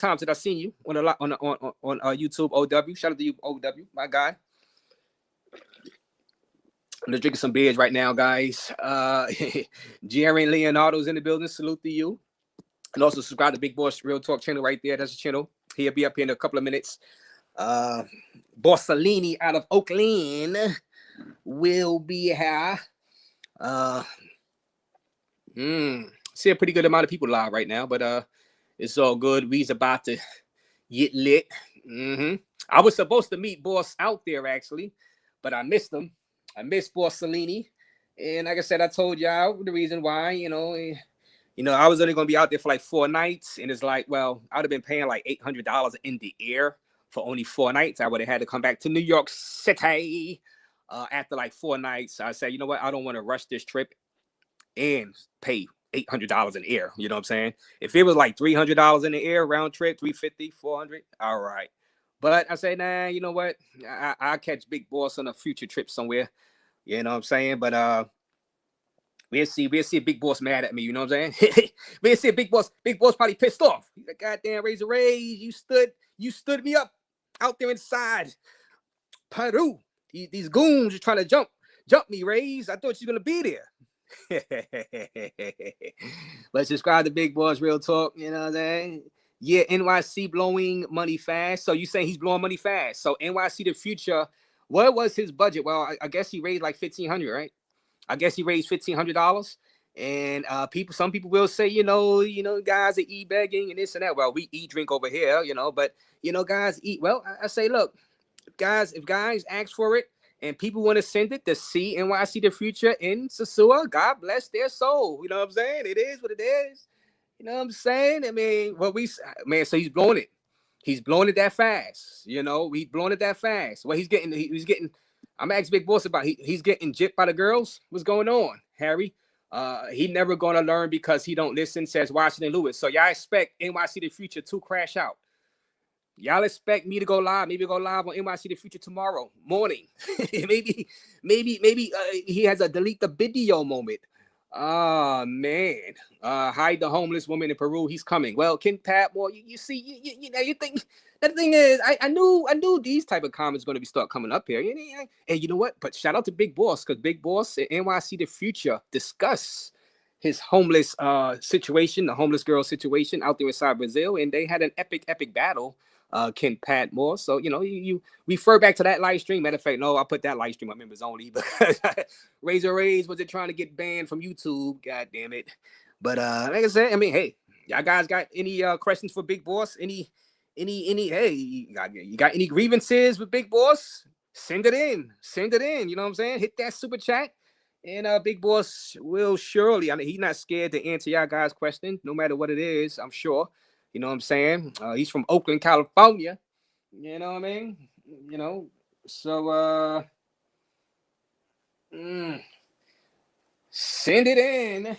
times that I've seen you on a lot on YouTube. OW, shout out to you, OW, my guy. I'm just drinking some beers right now, guys. Jerry and Leonardo's in the building. Salute to you. And also subscribe to Big Boss Real Talk channel right there. That's the channel. He'll be up here in a couple of minutes. Borsellini out of Oakland will be here. See a pretty good amount of people live right now, but it's all good. We's about to get lit. I was supposed to meet Boss out there actually, but I missed him. I missed Borsellini, and like I said, I told y'all the reason why. I was only gonna be out there for like 4 nights, and it's like, well, I'd have been paying like $800 in the air for only 4 nights. I would have had to come back to New York City after like 4 nights. I said, you know what, I don't want to rush this trip and pay $800 in the air. You know what I'm saying? If it was like $300 in the air round trip, 350, 400, all right. But I say, nah, you know what? I'll catch Big Boss on a future trip somewhere. You know what I'm saying? But we'll see Big Boss mad at me. You know what I'm saying? We'll see Big Boss probably pissed off. He's like, goddamn, Razor Rays, you stood me up out there inside Peru. These goons are trying to jump me, Rays. I thought you were gonna be there. Let's subscribe to Big Boss Real Talk. You know what I'm saying? Yeah, NYC blowing money fast. So you saying he's blowing money fast? So NYC the future. What was his budget? Well, I guess he raised like $1,500, right? I guess he raised $1,500. And some people will say, guys are begging and this and that. Well, we eat, drink over here, but guys eat. Well, I say, look, guys, if guys ask for it and people want to send it to see NYC the future in Sosua, God bless their soul. You know what I'm saying? It is what it is. You know what I'm saying? I mean, so he's blowing it. He's blowing it that fast. He's blowing it that fast. Well, he's getting, I'm asking Big Boss about, he's getting gypped by the girls. What's going on, Harry? He never going to learn because he don't listen, says Washington Lewis. So y'all expect NYC the future to crash out. Y'all expect me to go live, maybe go live on NYC the future tomorrow morning. maybe he has a delete the video moment. Oh man, hide the homeless woman in Peru. He's coming. Well, Ken Patmore, you see, you think the thing is, I knew these type of comments going to be start coming up here. And you know what? But shout out to Big Boss, because Big Boss and NYC the future discuss his homeless situation, the homeless girl situation out there inside Brazil, and they had an epic battle. Ken Patmore. So, you refer back to that live stream. Matter of fact, no, I put that live stream on members only because Razor Rays wasn't trying to get banned from YouTube. God damn it. But like I said, I mean, hey, y'all guys got any questions for Big Boss? Any hey, you got any grievances with Big Boss? Send it in. You know what I'm saying? Hit that super chat. And Big Boss will surely, I mean, he's not scared to answer y'all guys' question, no matter what it is, I'm sure. You know what I'm saying? He's from Oakland, California. You know what I mean? So send it in.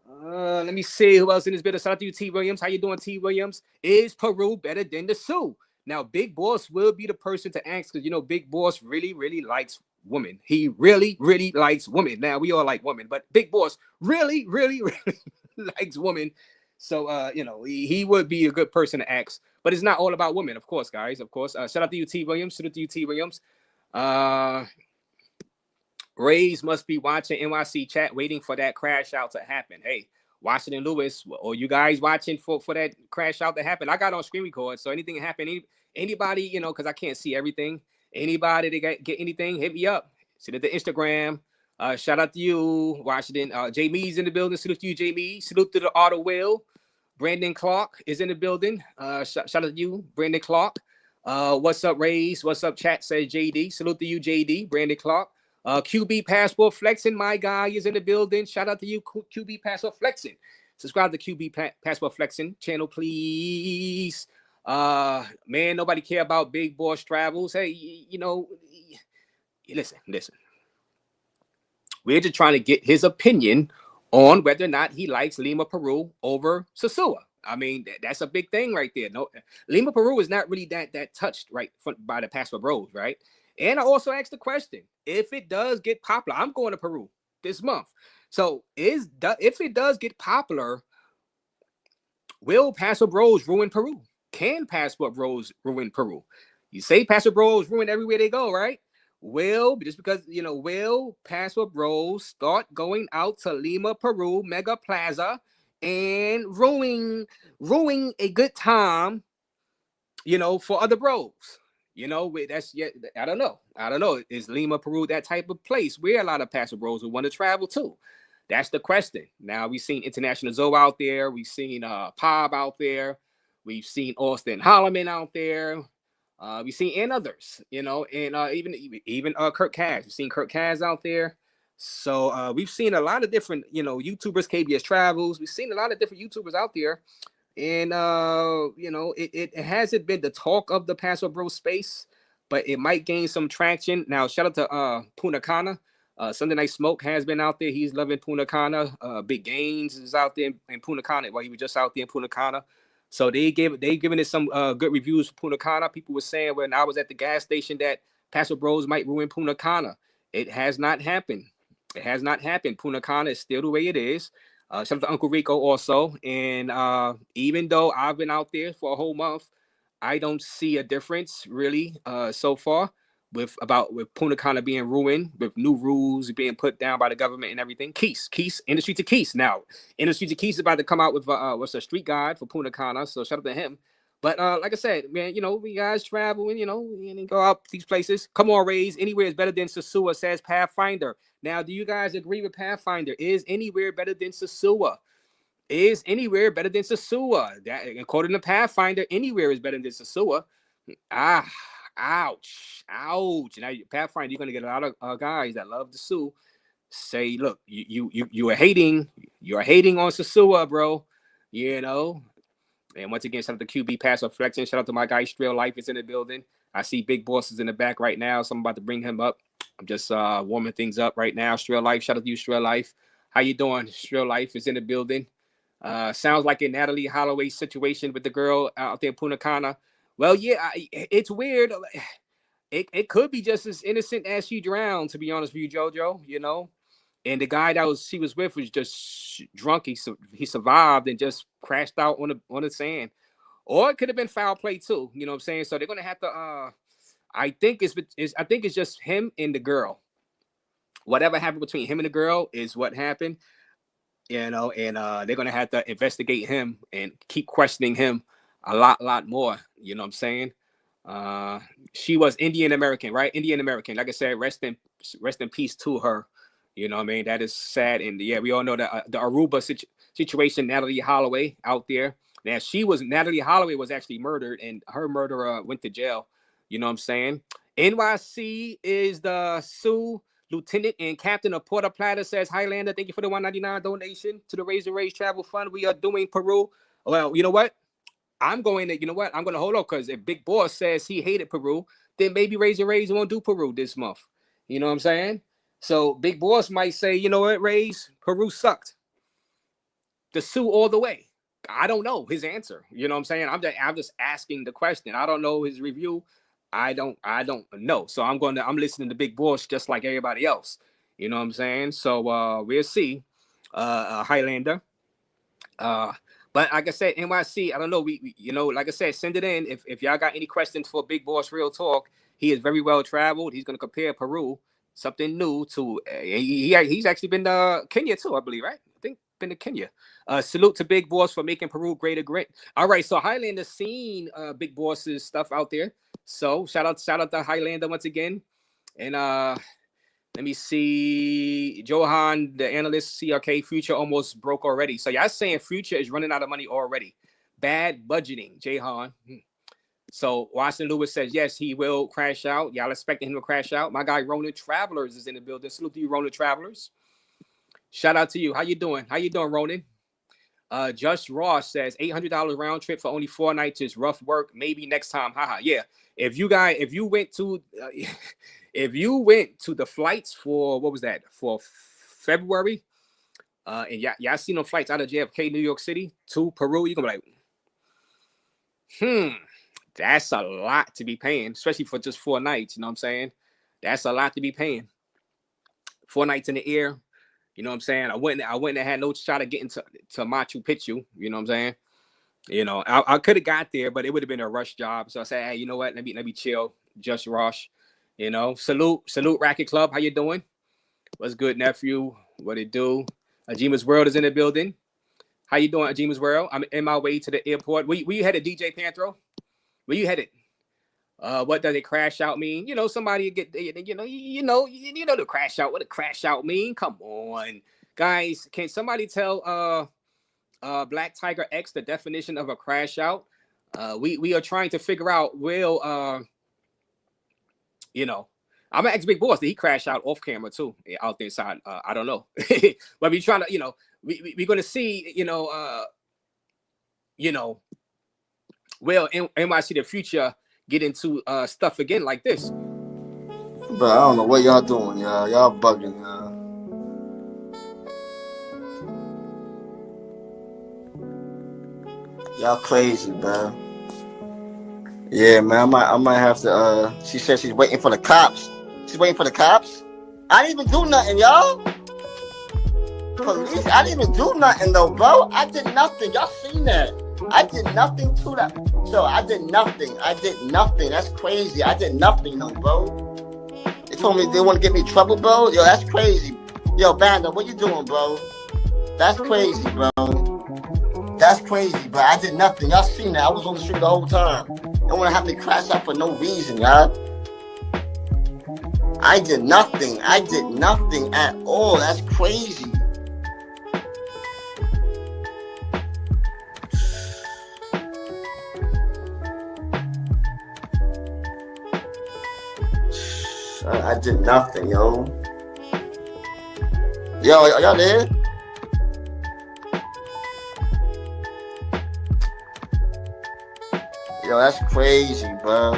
Let me see who else in this bit. Shout out to you, T. Williams. How you doing, T. Williams? Is Peru better than the Sioux? Now, Big Boss will be the person to ask because, Big Boss really, really likes women. He really, really likes women. Now, we all like women, but Big Boss really, really, really likes women. So, he would be a good person to ask. But it's not all about women, of course, guys. Of course. Shout out to you, T. Williams. Shout out to you, T. Williams. Rays must be watching NYC chat, waiting for that crash out to happen. Hey, Washington Lewis, or you guys watching for that crash out to happen? I got on screen record, so anything happen, anybody, because I can't see everything. Anybody that get anything, hit me up. Send it to Instagram. Shout out to you, Washington. Jamie's in the building. Salute to you, Jamie. Salute to the Auto Wheel. Brandon Clark is in the building. Shout out to you, Brandon Clark. What's up, Rays? What's up, chat? Says JD. Salute to you, JD. Brandon Clark. QB Passport Flexing, my guy, is in the building. Shout out to you, QB Passport Flexing. Subscribe to QB Passport Flexing channel, please. Man, nobody care about Big Boss Travels. Hey, listen. We're just trying to get his opinion on whether or not he likes Lima Peru over Sosua. I mean, that's a big thing right there. No, Lima Peru is not really that touched right by the Passport Bros, right? And I also asked the question, if it does get popular, I'm going to Peru this month. So if it does get popular, Will passport bros ruin Peru? Can passport bros ruin Peru? You say passport bros ruin everywhere they go, right? Will, just because, will passport bros start going out to Lima, Peru, Mega Plaza, and ruining a good time, for other bros? That's, yeah, I don't know. I don't know. Is Lima, Peru that type of place where a lot of passport bros who want to travel to? That's the question. Now we've seen International Zoe out there. We've seen Pob out there. We've seen Austin Holloman out there. We've seen and others, and even Kurt Kaz. We've seen Kurt Kaz out there. So we've seen a lot of different, YouTubers, KBS Travels. We've seen a lot of different YouTubers out there, and it hasn't been the talk of the Passport Bro space, but it might gain some traction. Now, shout out to Punta Cana. Sunday Night Smoke has been out there. He's loving Punta Cana. Big Gains is out there in Punta Cana. Well, he was just out there in Punta Cana. So they giving it some good reviews for Punta Cana. People were saying when I was at the gas station that Pastor Bros might ruin Punta Cana. It has not happened. It has not happened. Punta Cana is still the way it is. Shout out to Uncle Rico also. And even though I've been out there for a whole month, I don't see a difference really so far with Punta Cana being ruined, with new rules being put down by the government and everything. Keys, in the streets of Keys. Now, in the streets of Keys is about to come out with what's a street guide for Punta Cana. So shout out to him. But like I said, man, we guys travel and go out these places. Come on, Rays. Anywhere is better than Sosua, says Pathfinder. Now, do you guys agree with Pathfinder? Is anywhere better than Sosua? Is anywhere better than Sosua? That, according to Pathfinder, anywhere is better than Sosua. Ouch. Now, Pathfinder, you're gonna get a lot of guys that love to sue. Say, look, you are hating. You're hating on Sosua, bro. And once again, shout out to QB Pass Reflection. Shout out to my guy Strail Life is in the building. I see Big Boss is in the back right now, so I'm about to bring him up. I'm just warming things up right now. Strail Life, shout out to you, Strail Life. How you doing? Strail Life is in the building. Sounds like a Natalie Holloway situation with the girl out there in Punta Cana. Well, yeah, it's weird. It could be just as innocent as she drowned, to be honest with you, JoJo, And the guy she was with was just drunk. He survived and just crashed out on the sand. Or it could have been foul play too. You know what I'm saying? So they're gonna have to. I think it's just him and the girl. Whatever happened between him and the girl is what happened. And they're gonna have to investigate him and keep questioning him a lot more. You know what I'm saying? She was Indian American, right? Indian American. Like I said, rest in peace to her. You know what I mean? That is sad. And yeah, we all know that the Aruba situation, Natalie Holloway out there. Now, Natalie Holloway was actually murdered, and her murderer went to jail. You know what I'm saying? NYC is the Sioux Lieutenant and Captain of Puerto Plata, says Highlander. Thank you for the $1.99 donation to the Raise and Raise Travel Fund. We are doing Peru. Well, you know what? I'm going to hold on, because if Big Boss says he hated Peru, then maybe Raise and Raise won't do Peru this month. You know what I'm saying? So Big Boss might say, you know what, Raise, Peru sucked. The Sioux all the way. I don't know his answer. You know what I'm saying? I'm just asking the question. I don't know his review. I don't know. So I'm listening to Big Boss just like everybody else. You know what I'm saying? So we'll see. Highlander. But like I said, NYC, I don't know. We like I said, send it in. If y'all got any questions for Big Boss Real Talk, he is very well traveled. He's gonna compare Peru, something new, to he's actually been to Kenya too, I believe, right? I think been to Kenya. Salute to Big Boss for making Peru great again. All right, so Highlander seen Big Boss's stuff out there. So shout out to Highlander once again. And let me see. Johan, the analyst, CRK, Future almost broke already. So y'all saying Future is running out of money already. Bad budgeting, Jahan. So Washington Lewis says, yes, he will crash out. Y'all expecting him to crash out. My guy, Ronan Travelers, is in the building. Salute to you, Ronan Travelers. Shout out to you. How you doing? Ronan? Just Ross says, $800 round trip for only 4 nights is rough work. Maybe next time. Haha. Yeah. If you went to the flights for, what was that, for February, and y'all seen them flights out of JFK, New York City to Peru, you're gonna be like, that's a lot to be paying, especially for just 4 nights. You know what I'm saying? That's a lot to be paying. 4 nights in the air. You know what I'm saying? I wouldn't have had no shot of getting to Machu Picchu. You know what I'm saying? You know, I could have got there, but it would have been a rush job. So I said, hey, you know what? Let me chill, just rush. You know, salute Racket Club. How you doing? What's good, nephew? What it do? Ajima's World is in the building. How you doing, Ajima's World? I'm in my way to the airport. Where you headed, DJ Panthro? Where you headed? What does it crash out mean? You know, somebody get you know the crash out. What the crash out mean? Come on, guys. Can somebody tell Black Tiger X the definition of a crash out? We are trying to figure out. You know, I'm gonna ask Big Boss. Did he crash out off camera too? Out there inside? I don't know. But we trying to, you know, we're gonna see. Will NYC the future get into stuff again like this? But I don't know what y'all doing, y'all. Y'all bugging, y'all. Y'all crazy, man. Yeah, man. I might have to. She said she's waiting for the cops. She's waiting for the cops. I didn't even do nothing, y'all. Police. I didn't even do nothing though, bro. I did nothing. Y'all seen that? I did nothing to that. So I did nothing. That's crazy. I did nothing though, bro. They told me they want to get me in trouble, bro. Yo, that's crazy. Yo, Banda, what you doing, bro? That's crazy, bro. That's crazy, bro. I did nothing. Y'all seen that? I was on the street the whole time. Don't want to have me crash out for no reason, y'all. I did nothing. At all. That's crazy. I did nothing, yo. Yo, are y'all there? Yo, that's crazy, bro.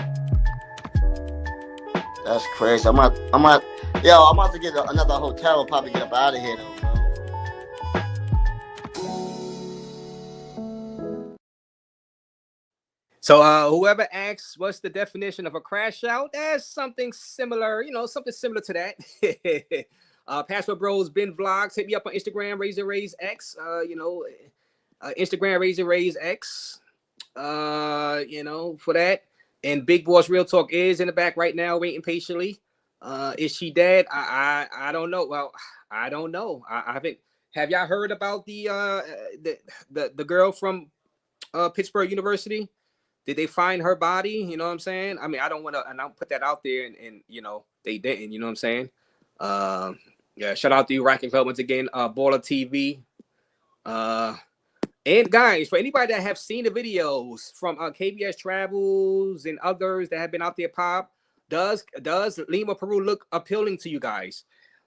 That's crazy. I'm about to get another hotel and probably get up out of here, though, bro. So whoever asks what's the definition of a crash out, that's something similar, something similar to that. Password Bros Ben Vlogs, hit me up on Instagram, Razor X, Instagram Razor X, for that. And Big Boss Real Talk is in the back right now, waiting patiently. Is she dead? I don't know. Well, I don't know. I haven't. Have y'all heard about the girl from Pittsburgh University? Did they find her body? You know what I'm saying? I mean, I don't want to, and I'll put that out there, and they didn't. You know what I'm saying? Yeah. Shout out to you, Racket Club once again. Baller TV. And guys, for anybody that have seen the videos from KBS Travels and others that have been out there, does Lima Peru look appealing to you guys?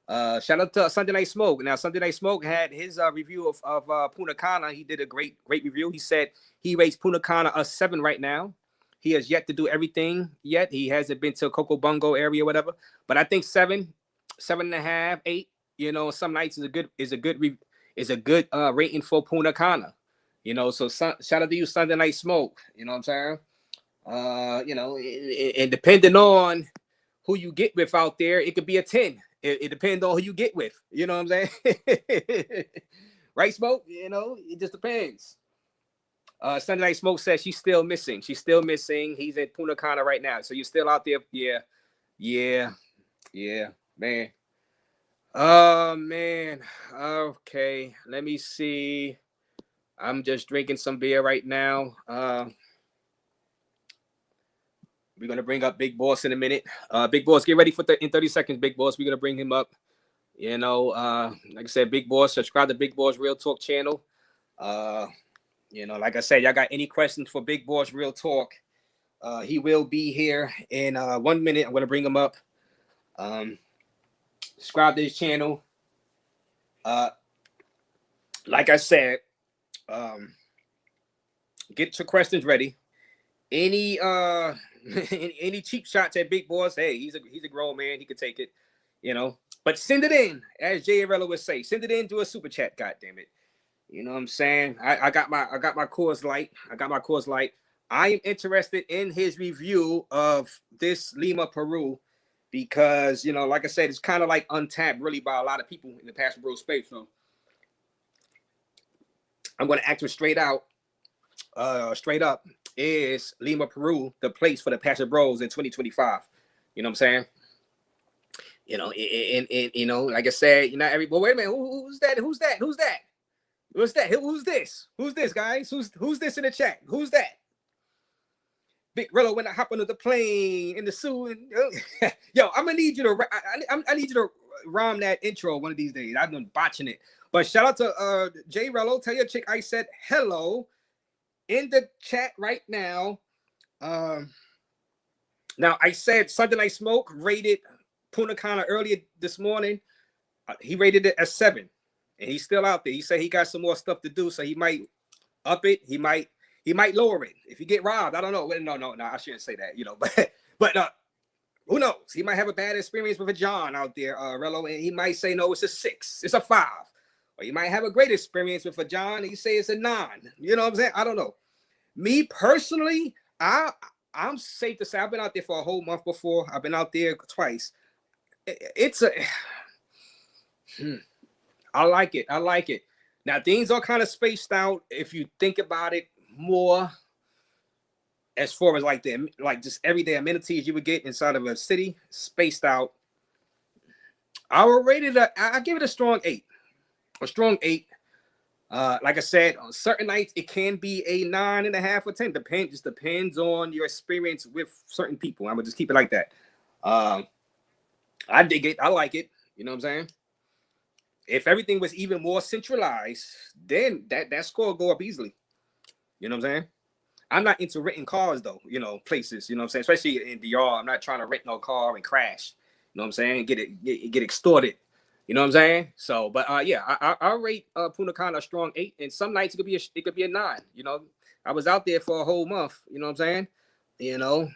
Shout out to Sunday Night Smoke. Now, Sunday Night Smoke had his review of Punta Cana. He did a great review. He said he rates Punta Cana a 7 right now. He has yet to do everything yet. He hasn't been to Coco Bungo area, whatever. But I think 7.5, 8. Some nights is a good rating for Punta Cana. So shout out to you, Sunday Night Smoke. You know what I'm saying? And depending on who you get with out there, it could be a 10. It depends on who you get with. You know what I'm saying? Right, Smoke? It just depends. Sunday Night Smoke says she's still missing. He's in Punta Cana right now. So you're still out there? Yeah, man. Oh, man. Okay, let me see. I'm just drinking some beer right now. We're going to bring up Big Boss in a minute. Big Boss, get ready in 30 seconds, Big Boss. We're going to bring him up. Like I said, Big Boss, subscribe to Big Boss Real Talk channel. Like I said, y'all got any questions for Big Boss Real Talk? He will be here in 1 minute. I'm going to bring him up. Subscribe to his channel. Like I said, get your questions ready. Any cheap shots at Big Boss? Hey, he's a grown man. He could take it, But send it in, as Jay Arella would say. Send it in to a super chat. God damn it, you know what I'm saying? I got my Coors Light. I am interested in his review of this Lima Peru because like I said, it's kind of like untapped really by a lot of people in the Passion Bro space. So I'm going to ask him straight out. straight up, is Lima, Peru, the place for the Passion Bros in 2025. You know what I'm saying? You know, and you know, like I said, you know, well, wait a minute, who's that? Who's that? Who's that? What's that? Who's this? Who's this, guys? Who's this in the chat? Who's that? Big Rello when I hop onto the plane in the suit. Yo, I'm gonna need you to. I need you to rhyme that intro one of these days. I've been botching it. But shout out to Jay Rello. Tell your chick I said hello in the chat right now. Now I said Sunday Night Smoke rated Punta Cana earlier this morning. He rated it as 7, and he's still out there. He said he got some more stuff to do, so he might up it. He might lower it if you get robbed. I don't know. No, I shouldn't say that. You know, but who knows? He might have a bad experience with a John out there, Rello, and he might say no, it's a 6, it's a 5, or you might have a great experience with a John and he say it's a 9. You know what I'm saying? I don't know. Me personally, I'm safe to say I've been out there for a whole month before. I've been out there twice. It's a I like it. I like it. Now things are kind of spaced out if you think about it more, as far as like just everyday amenities you would get inside of a city, spaced out. I will rate it. I give it a strong 8. A strong 8. Like I said, on certain nights it can be a 9.5 or 10. Just depends on your experience with certain people. I'm gonna just keep it like that. I dig it. I like it. You know what I'm saying? If everything was even more centralized, then that score would go up easily. You know what I'm saying? I'm not into renting cars though, you know, places, you know what I'm saying? Especially in DR, I'm not trying to rent no car and crash. You know what I'm saying? Get extorted. You know what I'm saying? So, but yeah, I rate Punta Cana a strong 8, and some nights it could be a 9. You know, I was out there for a whole month. You know what I'm saying? You know,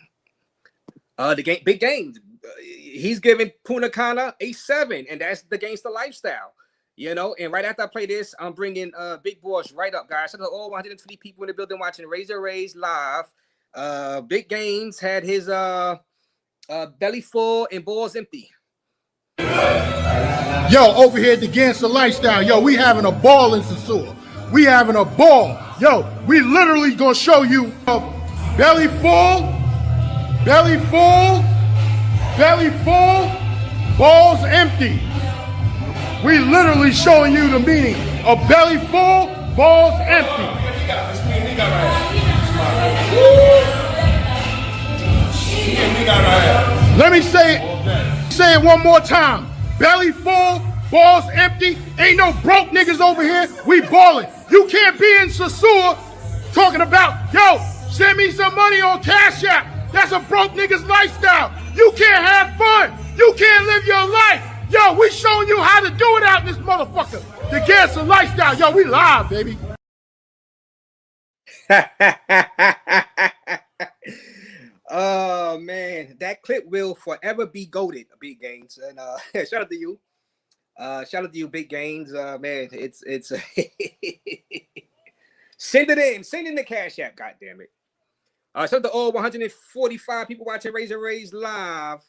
the game, big games. He's giving Punta Cana a 7, and that's the gangster lifestyle. You know, and right after I play this, I'm bringing Big Boss right up, guys. So all 120 people in the building watching Razor Rays live. Big Games had his belly full and balls empty. Yo, over here at the Gangster Lifestyle, yo, we having a ball in Sasua. We having a ball. Yo, we literally gonna show you belly full, belly full, belly full, balls empty. We literally showing you the meaning of belly full, balls empty. Let me say it one more time. Belly full, balls empty. Ain't no broke niggas over here. We ballin'. You can't be in Sasua talking about, yo, send me some money on Cash App. That's a broke nigga's lifestyle. You can't have fun. You can't live your life. Yo, we showing you how to do it out in this motherfucker. The Gangster Lifestyle. Yo, we live, baby. Oh man, that clip will forever be goated, Big Games. And shout out to you. Shout out to you, Big Games. Man, it's send in the Cash App, god damn it. Shout out to all 145 people watching Razor Rays live.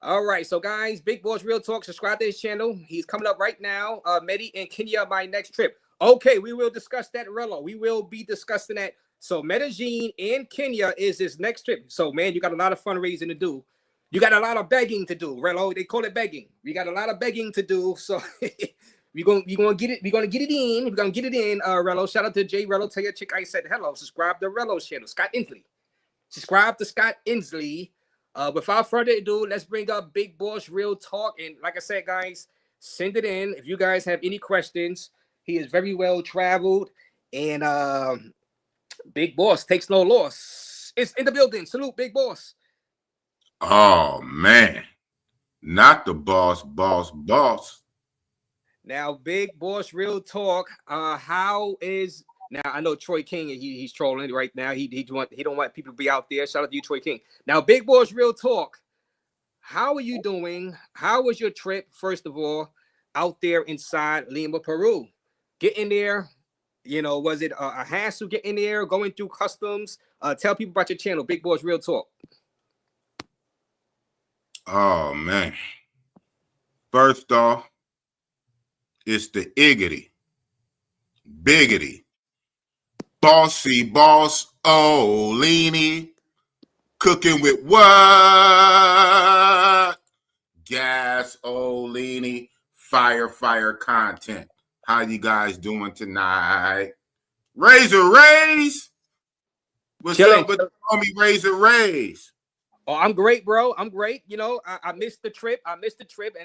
All right, so guys, Big Boss Real Talk, subscribe to his channel. He's coming up right now. Medi and Kenya, my next trip. Okay, we will discuss that, Rello. We will be discussing that. So Medellin and Kenya is his next trip. So, man, you got a lot of fundraising to do. You got a lot of begging to do, Rello. They call it begging. We got a lot of begging to do. So we're gonna get it. We're gonna get it in. We're gonna get it in, Rello. Shout out to Jay Rello. Tell your chick I said hello. Subscribe to Rello's channel, Scott Inslee. Subscribe to Scott Inslee. Without further ado, let's bring up Big Boss Real Talk. And like I said, guys, send it in if you guys have any questions. He is very well traveled, and Big Boss takes no loss. It's in the building. Salute, Big Boss. Oh man, not the boss. Now, Big Boss Real Talk. How is now? I know Troy King. He's trolling right now. He don't want people to be out there. Shout out to you, Troy King. Now, Big Boss Real Talk. How are you doing? How was your trip? First of all, out there inside Lima, Peru, getting there. You know, was it a hassle getting there, going through customs? Tell people about your channel, Big Boss Real Talk. Oh man. First off, it's the biggity, Bossy boss, oh, Leany. Cooking with what? Gas, oh, Leany. Fire content. How you guys doing tonight? Razor Rays. What's Chilling. up with the homie Razor Rays? Oh, I'm great, bro. I'm great. You know, I missed the trip. And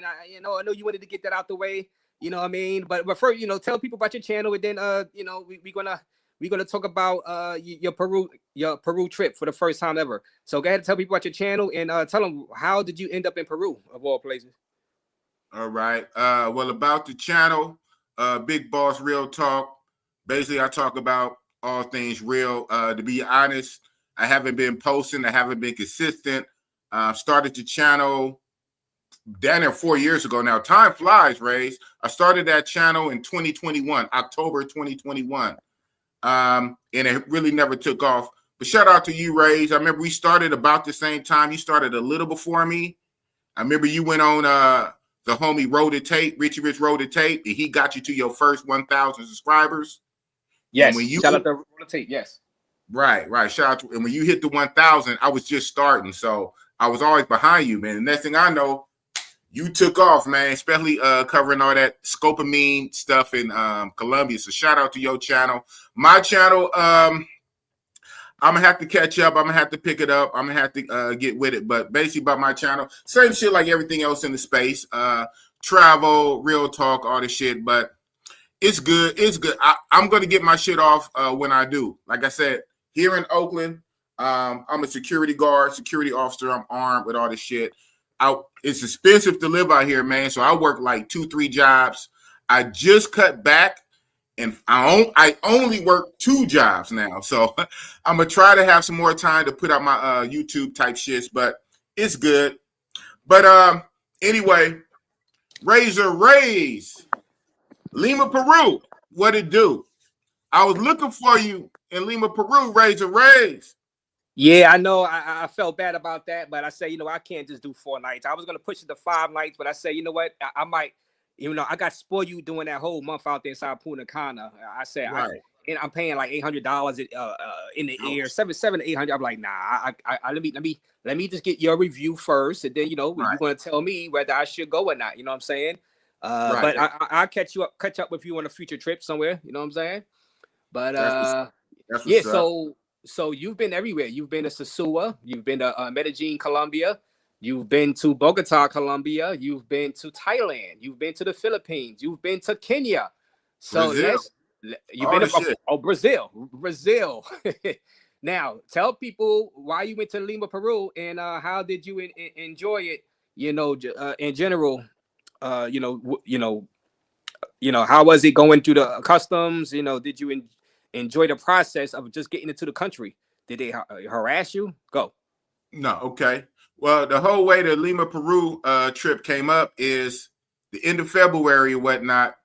I know you wanted to get that out the way. You know what I mean? But first, you know, tell people about your channel, and then you know, we're gonna talk about your Peru trip for the first time ever. So go ahead and tell people about your channel and tell them, how did you end up in Peru of all places? All right. Well, about the channel, Big Boss Real Talk. Basically, I talk about all things real. To be honest, I haven't been posting. I haven't been consistent. Started the channel down there 4 years ago now. Time flies, Rays. I started that channel in 2021, October 2021. And it really never took off. But shout out to you, Rays. I remember we started about the same time. You started a little before me. I remember you went on the homie Road to Tape, Richie Rich Road to Tape, and he got you to your first 1,000 subscribers. Yes. And when you shout out to Road to Tape. Yes. Right. Shout out to, and when you hit the 1,000, I was just starting, so I was always behind you, man. The next thing I know, you took off, man, especially covering all that scopamine stuff in Colombia. So shout out to your channel. My channel, I'm gonna have to catch up. I'm gonna have to pick it up. I'm gonna have to get with it. But basically about my channel, same shit like everything else in the space. Travel, real talk, all this shit. But it's good. It's good. I'm gonna get my shit off when I do. Like I said, here in Oakland, I'm a security guard, security officer. I'm armed with all this shit. It's expensive to live out here, man. So I work like 2-3 jobs. I just cut back, and I only work 2 jobs now. So I'm gonna try to have some more time to put out my YouTube type shits, but it's good. But anyway, Razor Rays, Lima, Peru, what it do? I was looking for you in Lima, Peru, Razor Rays. Yeah, I know. I felt bad about that, but I say, you know, I can't just do 4 nights. I was gonna push it to 5 nights, but I say, you know what, I might, you know, I got spoiled you doing that whole month out there inside Punta Cana. I said, Right. and I'm paying like $800 in the air, seven to 800. I'm like, nah, I let me just get your review first, and then you know you're gonna tell me whether I should go or not. You know what I'm saying? But I'll catch up with you on a future trip somewhere. You know what I'm saying? But that's yeah, up. so you've been everywhere. You've been to Sosua, you've been to Medellin, Colombia, you've been to Bogota, Colombia, you've been to Thailand, you've been to the Philippines, you've been to Kenya. So Brazil. you've All been the shit. Brazil. Now tell people why you went to Lima, Peru, and how did you enjoy it? You know, in general, you know, how was it going through the customs? You know, did you enjoy the process of just getting into the country? Did they harass you? Go. No, okay. Well, the whole way the Lima, Peru trip came up is the end of February or whatnot.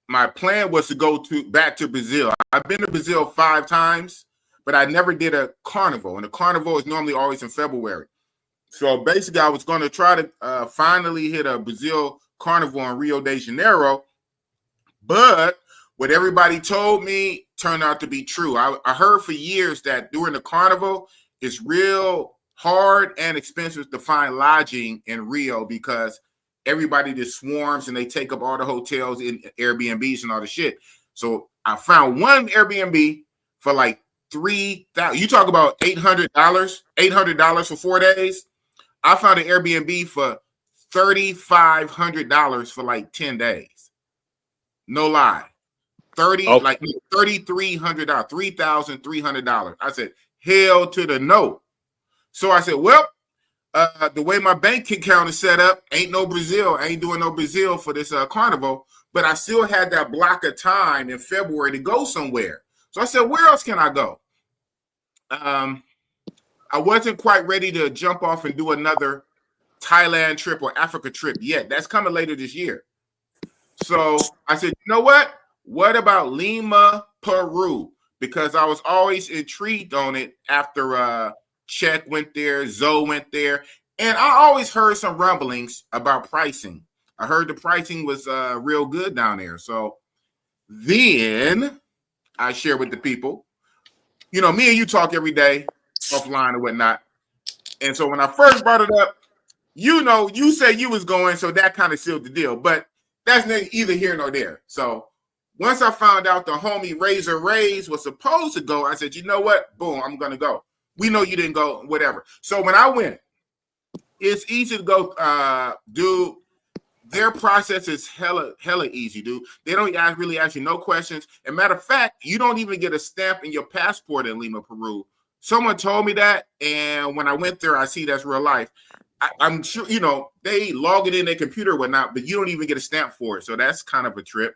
My plan was to go back to Brazil. I've been to Brazil 5 times, but I never did a carnival, and the carnival is normally always in February. So basically, I was going to try to finally hit a Brazil carnival in Rio de Janeiro, but what everybody told me turned out to be true. I heard for years that during the carnival, it's real hard and expensive to find lodging in Rio because everybody just swarms and they take up all the hotels and Airbnbs and all the shit. So I found one Airbnb for like $3,000. You talk about $800 for 4 days. I found an Airbnb for $3,500 for like 10 days. No lie. Like $3,300, $3,300. I said, hell to the no. So I said, well, the way my bank account is set up, ain't no Brazil. I ain't doing no Brazil for this carnival. But I still had that block of time in February to go somewhere. So I said, where else can I go? I wasn't quite ready to jump off and do another Thailand trip or Africa trip yet. That's coming later this year. So I said, you know what? What about Lima, Peru? Because I was always intrigued on it after Chet went there, Zoe went there. And I always heard some rumblings about pricing. I heard the pricing was real good down there. So then I share with the people. You know, me and you talk every day offline and whatnot. And so when I first brought it up, you know, you said you was going, so that kind of sealed the deal. But that's neither here nor there. So once I found out the homie Razor Rays was supposed to go, I said, you know what? Boom, I'm going to go. We know you didn't go, whatever. So when I went, it's easy to go, dude. Their process is hella easy, dude. They don't really ask you no questions. And matter of fact, you don't even get a stamp in your passport in Lima, Peru. Someone told me that, and when I went there, I see that's real life. I'm sure, you know, they log it in their computer or whatnot, but you don't even get a stamp for it. So that's kind of a trip.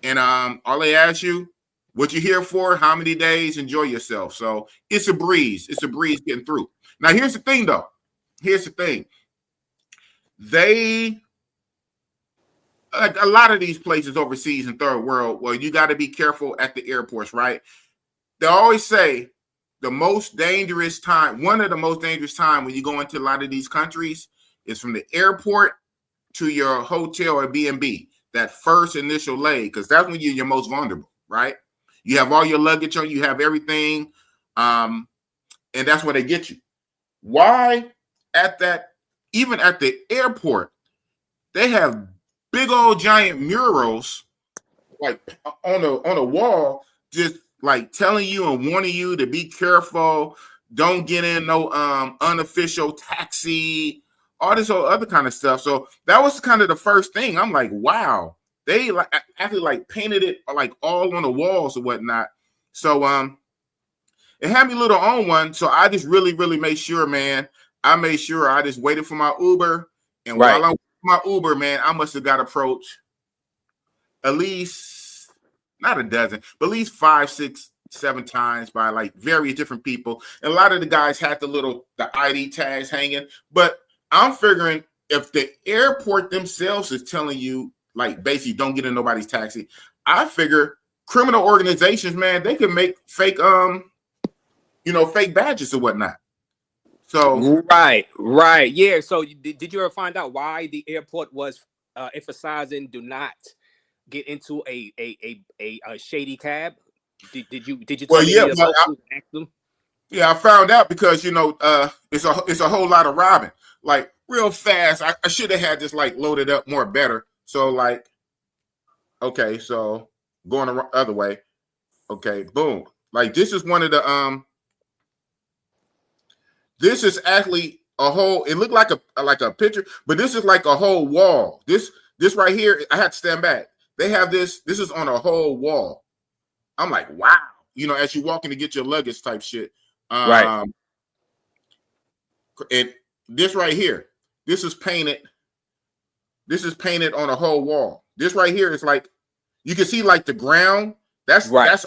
And all they ask you, what you here for, how many days, enjoy yourself. So it's a breeze. It's a breeze getting through. Now, here's the thing, though. Here's the thing. They, like a lot of these places overseas in third world, well, you got to be careful at the airports, right? They always say the most dangerous time, one of the most dangerous time when you go into a lot of these countries is from the airport to your hotel or B&B, that first initial leg, because that's when you're most vulnerable, right? You have all your luggage on, you have everything, and that's where they get you. Why at that, even at the airport, they have big old giant murals like on a wall, just like telling you and warning you to be careful, don't get in no unofficial taxi, all this other kind of stuff. So that was kind of the first thing. I'm like, wow, they like actually like painted it like all on the walls or whatnot. So it had me a little on one. So I just really made sure, man. I made sure I just waited for my Uber, and while I'm my Uber, man, I must have got approached at least not a dozen, but at least 5, 6, 7 times by like various different people. And a lot of the guys had the ID tags hanging. But I'm figuring if the airport themselves is telling you, like, basically don't get in nobody's taxi, I figure criminal organizations, man, they can make fake fake badges or whatnot. So right, yeah. So did you ever find out why the airport was emphasizing do not get into a shady cab? Did you well, talk to yeah, any of the locals and ask them? Yeah, I found out because it's a whole lot of robbing. Like real fast. I should have had this like loaded up more better. So like, okay, so going the other way. Okay, boom. Like this is one of the this is actually a whole. It looked like a picture, but this is like a whole wall. This right here, I had to stand back. They have this. This is on a whole wall. I'm like, wow. You know, as you walk in to get your luggage type shit. Right. And this right here, this is painted on a whole wall. This right here is like, you can see like the ground. That's right.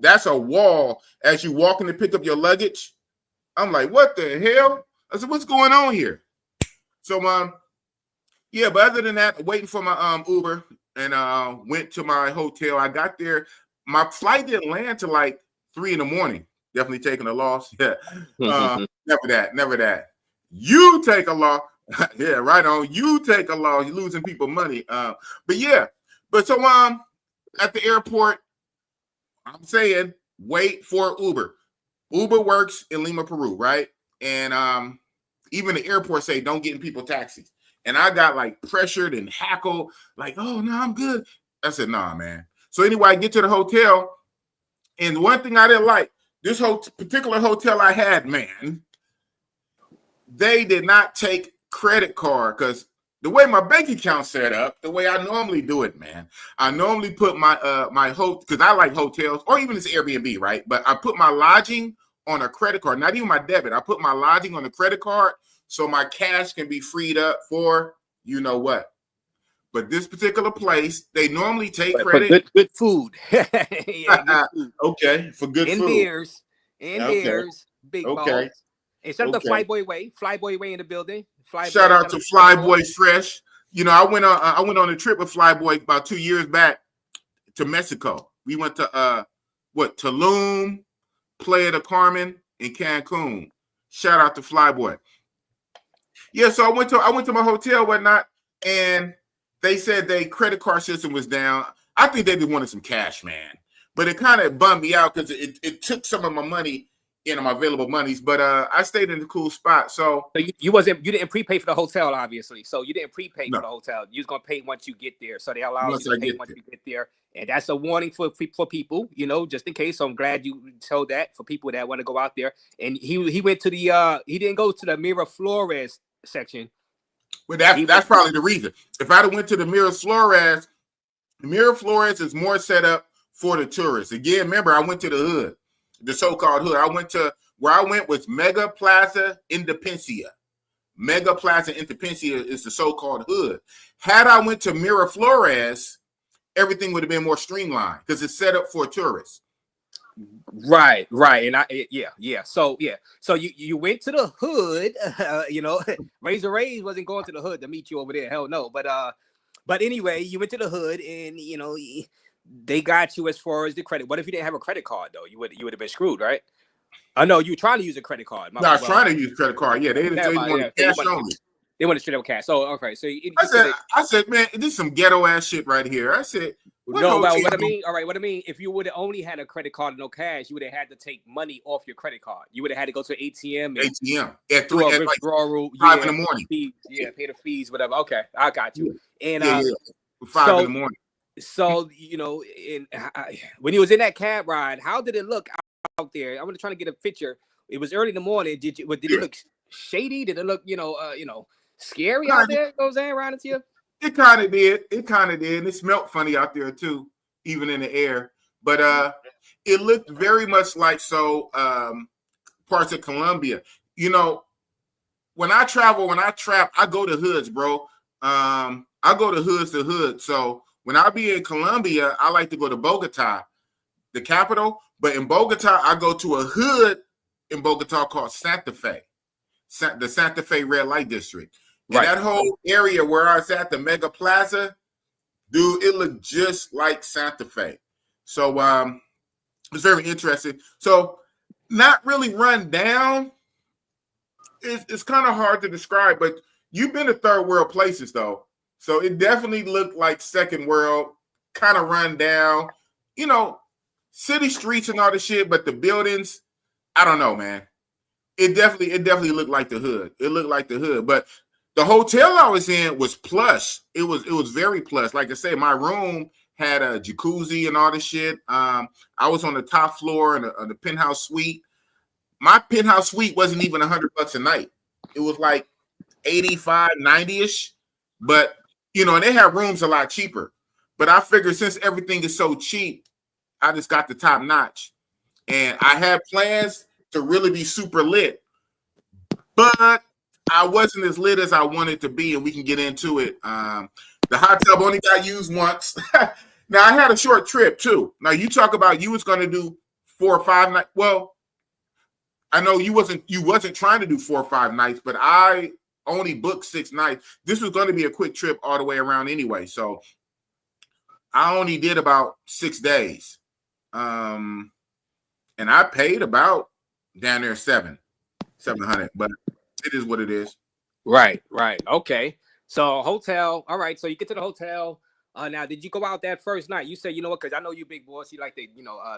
That's a wall as you walk in to pick up your luggage. I'm like, what the hell? I said, what's going on here? So yeah, but other than that, waiting for my Uber and went to my hotel. I got there. My flight didn't land till like 3 a.m. Definitely taking a loss. Yeah. Never that. You take a loss. Yeah, right on. You take a loss. You're losing people money. But yeah. But so at the airport, I'm saying wait for Uber. Uber works in Lima, Peru, right? And even the airport say don't get in people taxis. And I got like pressured and hackled, like, oh no, I'm good. I said, nah, man. So anyway, I get to the hotel, and one thing I didn't like, this particular hotel I had, man, they did not take credit card because the way my bank account set up, the way I normally do it, man, I normally put my because I like hotels or even this Airbnb, right? But I put my lodging on a credit card, not even my debit. I put my lodging on a credit card so my cash can be freed up for you know what. But this particular place, they normally take credit. For good food. Yeah, good food. Okay, for good and food. Beers. And beers. Big okay. balls. And shout out to Flyboy Way in the building. Shout out to Flyboy Fresh. You know, I went on a trip with Flyboy about 2 years back to Mexico. We went to Tulum, Playa del Carmen, and Cancun. Shout out to Flyboy. Yeah, so I went to my hotel, whatnot, and they said their credit card system was down. I think they just wanted some cash, man. but it kind of bummed me out because it took some of my money, my available monies. But I stayed in a cool spot. So you didn't prepay for the hotel, obviously. So you didn't prepay for the hotel. You was gonna pay once you get there. So they allow you to pay once you get there, and that's a warning for people, just in case. So I'm glad you told that for people that want to go out there. And he went to the he didn't go to the Miraflores section. Well, that's probably the reason. If I'd have went to the Miraflores is more set up for the tourists. Again, remember, I went to the hood, the so-called hood. Where I went was Mega Plaza Independencia. Mega Plaza Independencia is the so-called hood. Had I went to Miraflores, everything would have been more streamlined because it's set up for tourists. Right, and So you went to the hood, Razor Rays wasn't going to the hood to meet you over there. Hell no. But anyway, you went to the hood, and they got you as far as the credit. What if you didn't have a credit card though? You would have been screwed, right? I know you were trying to use a credit card. I was trying to use a credit card. Yeah, they wanted cash only. They wanted straight up cash. So okay, so I said, man, this is some ghetto ass shit right here. I said, what I mean, all right, what I mean, if you would have only had a credit card and no cash, you would have had to take money off your credit card. You would have had to go to an ATM at 3 at like 5 in the morning. Pay the fees, whatever. Okay, I got you. And 5 in the morning. So when you was in that cab ride, how did it look out there? I'm trying to get a picture. It was early in the morning. Did it look shady? Did it look scary out there? Goes around into you. It kind of did. And it smelled funny out there too, even in the air. But it looked very much like parts of Colombia. When I travel, I go to hoods, bro. I go to hoods to hood. So when I be in Colombia, I like to go to Bogota, the capital. But in Bogota, I go to a hood in Bogota called Santa Fe, the Santa Fe Red Light District. And that whole area where I was at, the Mega Plaza, dude, it looked just like Santa Fe. So it's very interesting. So not really run down. It's kind of hard to describe, but you've been to third world places, though. So it definitely looked like second world, kind of run down. City streets and all the shit, but the buildings, I don't know, man. It definitely looked like the hood. It looked like the hood, but the hotel I was in was plush. It was very plush. Like I say, my room had a jacuzzi and all this shit. I was on the top floor in the penthouse suite. My penthouse suite wasn't even $100 a night. It was like 85, 90-ish. But and they have rooms a lot cheaper. But I figured since everything is so cheap, I just got the top notch. And I had plans to really be super lit. But I wasn't as lit as I wanted to be, and we can get into it. The hot tub only got used once. Now, I had a short trip, too. Now, you talk about you was going to do 4 or 5 nights. Well, I know you wasn't trying to do 4 or 5 nights, but I only booked 6 nights. This was going to be a quick trip all the way around anyway, so I only did about 6 days. And I paid about down there $700, but it is what it is. Right. Okay. So hotel. All right. So you get to the hotel. Now, did you go out that first night? You said, because I know you big boss. You like to,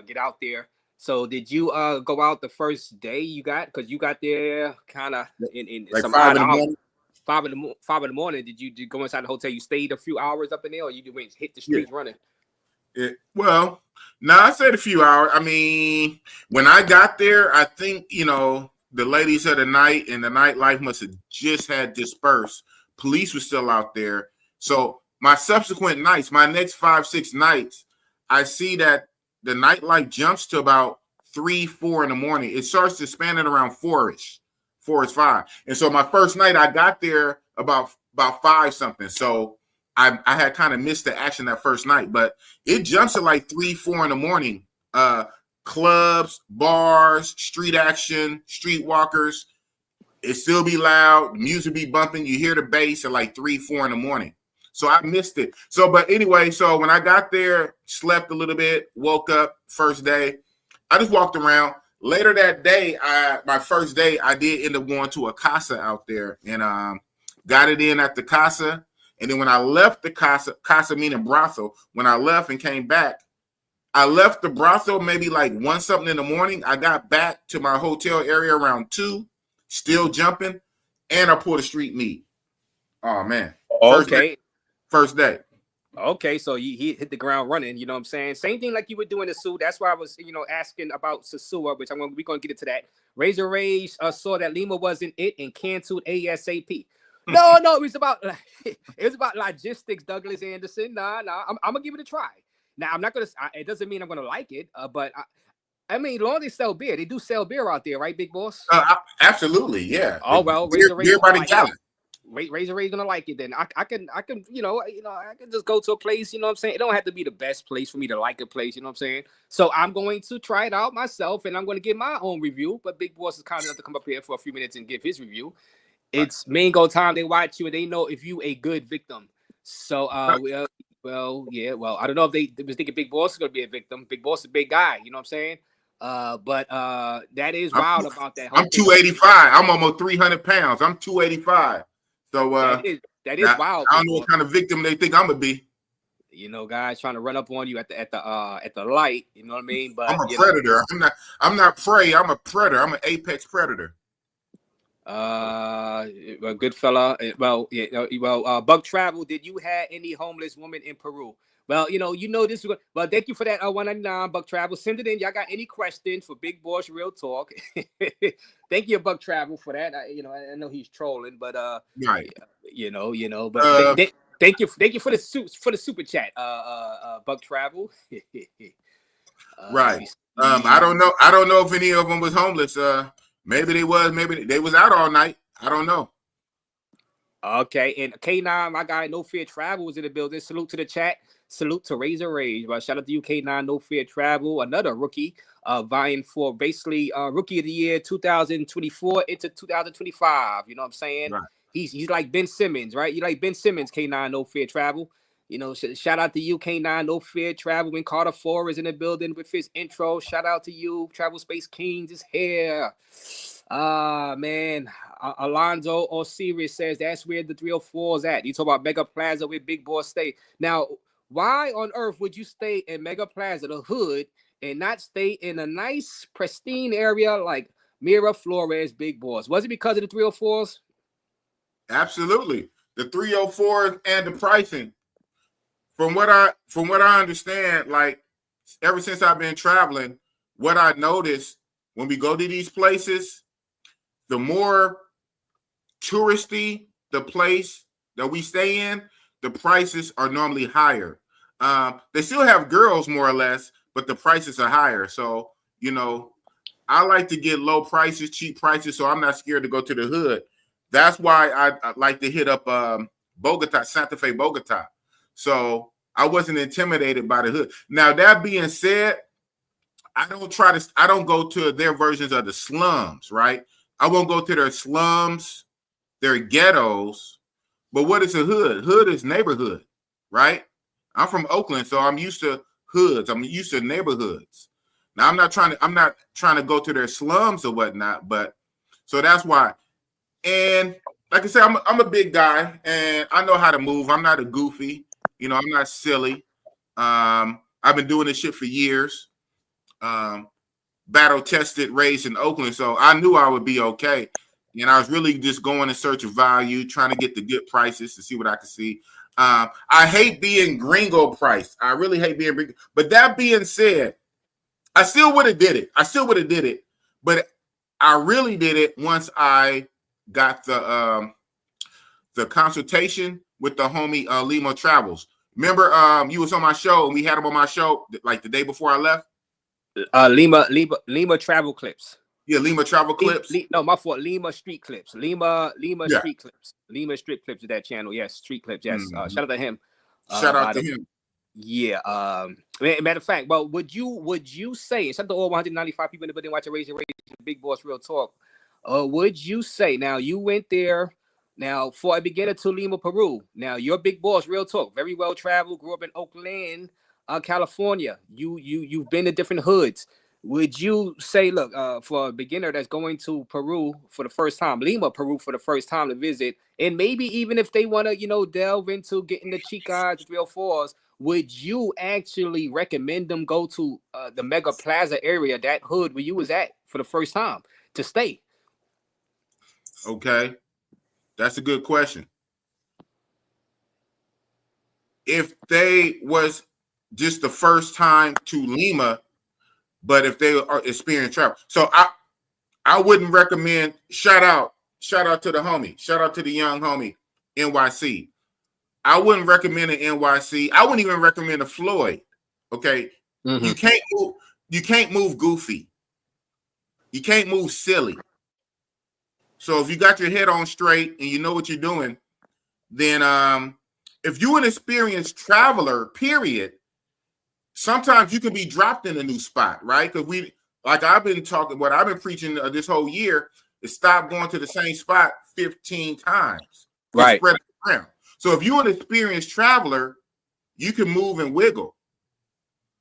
get out there. So did you go out the first day because you got there kind of in like some 5 in the morning? 5 in the morning. Did you go inside the hotel? You stayed a few hours up in there, or you went hit the streets running? I said a few hours. I mean, when I got there, I think, the ladies of the night and the nightlife must have just had dispersed. Police was still out there. So my subsequent nights, my next 5, 6 nights, I see that the nightlife jumps to about 3, 4 in the morning. It starts to span at around 4-ish, 4 is 5. And so my first night, I got there about 5 something. So I had kind of missed the action that first night, but it jumps to like 3, 4 in the morning. Clubs, bars, street action, streetwalkers. It still be loud. Music be bumping. You hear the bass at like 3, 4 in the morning. So I missed it. But anyway, so when I got there, slept a little bit, woke up first day. I just walked around. Later that day, my first day, I did end up going to a casa out there and got it in at the casa. And then when I left the casa meaning brothel, when I left and came back, I left the brothel maybe like 1 something in the morning. I got back to my hotel area around 2, still jumping, and I pulled a street meet. Oh man. Okay. First day. Okay, so he hit the ground running, you know what I'm saying? Same thing like you were doing the Sue. That's why I was, asking about Sasua, which we're gonna get into that. Razor Rage saw that Lima wasn't it and canceled ASAP. No, it was about logistics, Douglas Anderson. Nah, I'm gonna give it a try. Now I'm not gonna. It doesn't mean I'm gonna like it, but I mean, long they sell beer, they do sell beer out there, right, Big Boss? Absolutely, yeah. Oh well, Razor Rage beer by the gallon. Razor Ray's gonna like it. Then I can I can just go to a place. You know what I'm saying? It don't have to be the best place for me to like a place. You know what I'm saying? So I'm going to try it out myself, and I'm going to give my own review. But Big Boss is kind enough to come up here for a few minutes and give his review. It's Mango time. They watch you and they know if you a good victim. So well, I don't know if they was thinking Big Boss is gonna be a victim. Big Boss is a big guy. You know what I'm saying? But that is wild about that. I'm 285. I'm almost 300 pounds. I'm 285. So that is wild. I don't know what kind of victim they think I'm gonna be. Guys trying to run up on you at the light. You know what I mean? But I'm a predator. I'm not prey. I'm a predator. I'm an apex predator. A good fella. Bug Travel. Did you have any homeless woman in Peru? Well, this. Well, thank you for that. 199 Buck Travel. Send it in. Y'all got any questions for Big Boss Real Talk? Thank you, Buck Travel, for that. I know he's trolling, but right. But thank you for the super chat, Buck Travel. Right. I don't know if any of them was homeless. Maybe they was. Maybe they was out all night. I don't know. Okay, and K9, my guy, No Fear Travel was in the building. Salute to the chat. Salute to Razor Rage. Well, shout out to you, K9, No Fear Travel, another rookie, vying for basically Rookie of the Year 2024 into 2025. You know what I'm saying? Right. He's like Ben Simmons, right? You like Ben Simmons, K9, No Fear Travel. Shout out to you, K9, No Fear Travel. When Carter 4 is in the building with his intro. Shout out to you, Travel Space Kings is here. Man, Alonzo Osiris says that's where the 304 is at. You talk about Mega Plaza where Big Boss stay. Now, why on earth would you stay in Mega Plaza, the hood, and not stay in a nice, pristine area like Miraflores, Big Boss? Was it because of the 304s? Absolutely. The 304s and the pricing. From what I understand, like ever since I've been traveling, what I noticed when we go to these places, the more touristy the place that we stay in, the prices are normally higher. They still have girls more or less, but the prices are higher. So, I like to get low prices, cheap prices, so I'm not scared to go to the hood. That's why I like to hit up Bogota, Santa Fe, Bogota. So I wasn't intimidated by the hood. Now, that being said, I don't go to their versions of the slums, right? I won't go to their slums, their ghettos. But what is a hood? Hood is neighborhood, right? I'm from Oakland, so I'm used to hoods. I'm used to neighborhoods. Now, I'm not trying to go to their slums or whatnot, but so that's why. And like I said, I'm a big guy, and I know how to move. I'm not a goofy. I'm not silly. I've been doing this shit for years. Battle tested, raised in Oakland, so I knew I would be okay. And I was really just going in search of value, trying to get the good prices to see what I could see. I hate being gringo priced. I really hate being gringo. But that being said, I still would have did it. But I really did it once I got the consultation with the homie Lima Travels. Remember, you was on my show and we had him on my show like the day before I left. Lima Travel Clips. Yeah, Lima Travel Clips. No, my fault. Lima Street Clips. Lima Street Clips. Lima Street Clips is that channel. Yes, Street Clips. Yes. Shout out to him. Shout out to him. Yeah. Matter of fact, well, would you say, except the all 195 people in the building watching Razor Rage, Big Boss Real Talk, would you say, now you went there now for a beginner to Lima, Peru. Now you're Big Boss Real Talk, very well traveled, grew up in Oakland, California. You've been to different hoods. Would you say, look, for a beginner that's going to Peru for the first time, Lima, Peru for the first time to visit, and maybe even if they want to, delve into getting the Chicas, 304s, would you actually recommend them go to the Mega Plaza area, that hood where you was at for the first time, to stay? Okay, that's a good question. If they was just the first time to Lima, but if they are experienced travel, so I wouldn't recommend. Shout out to the homie, shout out to the young homie NYC. I wouldn't recommend an NYC. I wouldn't even recommend a Floyd. Okay, Mm-hmm. you can't move. You can't move goofy. You can't move silly. So if you got your head on straight and you know what you're doing, then if you're an experienced traveler, period, sometimes you can be dropped in a new spot, right? Because I've been talking, what I've been preaching this whole year is stop going to the same spot 15 times. Right. Spread it around. So if you're an experienced traveler, you can move and wiggle.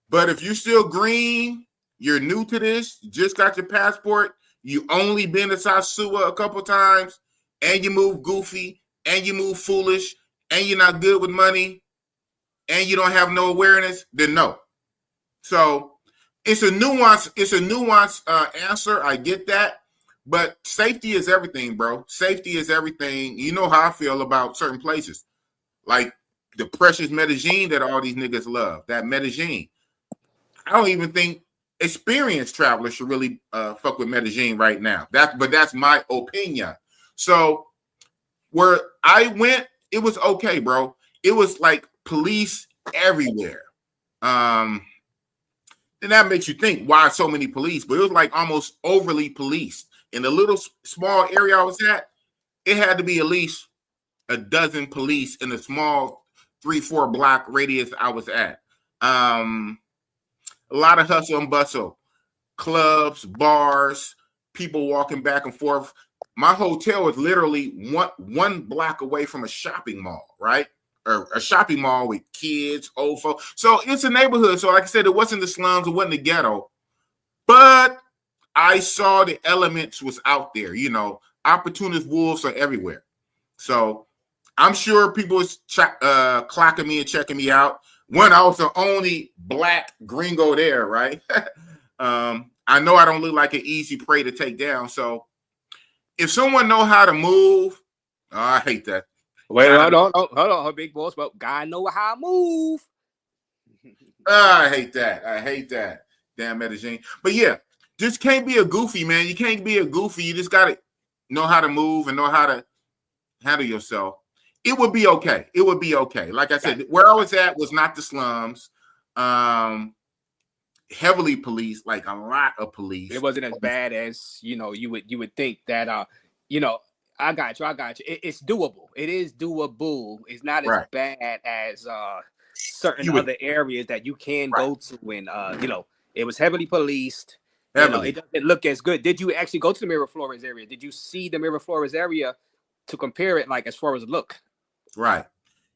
But if you're still green, you're new to this, you just got your passport, you only been to South Sua a couple times, and you move goofy, and you move foolish, and you're not good with money, and you don't have no awareness, then no. So it's a nuance. It's a nuanced answer. I get that, but safety is everything, bro. Safety is everything. You know how I feel about certain places, like the precious Medellin that all these niggas love. That Medellin. I don't even think experienced travelers should really fuck with Medellin right now. But that's my opinion. So where I went, it was okay, bro. It was like police everywhere. And that makes you think, why so many police? But it was like almost overly policed. In the little small area I was at, it had to be at least a dozen police in the small 3-4 block radius I was at. A lot of hustle and bustle, clubs, bars, people walking back and forth. My hotel was literally one block away from a shopping mall, right? Or a shopping mall with kids, old folks. So it's a neighborhood. So like I said, it wasn't the slums, it wasn't the ghetto. But I saw the elements was out there. You know, opportunist wolves are everywhere. So I'm sure people was clocking me and checking me out. When I was the only black gringo there, right? I know I don't look like an easy prey to take down. So if someone know how to move, I hate that. Wait, hold on, big boss. But guy know how to move. I hate that. Damn Medellin. But yeah, just can't be a goofy, man. You can't be a goofy. You just gotta know how to move and know how to handle yourself. It would be okay. It would be okay. Like I said, where I was at was not the slums. Heavily policed, like a lot of police. It wasn't as bad as you would think that. I got you. It's doable. It is doable. It's not as bad as certain other areas that you can go to. And it was heavily policed. Heavily. It doesn't look as good. Did you actually go to the Miraflores area? Did you see the Miraflores area to compare it, like as far as look? Right.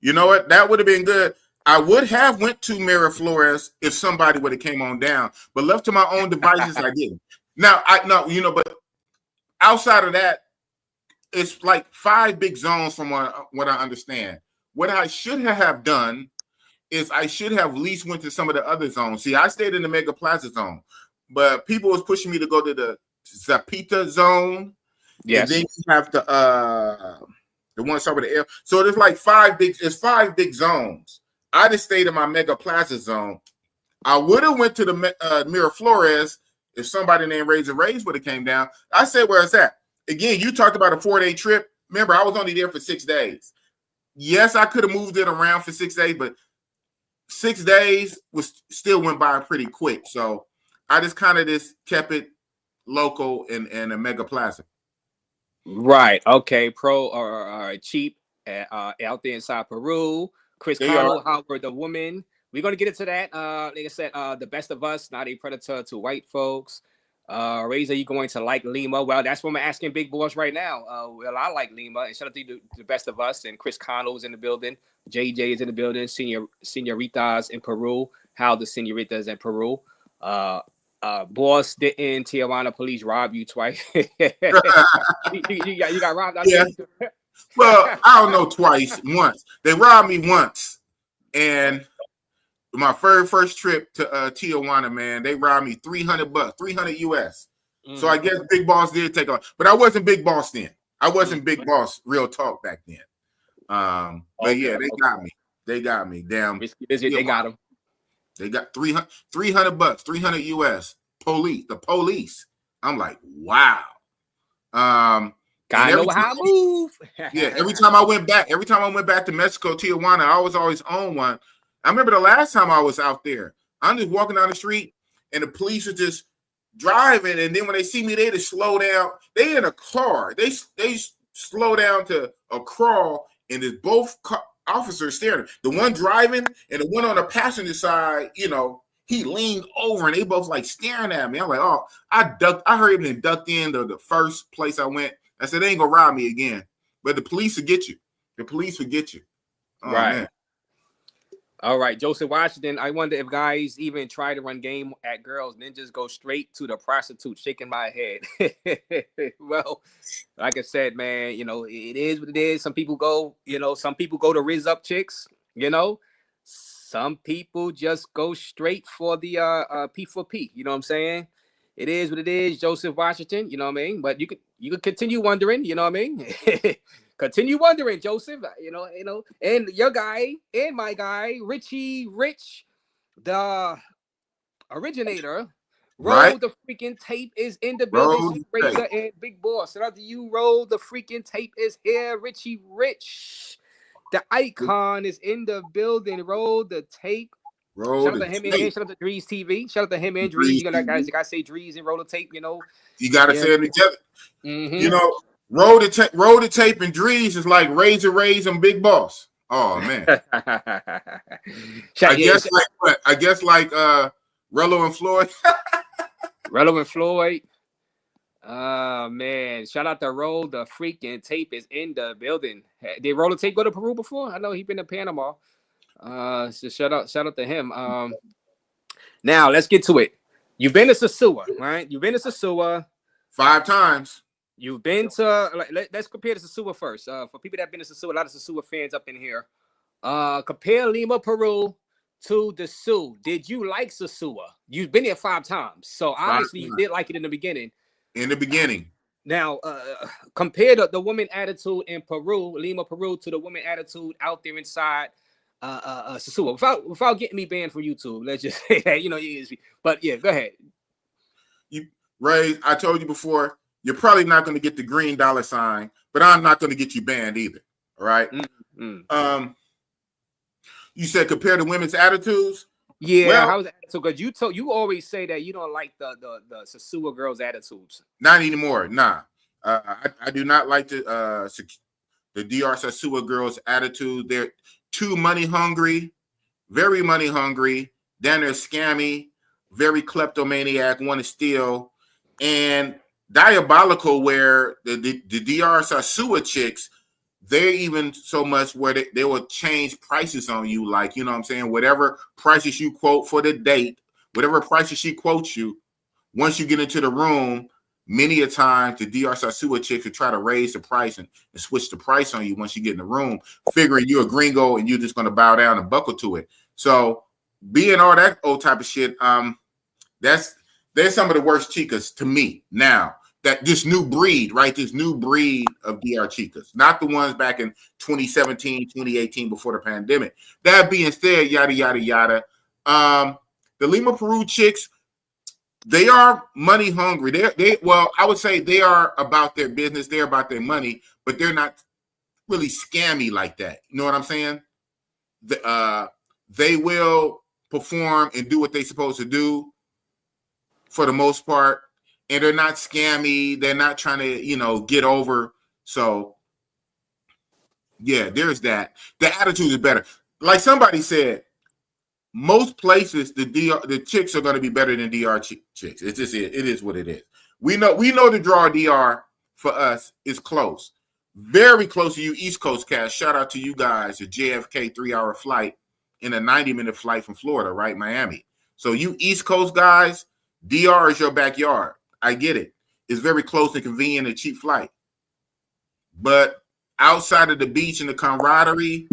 You know what? That would have been good. I would have went to Miraflores if somebody would have came on down, but left to my own devices, I didn't. Now, but outside of that, it's like 5 big zones from what I understand. What I should have done is I should have at least went to some of the other zones. See, I stayed in the Mega Plaza zone, but people was pushing me to go to the Zapita zone. Yes. And then you have the one over the air. So there's like 5 big zones. I just stayed in my Mega Plaza zone. I would have went to the Miraflores if somebody named Razor Rays would have came down. I said, where is that? Again, you talked about a 4-day trip. Remember, I was only there for 6 days. Yes, I could have moved it around for 6 days, but 6 days still went by pretty quick. So I just kind of kept it local in a Mega Plaza. Right. Okay. Pro or cheap out there inside Peru. Chris Carroll, Howard, the woman. We're gonna get into that. Like I said, the best of us, not a predator to white folks. Razor, you going to like Lima? Well, that's what I'm asking big boys right now. Well, I like Lima, and shout out to the best of us. And Chris Connell is in the building. JJ is in the building. Senoritas in Peru. How the senoritas in Peru. Boss, didn't Tijuana police rob you twice? you got robbed out there? Well, I don't know twice. Once. They robbed me once. And my very first trip to Tijuana, man, they robbed me $300, 300 US. So I guess Big Boss did take off, but I wasn't Big Boss then. I wasn't Big Boss real talk back then. But yeah, they got me. They got me. Damn. They got him. They got $300, 300 US. The police. I'm like, wow. Gotta know how to move. Yeah, every time I went back to Mexico, Tijuana, I was always on one. I remember the last time I was out there, I'm just walking down the street and the police are just driving, and then when they see me, they just slow down. They in a car. They slow down to a crawl, and there's both officers staring. The one driving and the one on the passenger side, you know, he leaned over and they both like staring at me. I'm like, oh, I heard him and ducked in the first place I went. I said, they ain't gonna rob me again. But the police will get you. The police will get you. Oh, right. Man. All right, Joseph Washington. I wonder if guys even try to run game at girls and then just go straight to the prostitute, shaking my head. Well, like I said, man, you know, it is what it is. Some people go to Riz up chicks, you know. Some people just go straight for the P for P. You know what I'm saying? It is what it is, Joseph Washington. You know what I mean? But you could continue wondering. You know what I mean? Continue wondering, Joseph. You know, and your guy and my guy, Richie Rich, the originator. Roll the freaking tape is in the building. Razor and Big Boss. Shout out to you. Roll the freaking tape is here. Richie Rich. The icon is in the building. Roll the tape. Shout out to him and shout out to Drees TV. Shout out to him and Drees. You gotta say Drees and roll the tape, you know. You gotta say them together. You know, roll the tape and Drees is like Razor Rays and Big Boss. Oh man. I guess like Rello and Floyd. Rello and Floyd. Man, shout out to Roll the freaking tape is in the building. Did Roll the tape go to Peru before? I know he been to Panama. So shout out to him. Now let's get to it. You've been to Sosua, right? You've been to Sosua 5 times. You've been to let's compare to Sosua first. For people that have been to Sosua, a lot of Sosua fans up in here. Compare Lima, Peru to the Sioux. Did you like Sosua? You've been there 5 times, so obviously you did like it in the beginning. Now, compare the woman attitude in Peru, Lima, Peru, to the woman attitude out there inside Sosua. Without getting me banned from YouTube, let's just say that, you know, but yeah, go ahead. Ray, I told you before, you're probably not going to get the green $sign, but I'm not going to get you banned either. All right. Mm-hmm. You said compare the women's attitudes. Yeah, well, how's that? So, because you always say that you don't like the Sosua girls' attitudes. Not anymore. Nah, I do not like the DR Sosua girls' attitude. They're too money hungry, very money hungry. Then they're scammy, very kleptomaniac, want to steal, and diabolical. Where the DR Sosua chicks, they're even so much where they will change prices on you. Like, you know what I'm saying? Whatever prices you quote for the date, whatever prices she quotes you, once you get into the room, many a time the DR Sosua chicks will try to raise the price and switch the price on you once you get in the room, figuring you're a gringo and you're just going to bow down and buckle to it. So being all that old type of shit, they're some of the worst chicas to me now. That this new breed, right? This new breed of DR chicas, not the ones back in 2017, 2018 before the pandemic. That being said, yada, yada, yada. The Lima Peru chicks, they are money hungry. Well, I would say they are about their business. They're about their money, but they're not really scammy like that. You know what I'm saying? They will perform and do what they're supposed to do for the most part. And they're not scammy. They're not trying to, you know, get over. So, yeah, there's that. The attitude is better. Like somebody said, most places the chicks are going to be better than DR chicks. It's just it is what it is. We know the draw DR for us is close, very close to you, East Coast cast. Shout out to you guys, a JFK 3-hour flight and a 90-minute flight from Florida, right, Miami. So you East Coast guys, DR is your backyard. I get it. It's very close and convenient and cheap flight. But outside of the beach and the camaraderie,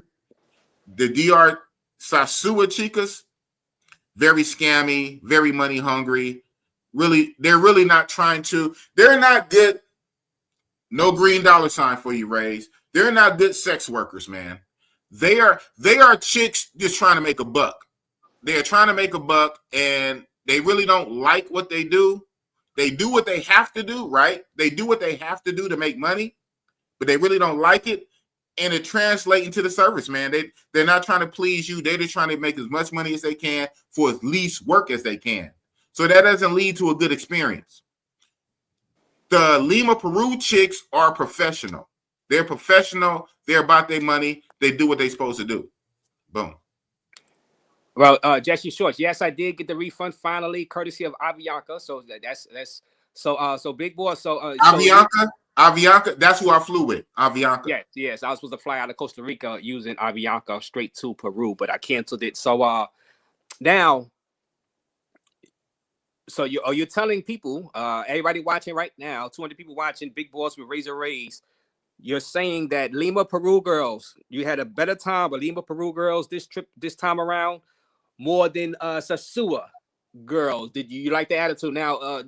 the DR Sosua chicas, very scammy, very money hungry. Really, they're really not trying to. They're not good. No green dollar sign for you, Rays. They're not good sex workers, man. They are chicks just trying to make a buck. They're trying to make a buck, and they really don't like what they do. They do what they have to do, right? They do what they have to do to make money, but they really don't like it. And it translates into the service, man. They're not trying to please you. They're just trying to make as much money as they can for as least work as they can. So that doesn't lead to a good experience. The Lima Peru chicks are professional. They're professional. They're about their money. They do what they're supposed to do. Boom. Well, Jesse Shorts, yes, I did get the refund finally, courtesy of Avianca. So that's so big boy. So Avianca, that's who I flew with. Avianca. Yes, I was supposed to fly out of Costa Rica using Avianca straight to Peru, but I canceled it. So now, so you're telling people, everybody watching right now, 200 people watching, Big Boss with Razor Rays. You're saying that Lima Peru girls, you had a better time with Lima Peru girls this time around more than Sasua girls. Did you like the attitude? Now,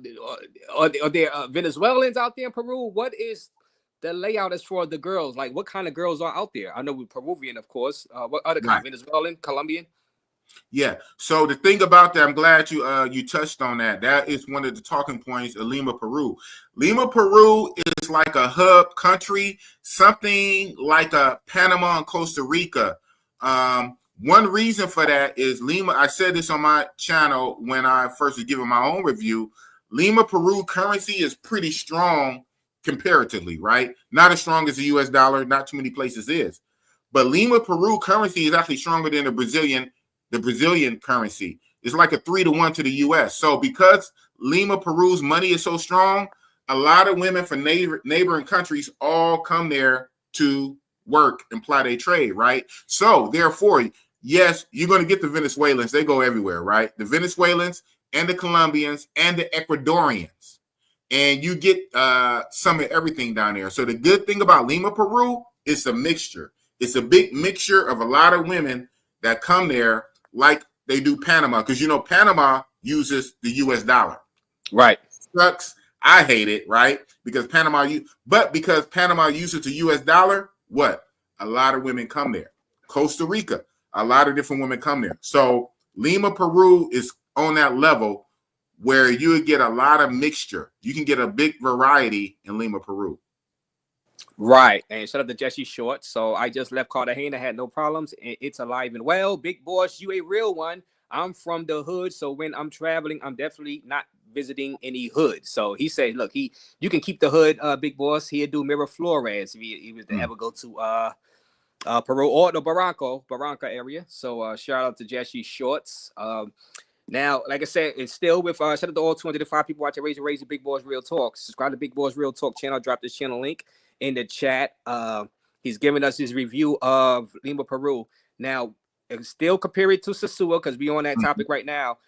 are there Venezuelans out there in Peru? What is the layout as for the girls? Like, what kind of girls are out there? I know we're Peruvian, of course. What other kind? Venezuelan, Colombian? Yeah. So the thing about that, I'm glad you touched on that. That is one of the talking points of Lima, Peru. Lima, Peru is like a hub country, something like a Panama and Costa Rica. One reason for that is Lima. I said this on my channel when I first was giving my own review. Lima, Peru currency is pretty strong comparatively, right? Not as strong as the US dollar. Not too many places is. But Lima, Peru currency is actually stronger than the Brazilian currency. It's like a 3-to-1 to the US. So because Lima, Peru's money is so strong, a lot of women from neighboring countries all come there to work and ply their trade, right? So therefore, yes, you're going to get the Venezuelans. They go everywhere, right? The Venezuelans and the Colombians and the Ecuadorians. And you get some of everything down there. So the good thing about Lima, Peru, it's a mixture. It's a big mixture of a lot of women that come there like they do Panama. Because, you know, Panama uses the US dollar. Right. Sucks. I hate it, right? Because Panama uses the US dollar, what? A lot of women come there. Costa Rica, a lot of different women come there. So Lima, Peru is on that level where you would get a lot of mixture. You can get a big variety in Lima, Peru. Right. And shout out to Jesse Short. So I just left Cartagena, had no problems. It's alive and well. Big Boss, you a real one. I'm from the hood. So when I'm traveling, I'm definitely not visiting any hood. So he said, look, you can keep the hood, Big Boss. He'll do Miraflores if he was to ever go to Peru or the Barranca area. So shout out to Jesse Shorts. Now, like I said, it's still with shout out to all 205 people watching Razor Big Boss Real Talk. Subscribe to Big Boss Real Talk channel. Drop this channel link in the chat. He's giving us his review of Lima, Peru. Now, still compare it to Sasua because we're on that topic right now.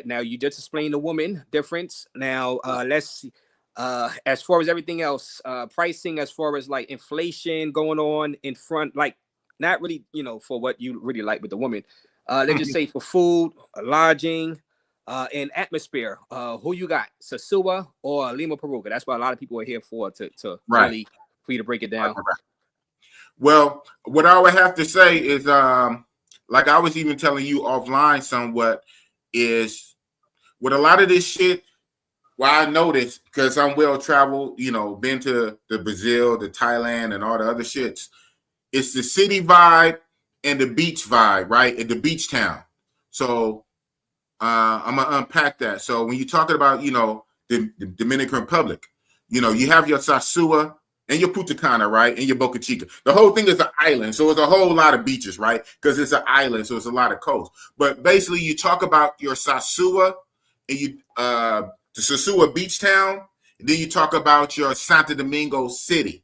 Now, you just explained the woman difference. Now, let's see. As far as everything else, pricing, as far as like inflation going on in front, like not really, for what you really like with the woman. Let's just say for food, lodging, and atmosphere. Who you got, Sasua or Lima, Peru? That's what a lot of people are here for, to really for you to break it down. Right. Well, what I would have to say is, like I was even telling you offline somewhat, is with a lot of this shit, well, I noticed because I'm well traveled, been to the Brazil, the Thailand, and all the other shits. It's the city vibe and the beach vibe, right? At the beach town. So I'm gonna unpack that. So when you're talking about, the Dominican Republic, you have your Sasua and your Punta Cana, right? And your Boca Chica. The whole thing is an island. So it's a whole lot of beaches, right? Because it's an island, so it's a lot of coast. But basically you talk about your Sasua and the Sasua beach town, and then you talk about your Santo Domingo city.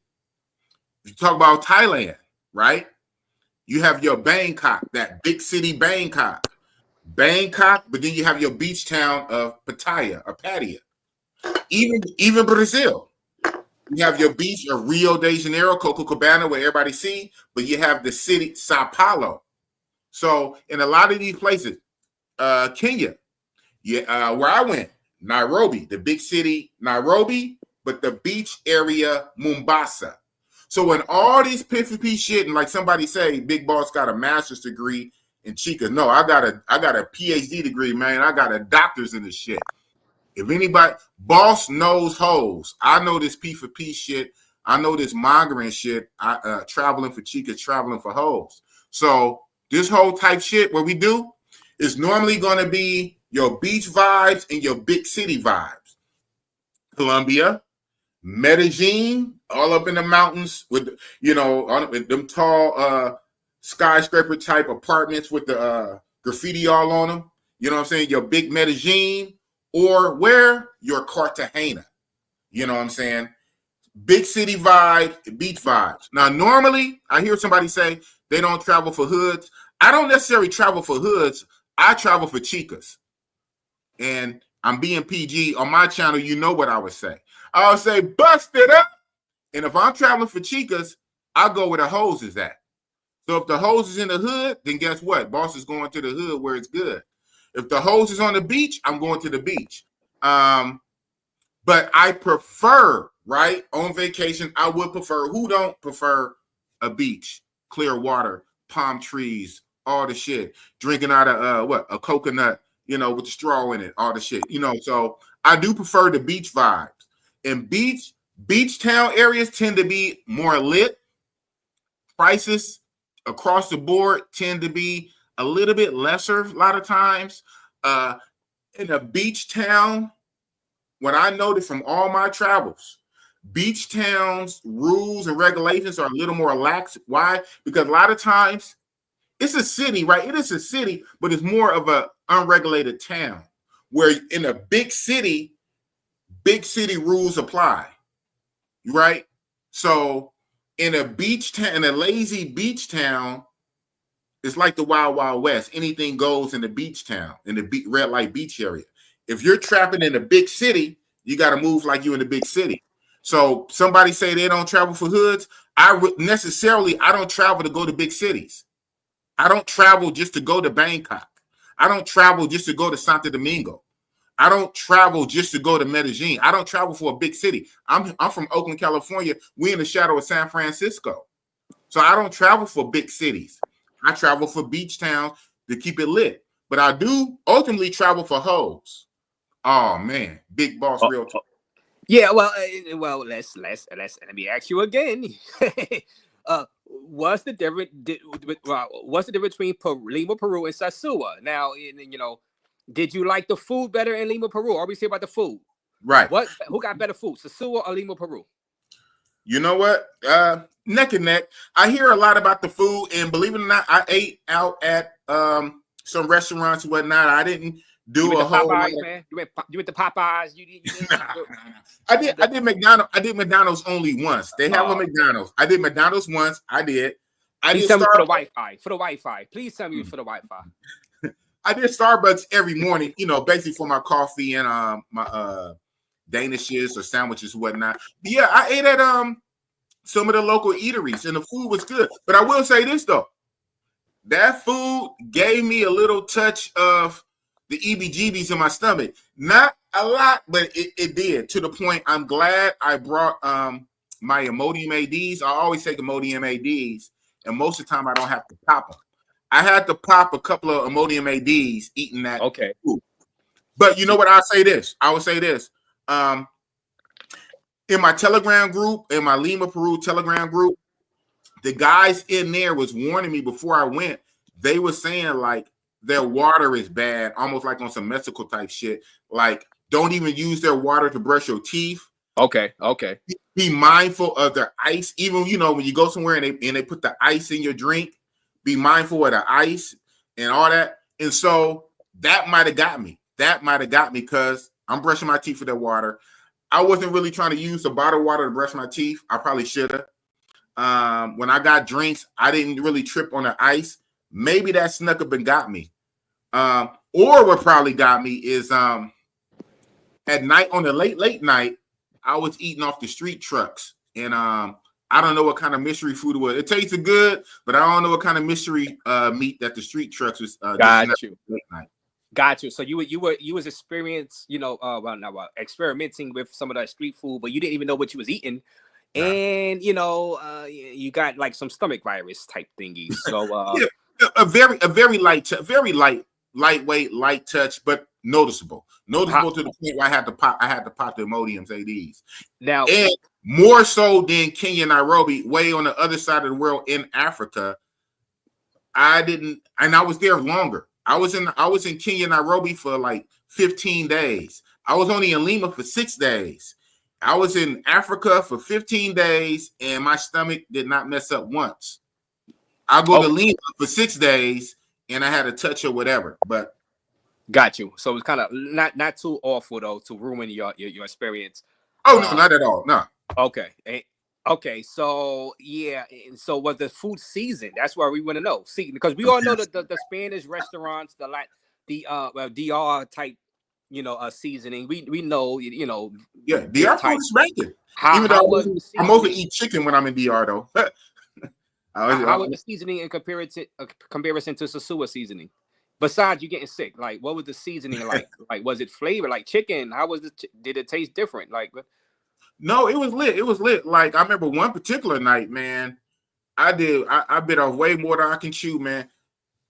You talk about Thailand, right? You have your Bangkok, that big city Bangkok, but then you have your beach town of Pattaya or Pattaya. Even Brazil, you have your beach of Rio de Janeiro, Copacabana, where everybody see, but you have the city Sao Paulo. So in a lot of these places, Kenya. Yeah, where I went, Nairobi, the big city, Nairobi, but the beach area, Mombasa. So when all these piffy shit, and like somebody say, Big Boss got a master's degree in Chica. No, I got a PhD degree, man. I got a doctor's in this shit. If anybody, Boss knows hoes. I know this P for P shit. I know this mongering shit. I traveling for Chica, traveling for hoes. So this whole type shit, what we do is normally going to be your beach vibes and your big city vibes. Colombia, Medellin, all up in the mountains with, you know, them tall skyscraper type apartments with the graffiti all on them. You know what I'm saying? Your big Medellin, or where? Your Cartagena. You know what I'm saying? Big city vibe, beach vibes. Now, normally, I hear somebody say they don't travel for hoods. I don't necessarily travel for hoods. I travel for chicas. And I'm being PG. On my channel, you know what I would say. I would say, bust it up. And if I'm traveling for chicas, I go where the hoes is at. So if the hose is in the hood, then guess what? Boss is going to the hood where it's good. If the hose is on the beach, I'm going to the beach. But I prefer, right, on vacation, I would prefer, who don't prefer a beach, clear water, palm trees, all the shit, drinking out of, a coconut, you know, with the straw in it, all the shit, you know. So I do prefer the beach vibes. And beach town areas tend to be more lit. Prices across the board tend to be a little bit lesser a lot of times. In a beach town, what I noted from all my travels, beach towns, rules and regulations are a little more lax. Why? Because a lot of times it's a city, right? It is a city, but it's more of an unregulated town where in a big city rules apply, right? So in a beach town, in a lazy beach town, it's like the Wild Wild West. Anything goes in the beach town, in the red light beach area. If you're trapping in a big city, you got to move like you in the big city. So somebody say they don't travel for hoods. I don't travel to go to big cities. I don't travel just to go to Bangkok. I don't travel just to go to Santo Domingo. I don't travel just to go to Medellin. I don't travel for a big city. I'm from Oakland, California. We in the shadow of San Francisco. So I don't travel for big cities. I travel for beach towns to keep it lit. But I do ultimately travel for hoes. Oh man, Big Boss, real talk. Yeah, well, let me ask you again. What's the difference? What's the difference between Lima, Peru, and Sosúa? Now, you know, did you like the food better in Lima, Peru? Always say about the food, right? Who got better food, Sosúa or Lima, Peru? You know what? Neck and neck. I hear a lot about the food, and believe it or not, I ate out at some restaurants and whatnot. I didn't do a whole Popeyes, lot. Man. You went to Popeyes. You did. I did McDonald's. I did McDonald's only once. They have a McDonald's. I did McDonald's once. I did. Please tell me for the Wi-Fi. For the Wi-Fi. Please tell me for the Wi-Fi. I did Starbucks every morning. You know, basically for my coffee and my Danishes or sandwiches and whatnot. But yeah, I ate at some of the local eateries, and the food was good. But I will say this though, that food gave me a little touch of the EBGBs in my stomach. Not a lot, but it did, to the point I'm glad I brought my Imodium ADs. I always take Imodium ADs, and most of the time I don't have to pop them. I had to pop a couple of Imodium ADs eating that food. But you know what? I would say this. In my Telegram group, in my Lima Peru Telegram group, the guys in there was warning me before I went. They were saying like their water is bad, almost like on some Mexico type shit. Like, don't even use their water to brush your teeth. Okay. Be mindful of their ice. Even, you know, when you go somewhere and they put the ice in your drink, be mindful of the ice and all that. And so that might have got me. Because I'm brushing my teeth with that water. I wasn't really trying to use the bottled water to brush my teeth. I probably should have. When I got drinks, I didn't really trip on the ice. Maybe that snuck up and got me. Or what probably got me is at night, on the late night, I was eating off the street trucks. And I don't know what kind of mystery food it was. It tasted good, but I don't know what kind of mystery meat that the street trucks was. Got you. Late night. Got you. So you was experienced, experimenting with some of that street food, but you didn't even know what you was eating, Nah. and you got like some stomach virus type thingies. So Yeah, a very lightweight, light touch, but noticeable to the point where I had to pop the Imodiums ADs. Now, And more so than Kenya, Nairobi, way on the other side of the world in Africa. I was there longer. I was in Kenya, Nairobi for like 15 days. I was only in Lima for 6 days. I was in Africa for 15 days, and my stomach did not mess up once. I go to Lima for 6 days, and I had a touch or whatever. But got you. So it's kind of not too awful though to ruin your experience. Oh no, not at all. No. Okay. Okay, so yeah, and so was the food seasoned? That's why we want to know. See, because we all know that the Spanish restaurants, the DR type, seasoning. We know, Yeah, DR food is ranking. Even though I mostly eat chicken when I'm in DR though. How was the seasoning in comparison to Sasua seasoning? Besides you getting sick, like what was the seasoning like? Like was it flavor like chicken? How was did it taste different? Like no, it was lit. It was lit. Like I remember one particular night, man. I bit off way more than I can chew, man.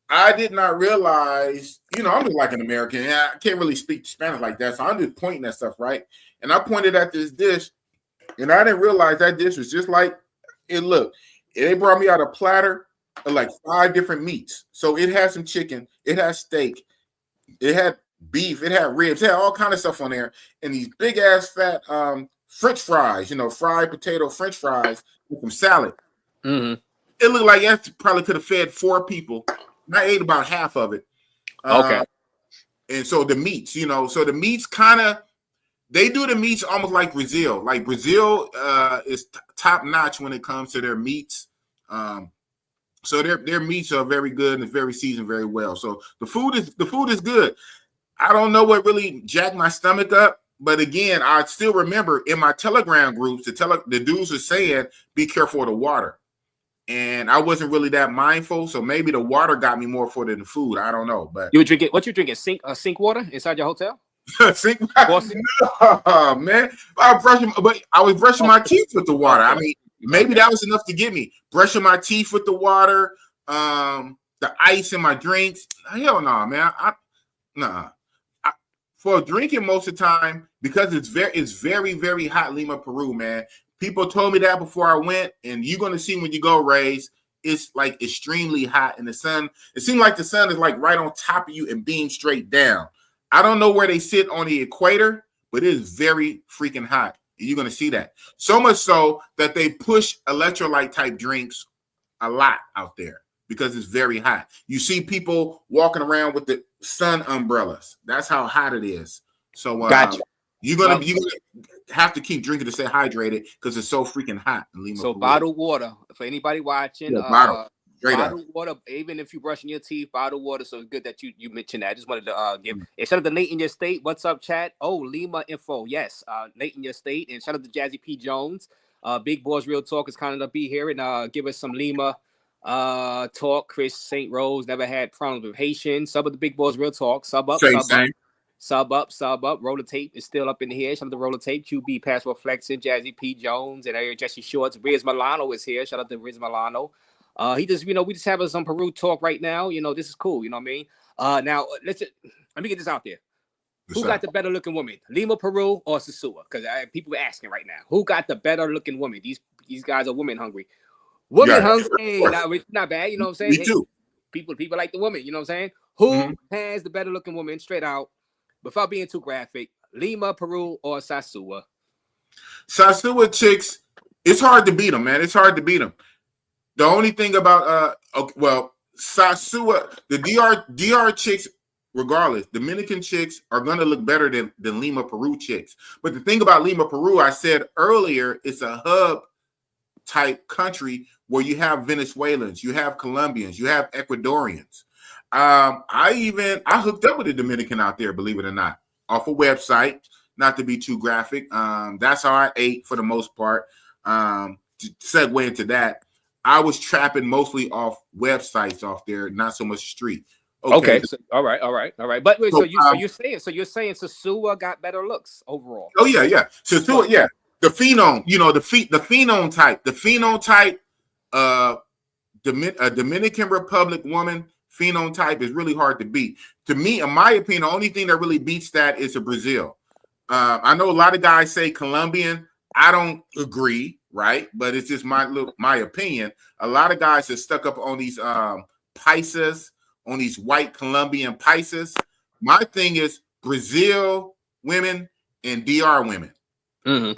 I did not realize, I'm just like an American. I can't really speak Spanish like that, so I'm just pointing at stuff, right? And I pointed at this dish, and I didn't realize that dish was just like it looked. They brought me out a platter of like 5 different meats. So it had some chicken, it had steak, it had beef, it had ribs, it had all kind of stuff on there, and these big ass fat French fries, fried potato French fries with some salad. Mm-hmm. It looked like that probably could have fed 4 people. I ate about half of it. Okay. And so the meats, so the meats kind of, they do the meats almost like Brazil. Like Brazil is top notch when it comes to their meats. So their meats are very good and it's very seasoned very well. So the food is good. I don't know what really jacked my stomach up. But again, I still remember in my Telegram groups, the dudes are saying, be careful of the water. And I wasn't really that mindful. So maybe the water got me more for than the food. I don't know. But you were drinking, what you drinking? Sink water inside your hotel? Sink water? No, man. I was brushing my teeth with the water. I mean, maybe that was enough to get me. Brushing my teeth with the water, the ice in my drinks. Hell no, man. Nah. For drinking most of the time, because it's very, very hot, Lima, Peru, man. People told me that before I went, and you're gonna see when you go, Rays, it's like extremely hot, and the sun. It seems like the sun is like right on top of you and beams straight down. I don't know where they sit on the equator, but it is very freaking hot. You're gonna see that. So much so that they push electrolyte type drinks a lot out there because it's very hot. You see people walking around with the sun umbrellas. That's how hot it is. So gotcha. You're gonna have to keep drinking to stay hydrated because it's so freaking hot in Lima. So Peru. Bottled water for anybody watching. Bottled water, even if you're brushing your teeth, bottled water. So it's good that you mentioned that. I just wanted to give. And shout out to Nate in your state. What's up, chat? Oh, Lima info. Yes, Nate in your state. And shout out to Jazzy P Jones. Big Boys Real Talk is kind of to be here and give us some Lima talk. Chris St. Rose never had problems with Haitian. Sub of the Big Boys Real Talk. Sub up. Sub up. Roller Tape is still up in here. Shout out to Roller Tape. QB Password Flexing. Jazzy P Jones and Jesse Shorts. Riz Milano is here. Shout out to Riz Milano. He just, we just having some Peru talk right now. This is cool. You know what I mean? Now let me get this out there. Who got the better looking woman, Lima Peru or Sasua? Because people are asking right now. Who got the better looking woman? These guys are women hungry. Women hungry, not bad. You know what I'm saying? Me too. People like the woman. You know what I'm saying? Who has the better looking woman? Straight out, without being too graphic. Lima Peru or Sasua? Sasua chicks, it's hard to beat them, man. It's hard to beat them. The only thing about Sasua, the DR chicks, regardless, Dominican chicks are gonna look better than Lima Peru chicks. But the thing about Lima Peru, I said earlier, it's a hub type country where you have Venezuelans, you have Colombians, you have Ecuadorians. I hooked up with a Dominican out there, believe it or not, off a website. Not to be too graphic. That's how I ate for the most part. To segue into that, I was trapping mostly off websites off there, not so much street. Okay. So, all right. But wait, So, so you're saying Sasua got better looks overall? oh yeah. So So, yeah, the phenome, the phenome type, a Dominican Republic woman phenotype is really hard to beat. To me, in my opinion, the only thing that really beats that is a Brazil. I know a lot of guys say Colombian. I don't agree, right? But it's just my opinion. A lot of guys are stuck up on these paisas, on these white Colombian paisas. My thing is Brazil women and DR women, mm-hmm.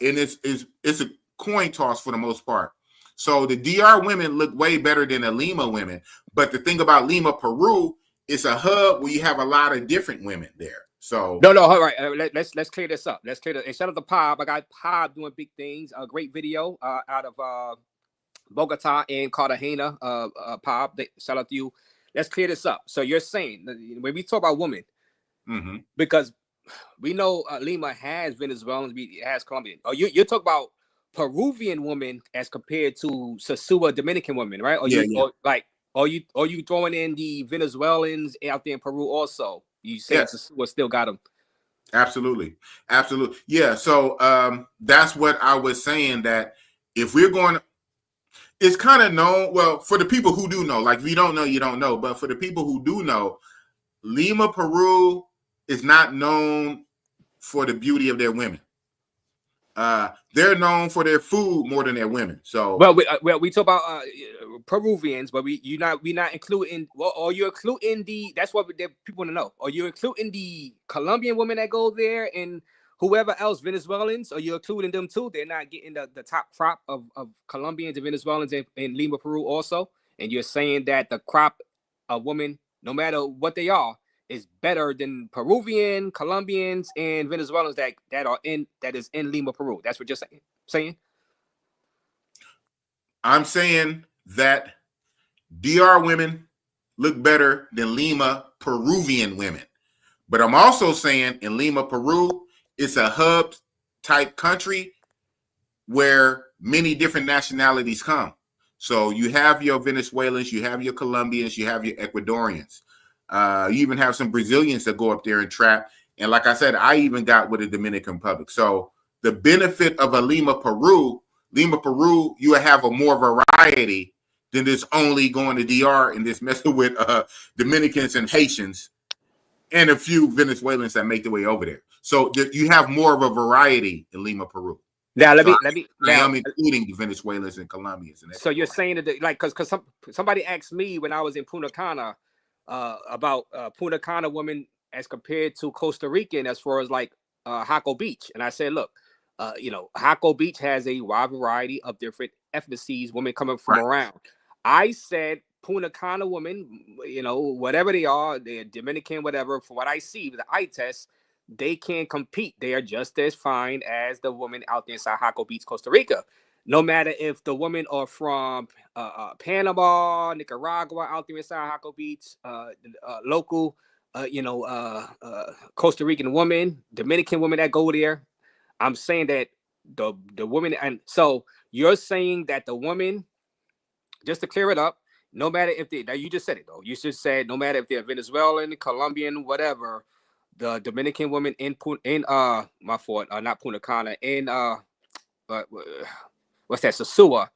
and it's a coin toss for the most part. So the DR women look way better than the Lima women. But the thing about Lima, Peru, it's a hub where you have a lot of different women there. So No, all right. Let's clear this up. Let's clear this. And shout out to Pob. I got Pob doing big things. A great video out of Bogota and Cartagena. Pob, shout out to you. Let's clear this up. So you're saying when we talk about women, mm-hmm. because we know Lima has Venezuelans, has Colombian. Oh, you're talking about Peruvian women as compared to Sasua Dominican women, right? Or Or you throwing in the Venezuelans out there in Peru also? You saying Sasua still got them? Absolutely. Yeah. So that's what I was saying, that if we're going, it's kind of known. Well, for the people who do know, like if you don't know, you don't know. But for the people who do know, Lima, Peru is not known for the beauty of their women. They're known for their food more than their women. So we talk about Peruvians, but we not including. Well, are you including the? That's what people want to know. Are you including the Colombian women that go there and whoever else, Venezuelans? Are you including them too? They're not getting the top crop of Colombians and Venezuelans in Lima, Peru also. And you're saying that the crop of women, no matter what they are, is better than Peruvian, Colombians, and Venezuelans that is in Lima, Peru. That's what you're saying? I'm saying that DR women look better than Lima Peruvian women. But I'm also saying in Lima, Peru, it's a hub type country where many different nationalities come. So you have your Venezuelans, you have your Colombians, you have your Ecuadorians. You even have some Brazilians that go up there and trap. And like I said, I even got with the Dominican Republic. So the benefit of a Lima, Peru, you have a more variety than just only going to DR and just messing with Dominicans and Haitians and a few Venezuelans that make their way over there. So you have more of a variety in Lima, Peru. Now I'm including the Venezuelans and Colombians. So you're saying that, like, because somebody asked me when I was in Punta Cana about Punta Cana women as compared to Costa Rican as far as like Jaco Beach, and I said, look, Jaco Beach has a wide variety of different ethnicities, women coming from around. I said Punta Cana women, whatever they are, they're Dominican, whatever. From what I see with the eye test, they can compete. They are just as fine as the women out there inside Jaco Beach, Costa Rica. No matter if the women are from Panama, Nicaragua, out there inside Jaco Beach, local, Costa Rican women, Dominican women that go there. I'm saying that the women, and so you're saying that the women, just to clear it up, no matter if now you just said it though. You just said no matter if they're Venezuelan, Colombian, whatever, the Dominican women not Punta Cana, in what's that, Sasua,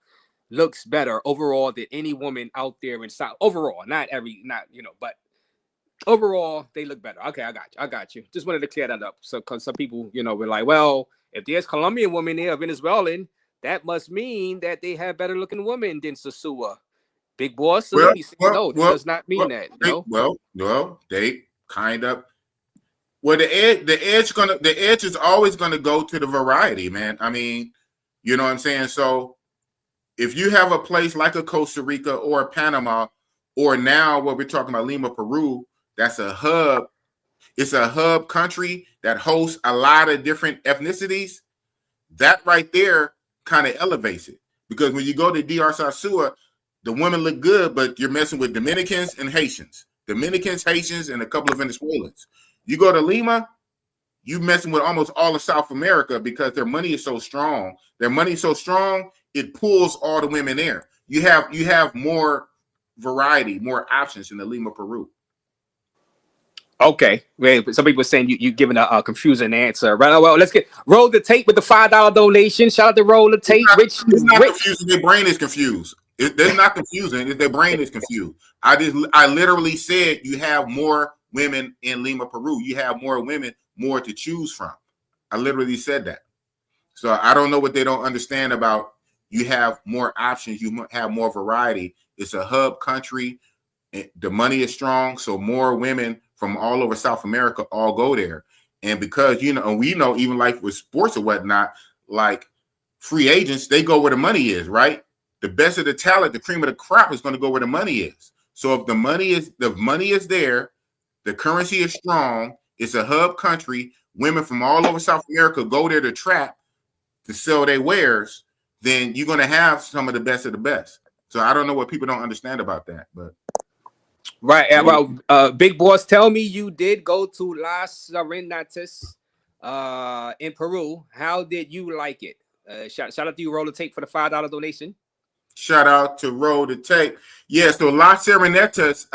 looks better overall than any woman out there in South. Overall, but overall they look better. Okay, I got you. Just wanted to clear that up. So because some people, were like, well, if there's Colombian women there, Venezuelan, that must mean that they have better looking women than Sasua. Big boss, so no, this does not mean that. They kind of. Well, the edge is always gonna go to the variety, man. I mean, you know what I'm saying? So if you have a place like a Costa Rica or a Panama, or now what we're talking about, Lima, Peru, that's a hub. It's a hub country that hosts a lot of different ethnicities. That right there kind of elevates it. Because when you go to DR Sasua, the women look good, but you're messing with Dominicans and Haitians. Dominicans, Haitians, and a couple of Venezuelans. You go to Lima, you messing with almost all of South America because their money is so strong. Their money is so strong, it pulls all the women there. You have more variety, more options in the Lima, Peru. Okay, wait. Some people saying you giving a confusing answer. Right. Well, let's get roll the tape with the $5 donation. Shout out to roll the tape. Rich, It's not Rich. confusing. Their brain is confused. It's not confusing. Their brain is confused. I literally said you have more women in Lima, Peru. You have more women, more to choose from. I literally said that. So I don't know what they don't understand about. You have more options. You have more variety. It's a hub country. The money is strong, so more women from all over South America all go there. And because we know even like with sports or whatnot, like free agents, they go where the money is, right? The best of the talent, the cream of the crop is going to go where the money is. So if the money is there, the currency is strong, it's a hub country, women from all over South America go there to trap to sell their wares, then you're going to have some of the best. So I don't know what people don't understand about that, but Right. Well, Big Boss, tell me you did go to Las Serenatas in Peru. How did you like it? Shout out to you, roll the tape for the $5 donation. Shout out to Roll the Tape. Yeah, so Las Serenatas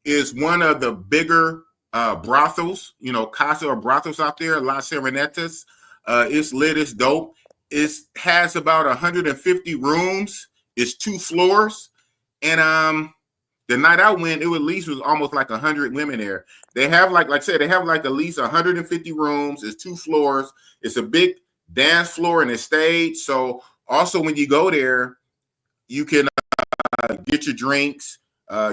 is one of the bigger brothels, casa or brothels out there. Las Serenatas. It's lit, it's dope. It has about 150 rooms. It's 2 floors. And the night I went, it at least was almost like 100 women there. They have like I said, they have like at least 150 rooms. It's 2 floors. It's a big dance floor and a stage. So also when you go there, you can get your drinks,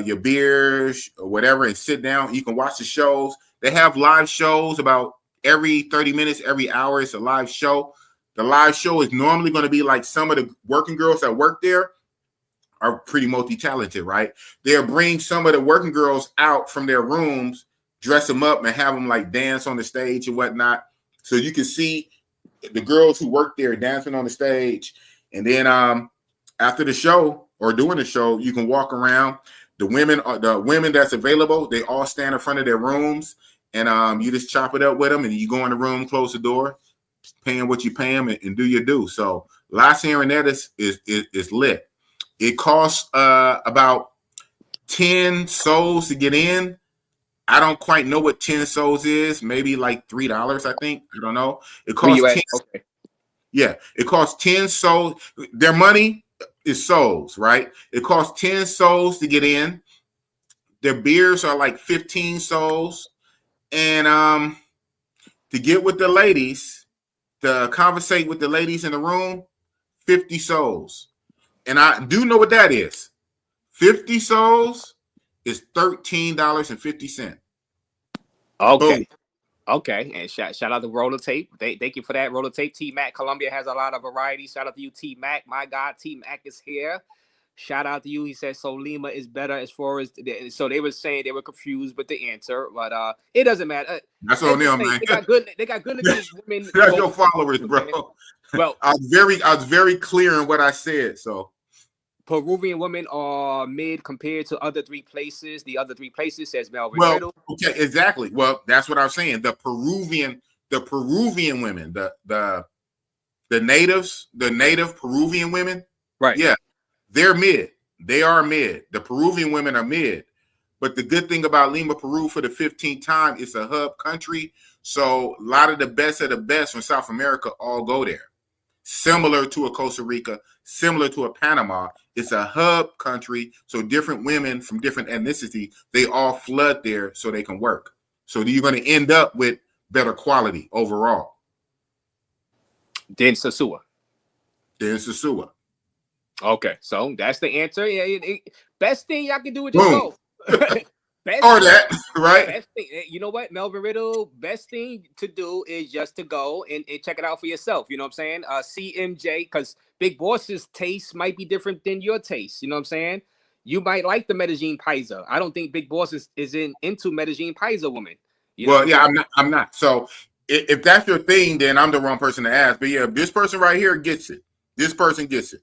your beers, or whatever, and sit down. You can watch the shows. They have live shows about every 30 minutes, every hour. It's a live show. The live show is normally going to be like some of the working girls that work there are pretty multi-talented, right? They'll bring some of the working girls out from their rooms, dress them up, and have them like dance on the stage and whatnot. So you can see the girls who work there dancing on the stage. And then after the show or during the show, you can walk around. The women that's available, they all stand in front of their rooms, and you just chop it up with them, and you go in the room, close the door, paying what you pay them, and do your due. So Las Serenatas is lit. It costs about 10 souls to get in. I don't quite know what 10 souls is. Maybe like $3, I think. I don't know. It costs 10. Okay. Yeah, it costs 10 souls. Their money is souls, right? It costs 10 souls to get in. Their beers are like 15 souls. And to get with the ladies, to conversate with the ladies in the room, 50 souls. And I do know what that is. 50 souls is $13.50. Okay. Boom. Okay. And shout out to Roller Tape. Thank you for that. Roller Tape. T Mac Colombia has a lot of variety. Shout out to you, T Mac. My God, T Mac is here. Shout out to you. He said so Lima is better as far as so they were saying they were confused with the answer, but it doesn't matter. That's on them, man. They got good looking women. That's your followers, bro. Well, I was very clear in what I said. So Peruvian women are mid compared to other 3 places. The other 3 places says Melvin well, Riddle. okay, exactly. Well, that's what I'm saying. The Peruvian women, the native Peruvian women, Right. Yeah, they're mid. They are mid. The Peruvian women are mid. But the good thing about Lima, Peru, for the 15th time, it's a hub country. So a lot of the best from South America all go there. Similar to a Costa Rica, similar to a Panama. It's a hub country. So different women from different ethnicity, they all flood there so they can work. So you're going to end up with better quality overall. Then Sasua. Okay, so that's the answer. Yeah, best thing y'all can do is just go. Or that, right? Best thing, you know what, Melvin Riddle, best thing to do is just to go and check it out for yourself. You know what I'm saying? CMJ, because Big Boss's taste might be different than your taste. You know what I'm saying? You might like the Medellin Paisa. I don't think Big Boss is into Medellin Paisa women. Well, yeah, I'm not. So if that's your thing, then I'm the wrong person to ask. But yeah, this person right here gets it. This person gets it.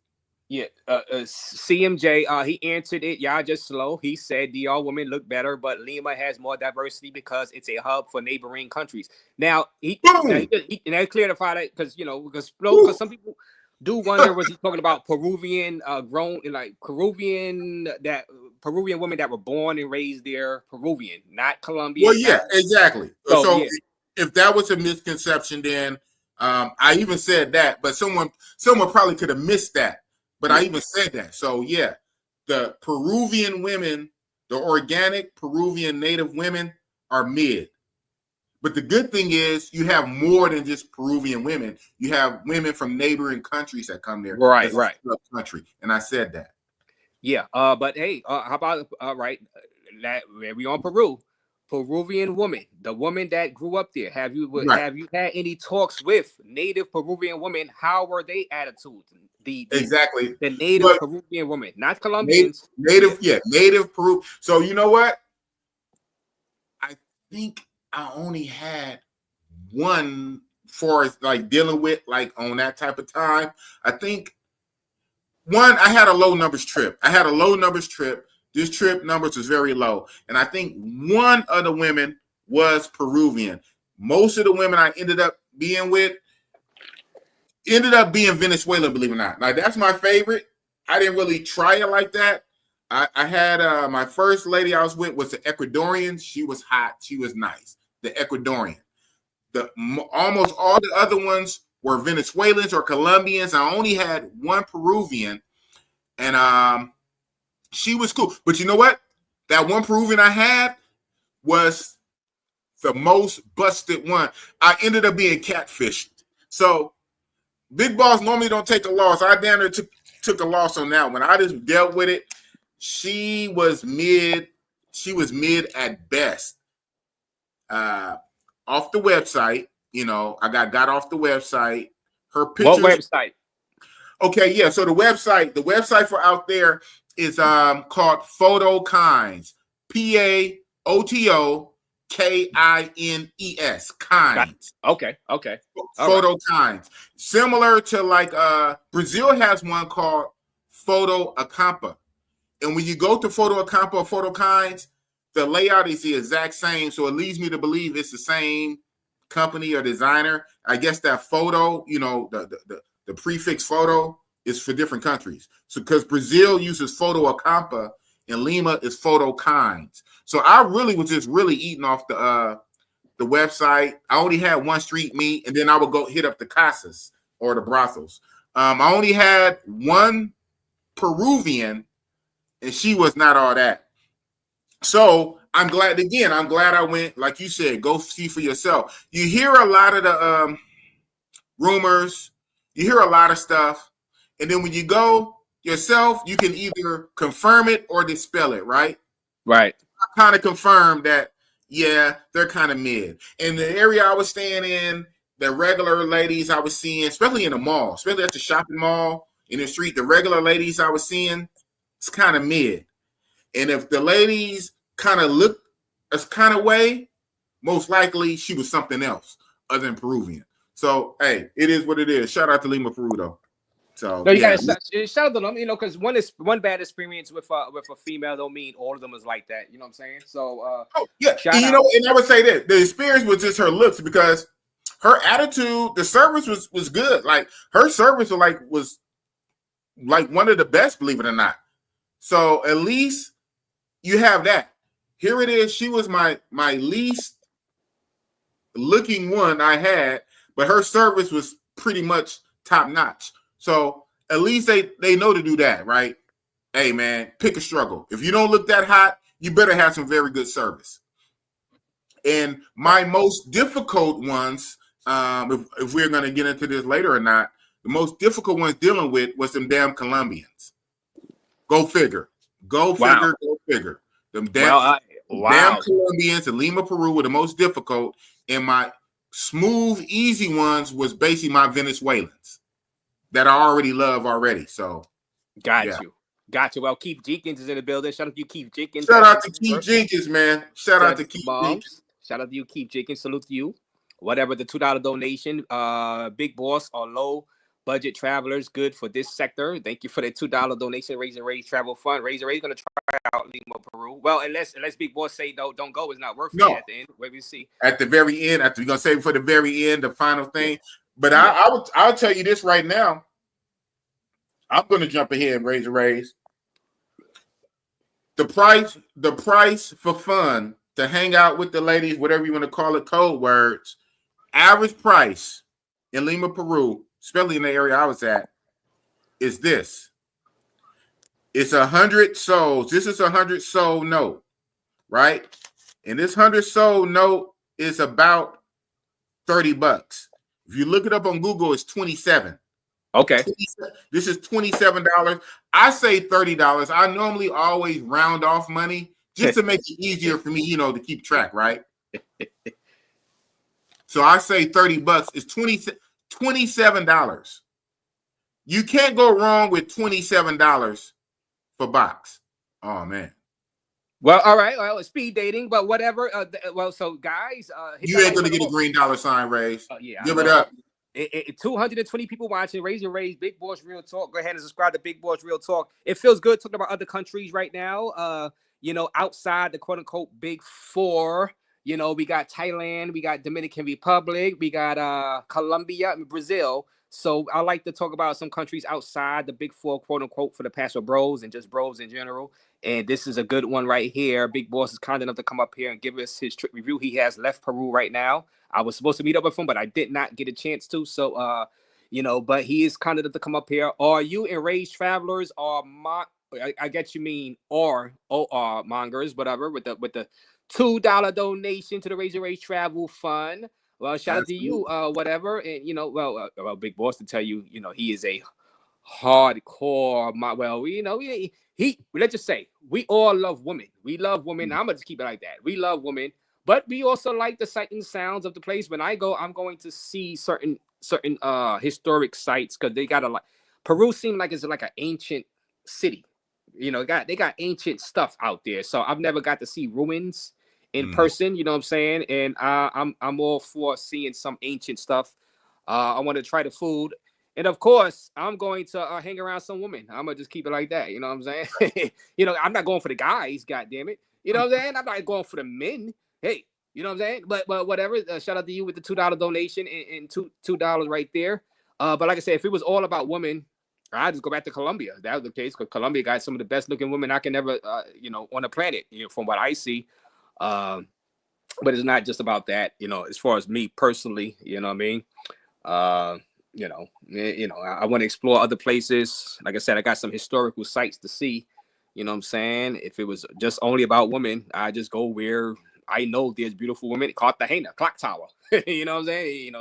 Yeah, CMJ, he answered it. Y'all just slow. He said DR women look better, but Lima has more diversity because it's a hub for neighboring countries. Now, he clarified it because some people do wonder was he talking about Peruvian Peruvian that Peruvian women that were born and raised there, Peruvian, not Colombian. Well, yeah, exactly. So yeah. if that was a misconception, then I even said that, but someone probably could have missed that. But I even said that. So yeah, the Peruvian women, the organic Peruvian native women are mid. But the good thing is you have more than just Peruvian women. You have women from neighboring countries that come there. Right. Country, and I said that. Yeah. But hey, how about right? That we on Peru. Peruvian woman, the woman that grew up there. Have you had any talks with native Peruvian women? How were they attitudes? Exactly. The native Peruvian woman, not Colombians. Native Peru. So you know what? I think I only had one for like dealing with like on that type of time. I think one, I had a low numbers trip. This trip numbers was very low. And I think one of the women was Peruvian. Most of the women I ended up being with ended up being Venezuelan, believe it or not. Like, that's my favorite. I didn't really try it like that. I had my first lady I was with was the Ecuadorian. She was hot. She was nice. The Ecuadorian. Almost all the other ones were Venezuelans or Colombians. I only had one Peruvian, and she was cool. But you know what? That one Peruvian I had was the most busted one. I ended up being catfished. So big boss normally don't take a loss. I damn near took a loss on that one. I just dealt with it. She was mid. She was mid at best. Off the website, I got off the website. Her pictures. What website? Okay, yeah. So the website for out there is called Photo Kinds. PAOTO KINES. Kinds. Okay. Photo Kinds. Similar to like Brazil has one called Photo Acampa. And when you go to Photo Acampa or Photo Kinds, the layout is the exact same. So it leads me to believe it's the same company or designer. I guess that photo, the prefix photo is for different countries. So because Brazil uses Photo Acampa and Lima is Photo Kinds. So I really was just really eating off the website. I only had one street meet, and then I would go hit up the casas or the brothels. I only had one Peruvian, and she was not all that. So I'm glad I went, like you said, go see for yourself. You hear a lot of the rumors, you hear a lot of stuff, and then when you go yourself, you can either confirm it or dispel it, right? Right. I kind of confirmed that, yeah, they're kind of mid. In the area I was staying in, the regular ladies I was seeing, especially in the mall, especially at the shopping mall, in the street, the regular ladies I was seeing, it's kind of mid. And if the ladies kind of look a kind of way, most likely she was something else other than Peruvian. So, hey, it is what it is. Shout out to Lima Peru, though. So, no, you gotta shout out to them, because one bad experience with a female don't mean all of them is like that. You know what I'm saying? So, and I would say that the experience was just her looks, because her attitude, the service was good. Like, her service was like one of the best, believe it or not. So at least you have that. Here it is. She was my least looking one I had, but her service was pretty much top notch. So at least they know to do that, right? Hey, man, pick a struggle. If you don't look that hot, you better have some very good service. And my most difficult ones, if we're going to get into this later or not, the most difficult ones dealing with was them damn Colombians. Go figure. Go figure. Them damn Colombians in Lima, Peru were the most difficult. And my smooth, easy ones was basically my Venezuelans that I already love already. So, Got you. Well, Keith Jenkins is in the building. Shout out to you, Keith Jenkins. Shout out to Keith Jenkins, man. Shout out to Keith Jenkins. Shout out to you, Keith Jenkins. Salute to you. Whatever the $2 donation, big boss or low budget travelers, good for this sector. Thank you for the $2 donation. Raise and Raise Travel Fund. Raise and Raise going to try out Lima, Peru. Well, unless big boss say no, don't go. It's not worth it at the end. Wait, we see. At the very end, we're gonna save for the very end, the final thing. But I'll tell you this right now. I'm gonna jump ahead and raise. the price for fun to hang out with the ladies, whatever you want to call it, code words. Average price in Lima, Peru, especially in the area I was at, is this. It's 100 souls. This is 100 soul note, right? And this 100 soul note is about $30. If you look it up on Google, it's 27. Okay. This is $27. I say $30. I normally always round off money just to make it easier for me, to keep track, right? So I say $30 is $27. You can't go wrong with $27 for box. Oh man. Well, all right. Well, speed dating, but whatever. So guys, you ain't gonna get a green dollar sign raised. Yeah, give it up. 220 people watching. Raise your raise. Big Boss Real Talk. Go ahead and subscribe to Big Boss Real Talk. It feels good talking about other countries right now. Outside the quote unquote big four. We got Thailand, we got Dominican Republic, we got Colombia and Brazil. So I like to talk about some countries outside the big four, quote unquote, for the Paso Bros and just bros in general. And this is a good one right here. Big Boss is kind enough to come up here and give us his trip review. He has left Peru right now. I was supposed to meet up with him, but I did not get a chance to. So, but he is kind enough to come up here. Are you enraged travelers or I get you mean or mongers, whatever, with the $2 donation to the Raise Your Rage Travel Fund. Well, shout out to you, whatever. And Big Boss to tell you, he is a hardcore. Let's just say we all love women. We love women. I'm gonna just keep it like that. We love women, but we also like the sight and sounds of the place. When I go, I'm going to see certain historic sites because they got Peru seems like it's like an ancient city. They got ancient stuff out there. So I've never got to see ruins in person, you know what I'm saying? And I'm all for seeing some ancient stuff. I want to try the food. And of course, I'm going to hang around some women. I'm gonna just keep it like that, you know what I'm saying? I'm not going for the guys, god damn it. You know what I'm saying? I'm not going for the men. Hey, you know what I'm saying? But whatever. Shout out to you with the $2 donation and $2 right there. But like I said, if it was all about women, I'd just go back to Colombia. That was the case because Colombia got some of the best looking women I can ever, on the planet, from what I see. But it's not just about that, as far as me personally, you know what I mean? I want to explore other places. Like I said, I got some historical sites to see, you know what I'm saying? If it was just only about women, I just go where I know there's beautiful women. Cartagena, Clock Tower, you know what I'm saying?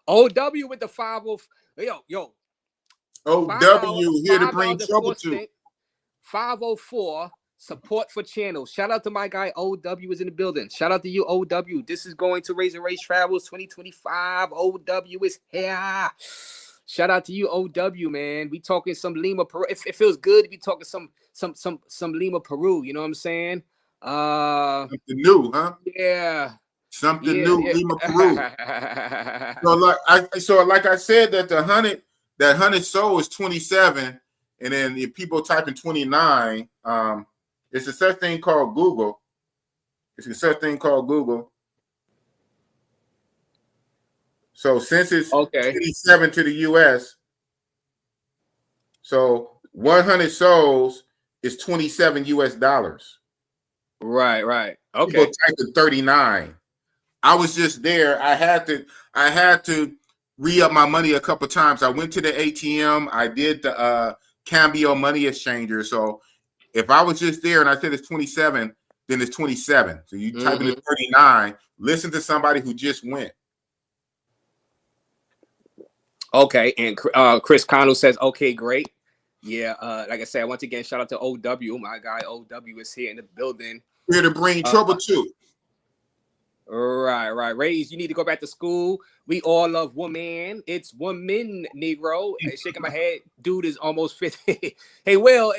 OW with the 50, yo. OW here to bring trouble to 504 support for channels. Shout out to my guy OW is in the building. Shout out to you, OW. This is going to Raise and Race Travels 2025. OW is here. Shout out to you, OW, man. We talking some Lima, Peru. It feels good to be talking some Lima, Peru. You know what I'm saying? Something new, huh? Yeah. Something new, yeah. Lima, Peru. Like I said, that 100 soul is 27, and then if people type in 29, it's a such thing called Google. So since it's 27 to the US, so 100 souls is 27 US dollars. Right. Okay. People type in 39. I was just there. I had to re-up my money a couple times. I went to the ATM. I did the Cambio money exchanger. So if I was just there and I said it's 27, then it's 27. So you type in 39. Listen to somebody who just went. Okay, and Chris Connell says, okay, great. Yeah, like I said, once again, shout out to OW. My guy OW is here in the building. Here to bring trouble too. Right. Raise, you need to go back to school. We all love woman. It's woman, Negro. Hey, shaking my head. Dude is almost 50. Hey, Will.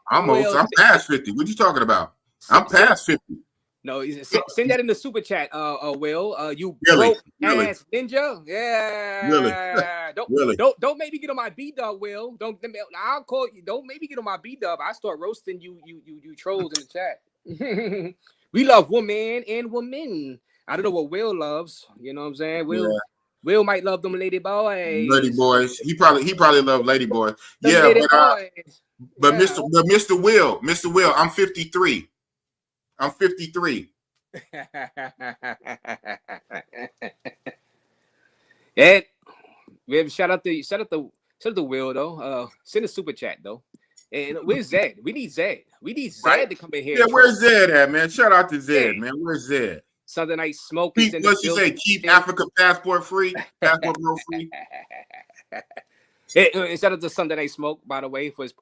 I'm past 50. What you talking about? I'm past 50. No, send that in the super chat, Will. You really? ass ninja. Yeah. Really? Don't make me get on my B-dub, Will. I'll call you. Don't make me get on my B-dub. I start roasting you trolls in the chat. We love woman and women. I don't know what Will loves. You know what I'm saying? Will might love them lady boys. Lady boys. He probably loved lady boys. Yeah, But Yeah. Mr. Will, I'm 53. I'm 53. And we shout out the Will though. Send a super chat though. And where's Zed? We need Zed. We need Right? Zed to come in here. Yeah, And where's talk. Zed at, man? Shout out to Zed, Yeah. man. Where's Zed? Sunday Night Smoke is in the What's you say? building. Keep Africa passport free, passport bro free. Shout out to Sunday Night Smoke, by the way, for his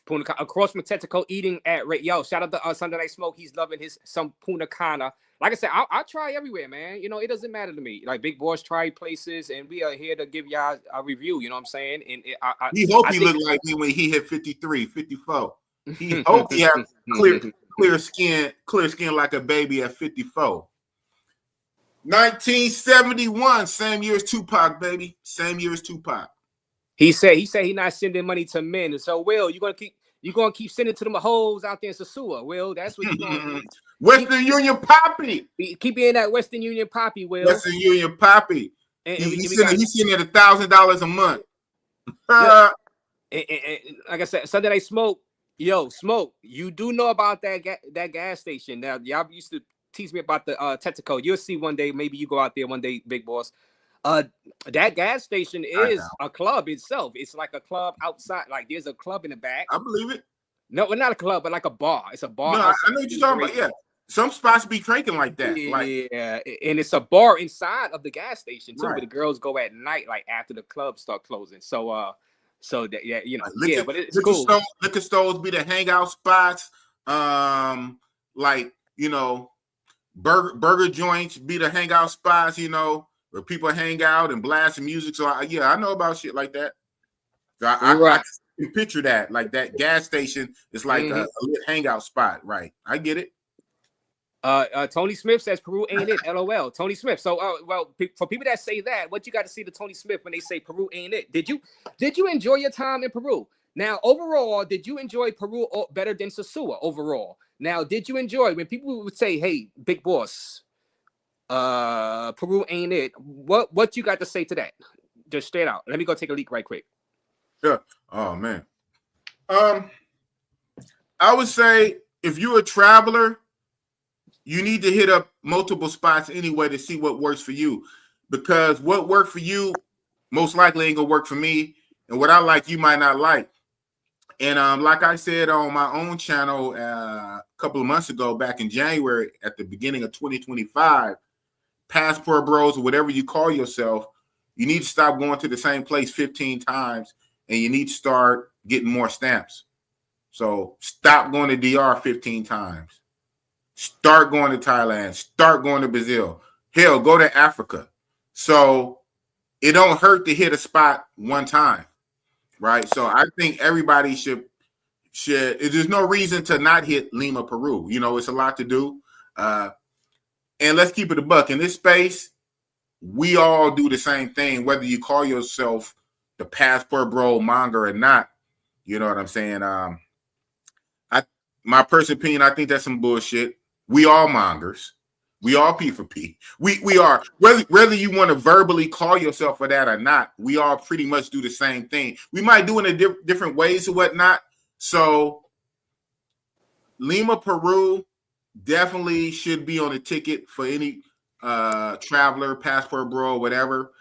Puna across from Tentacle eating at Ray. Yo, shout out to Sunday Night Smoke. He's loving his some Puna Cana. Like I said, I'll try everywhere, man. You know, it doesn't matter to me. Like Big Boss try places, and we are here to give y'all a review. You know what I'm saying? And He hope I he think, looked like me when he hit 53, 54. He hope he have clear skin like a baby at 54. 1971, same year as Tupac, baby. Same year as Tupac. He said he not sending money to men. And so, Will, you gonna keep sending to them hoes out there in Sasua, Will. That's what you gonna Western Union Poppy. keep being that Western Union Poppy, Will. Western Union Poppy. He's sending at $1,000 a month. And like I said, Sunday Night Smoke. Yo, Smoke, you do know about that gas station. Now, y'all used to tease me about the Tentacle. You'll see one day, maybe you go out there one day, Big Boss. That gas station is a club itself. It's like a club outside. Like there's a club in the back. I believe it. No, well, not a club, but like a bar. It's a bar. No, I know what you're talking about. Yeah. Some spots be cranking like that. Yeah, and it's a bar inside of the gas station too, Right. where the girls go at night, like after the clubs start closing. So that, yeah, you know, Like, yeah, but it's cool. Liquor stores be the hangout spots. Like, you know, burger joints be the hangout spots, you know, where people hang out and blast the music. So I know about shit like that. So I can picture that. Like that gas station is like a lit hangout spot, right? I get it. Tony Smith says Peru ain't it. LOL. Tony Smith. So, well, for people that say that, what you got to see to Tony Smith when they say Peru ain't it? Did you enjoy your time in Peru? Now, overall, did you enjoy Peru better than Sasua overall? Now, did you enjoy when people would say, "Hey, Big Boss, Peru ain't it"? What you got to say to that? Just straight out. Let me go take a leak right quick. Yeah. Oh man. I would say if you're a traveler, you need to hit up multiple spots anyway to see what works for you, because what worked for you most likely ain't gonna work for me, and what I like you might not like. And like I said on my own channel a couple of months ago, back in January, at the beginning of 2025, passport bros or whatever you call yourself, you need to stop going to the same place 15 times, and you need to start getting more stamps. So stop going to DR 15 times. Start going to Thailand. Start going to Brazil. Hell, go to Africa. So it don't hurt to hit a spot one time, right? So I think everybody should. There's no reason to not hit Lima, Peru. You know, it's a lot to do. And let's keep it a buck. In this space, we all do the same thing, whether you call yourself the passport bro monger or not. You know what I'm saying? My personal opinion, I think that's some bullshit. We all mongers. We all P for P. We are, whether you want to verbally call yourself for that or not, we all pretty much do the same thing. We might do it in different ways or whatnot. So Lima, Peru definitely should be on the ticket for any traveler, passport bro, whatever.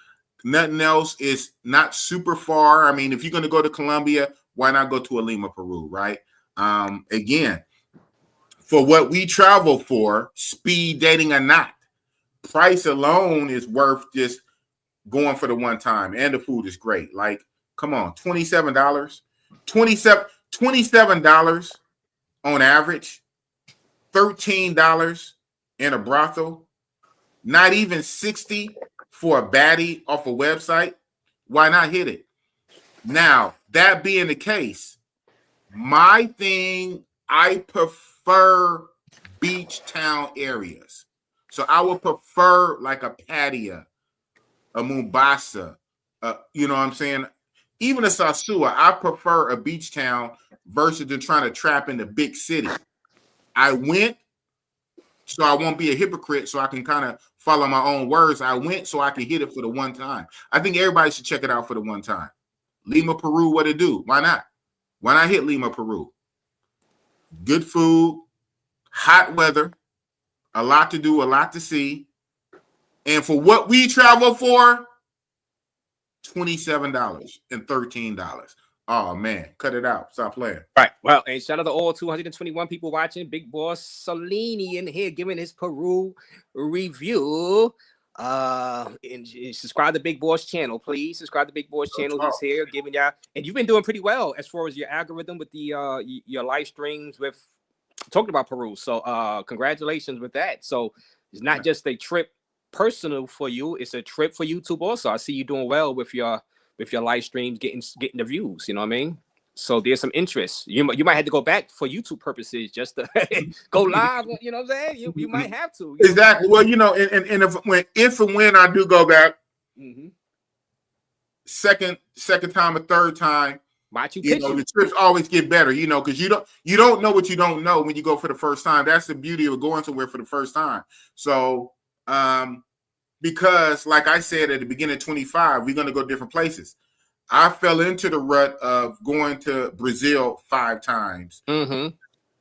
Nothing else is not super far. I mean, if you're going to go to Colombia, why not go to a Lima, Peru, right? Again, for what we travel for, speed dating or not, price alone is worth just going for the one time. And the food is great. Like, come on, $27. $27 on average, $13 in a brothel, not even $60 for a baddie off a website. Why not hit it? Now, that being the case, my thing, I prefer beach town areas. So I would prefer like a Pattaya, a Mombasa, you know what I'm saying? Even a Sasua, I prefer a beach town versus than trying to trap in the big city. I went so I won't be a hypocrite, so I can kind of follow my own words. I went so I can hit it for the one time. I think everybody should check it out for the one time. Lima, Peru, what it do? Why not? when I hit Lima, Peru, good food, hot weather, a lot to do, a lot to see. And for what we travel for, $27 and $13. Oh man, cut it out. Stop playing. Right. Well, and shout out to all 221 people watching. Big Boss Salini in here giving his Peru review. And subscribe to Big Boss channel, please. Subscribe to Big Boss channel. He's here giving y'all, and you've been doing pretty well as far as your algorithm with the your live streams with talking about Peru. So congratulations with that. So it's not just a trip personal for you, it's a trip for YouTube also. I see you doing well with your live streams, getting the views, you know what I mean? So there's some interest. You might have to go back for YouTube purposes just to go live, you know what I'm saying? You might have to. Exactly. Well, you know, and if and when I do go back, second time or third time, you know, the trips always get better, you know, because you don't know what you don't know when you go for the first time. That's the beauty of going somewhere for the first time. So because like I said at the beginning of 25, we're going to go different places. I fell into the rut of going to Brazil 5 times, going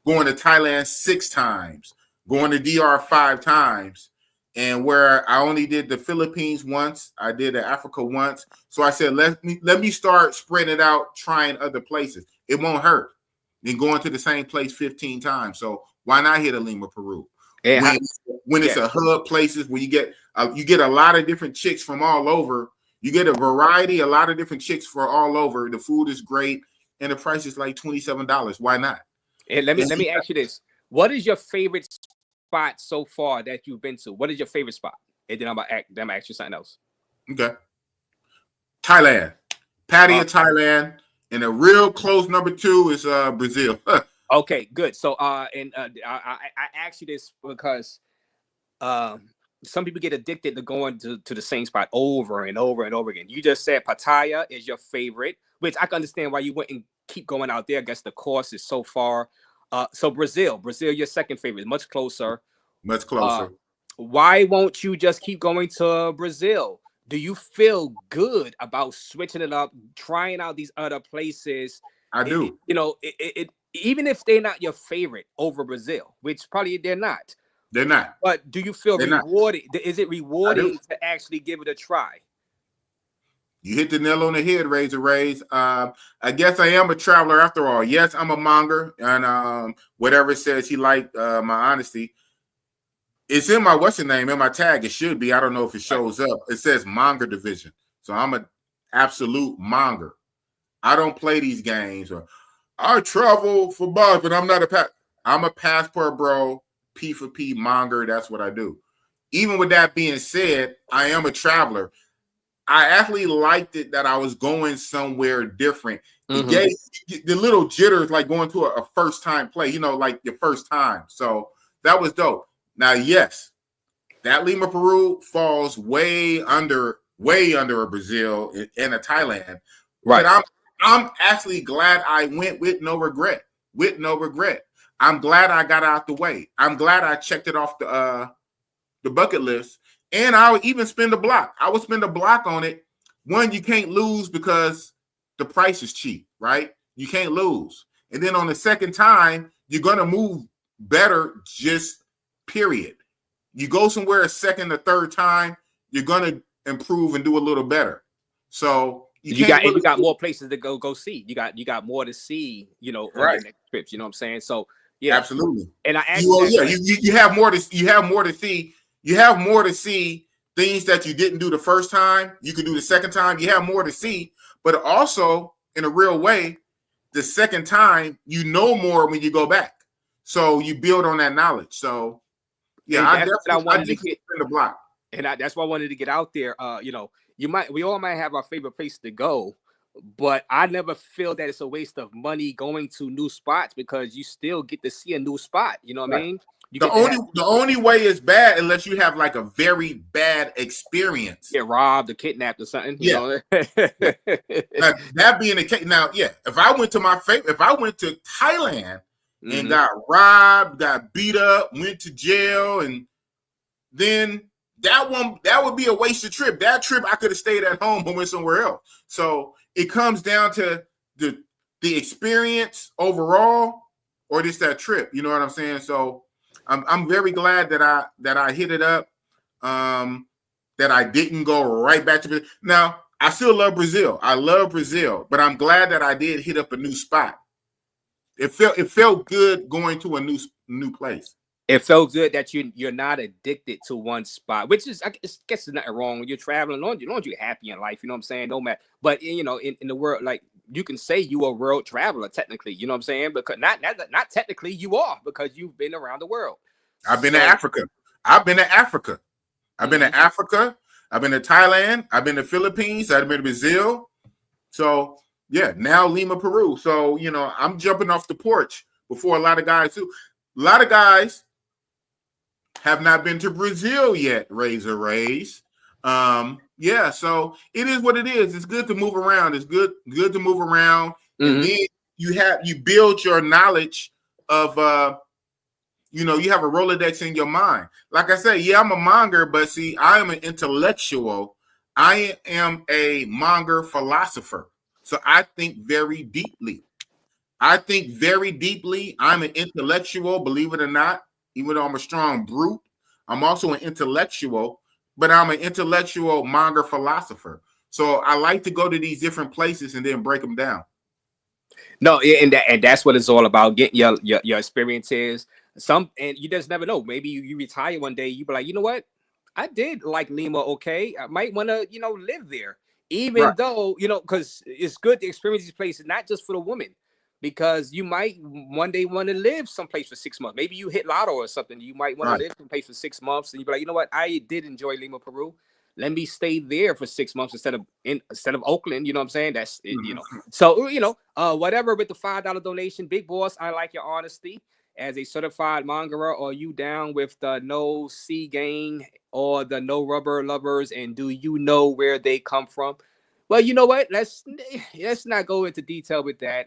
to Thailand 6 times, going to DR 5 times, and where I only did the Philippines once, I did Africa once. So I said, let me start spreading it out, trying other places. It won't hurt than going to the same place 15 times. So why not hit a Lima, Peru? When it's a hub places where you get a lot of different chicks from all over. You get a variety, a lot of different chicks for all over. The food is great, and the price is like $27. Why not? And let me ask you this: what is your favorite spot so far that you've been to? What is your favorite spot? And then I'm gonna ask you something else. Okay. Thailand, Pattaya, Thailand, and a real close number 2 is Brazil. Okay, good. So I asked you this because some people get addicted to going to the same spot over and over and over again. You just said Pattaya is your favorite, which I can understand why you wouldn't keep going out there. I guess the cost is so far. So Brazil, your second favorite, much closer. Much closer. Why won't you just keep going to Brazil? Do you feel good about switching it up, trying out these other places? I do. You know, even if they're not your favorite over Brazil, which probably they're not. They're not. But do you feel rewarded? Is it rewarding to actually give it a try? You hit the nail on the head, Razor Rays. I guess I am a traveler after all. Yes, I'm a monger, and whatever it says, he liked my honesty. It's in my in my tag. It should be. I don't know if it shows up. It says monger division. So I'm an absolute monger. I don't play these games. I travel for buzz, but I'm not I'm a passport bro. P for P monger. That's what I do. Even with that being said, I am a traveler. I actually liked it that I was going somewhere different. It gave the little jitters like going to a first time play, you know, like your first time. So that was dope. Now, yes, that Lima, Peru falls way under a Brazil and a Thailand. Right. But I'm actually glad I went with no regret. I'm glad I got out the way. I'm glad I checked it off the bucket list. And I would even spend a block. I would spend a block on it. One, you can't lose because the price is cheap, right? You can't lose. And then on the second time, you're going to move better, just period. You go somewhere a second or third time, you're going to improve and do a little better. So you got more places to go see. You got more to see, you know, on the next trips. You know what I'm saying? So yeah, absolutely. And I you have more to see. You have more to see things that you didn't do the first time. You can do the second time. You have more to see, but also in a real way, the second time you know more when you go back. So you build on that knowledge. So yeah, I definitely spend the block. And that's why I wanted to get out there. You know, we all might have our favorite place to go, but I never feel that it's a waste of money going to new spots because you still get to see a new spot. You know what I mean? The only way is bad unless you have like a very bad experience. Get robbed or kidnapped or something. Yeah. You know? Now, that being the case, now, yeah, if I went to Thailand and got robbed, got beat up, went to jail, and then that would be a wasted trip. That trip I could have stayed at home and went somewhere else. So it comes down to the experience overall, or just that trip. You know what I'm saying? So I'm very glad that I hit it up. That I didn't go right back to Brazil. Now I still love Brazil. I love Brazil, but I'm glad that I did hit up a new spot. It felt good going to a new place. It felt good that you're not addicted to one spot, which is, I guess there's nothing wrong when you're traveling. Long as you're happy in life, you know what I'm saying? No matter, but in the world, like you can say you are a world traveler technically, you know what I'm saying? Because not technically you are, because you've been around the world. I've been to Africa. I've been to Africa. I've been to Africa. I've been to Thailand. I've been to Philippines. I've been to Brazil. So yeah, now Lima, Peru. So I'm jumping off the porch before a lot of guys too. A lot of guys have not been to Brazil yet, Razor Rays. Yeah, so it is what it is. It's good to move around. It's good to move around. And then you build your knowledge of you have a Rolodex in your mind. Like I say, yeah, I'm a monger, but see, I am an intellectual. I am a monger philosopher. So I think very deeply. I'm an intellectual, believe it or not. Even though I'm a strong brute, I'm also an intellectual, but I'm an intellectual monger philosopher. So I like to go to these different places and then break them down. No, and that's what it's all about, getting your experiences. And you just never know. Maybe you retire one day, you be like, you know what? I did like Lima, okay? I might want to, live there. Even though, because it's good to experience these places, not just for the woman. Because you might one day want to live someplace for 6 months. Maybe you hit lotto or something. You might want to live someplace for 6 months, and you be like, you know what? I did enjoy Lima, Peru. Let me stay there for 6 months instead of Oakland. You know what I'm saying? That's it, So whatever with the $5 donation, Big Boss. I like your honesty as a certified mongerer. Are you down with the No Sea Gang or the No Rubber Lovers? And do you know where they come from? Well, you know what? Let's not go into detail with that.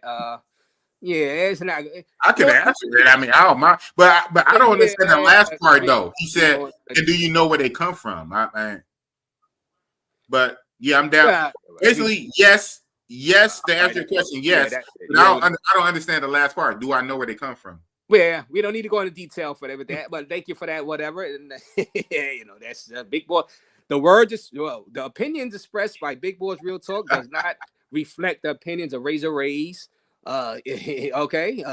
Yeah, it's not. I could answer it. I mean, I don't mind, but I don't understand the last part though. He said, "And do you know where they come from?" But yeah, I'm down. Basically, yes. To answer your question, yes. But I don't understand the last part. Do I know where they come from? Well, we don't need to go into detail for that, but thank you for that. Whatever, and that's Big Boy. The opinions expressed by Big Boy's Real Talk does not reflect the opinions of Razor Rays. Okay.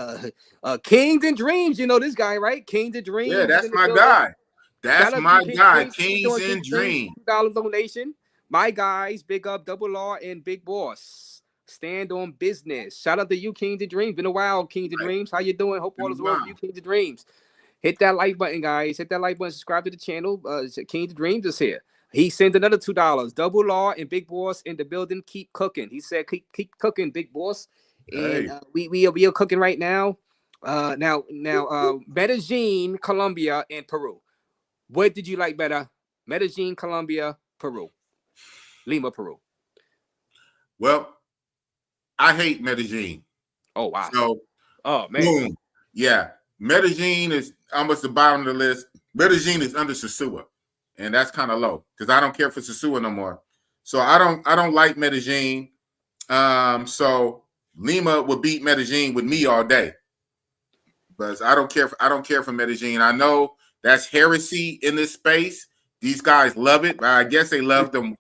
Kings and Dreams, this guy, right? Kings and Dreams. Yeah, that's my guy. That's my guy. Kings and Dreams. $2 donation. My guys, big up Double R and Big Boss. Stand on business. Shout out to you, Kings and Dreams. Been a while, Kings and Dreams. How you doing? Hope all is well with you, Kings and Dreams. Hit that like button, guys. Hit that like button. Subscribe to the channel. Kings and Dreams is here. He sent another $2. Double R and Big Boss in the building. Keep cooking. He said, keep cooking, Big Boss. And we are cooking right now. Now, Medellin, Colombia, and Peru. What did you like better? Medellin, Colombia, Peru. Lima, Peru. Well, I hate Medellin. Oh wow. So, man. Boom. Yeah, Medellin is almost the bottom of the list. Medellin is under Sosúa, and that's kind of low because I don't care for Sosúa no more. So I don't like Medellin. So Lima would beat Medellin with me all day, but I don't care for Medellin. I know that's heresy in this space. These guys love it, but I guess they love them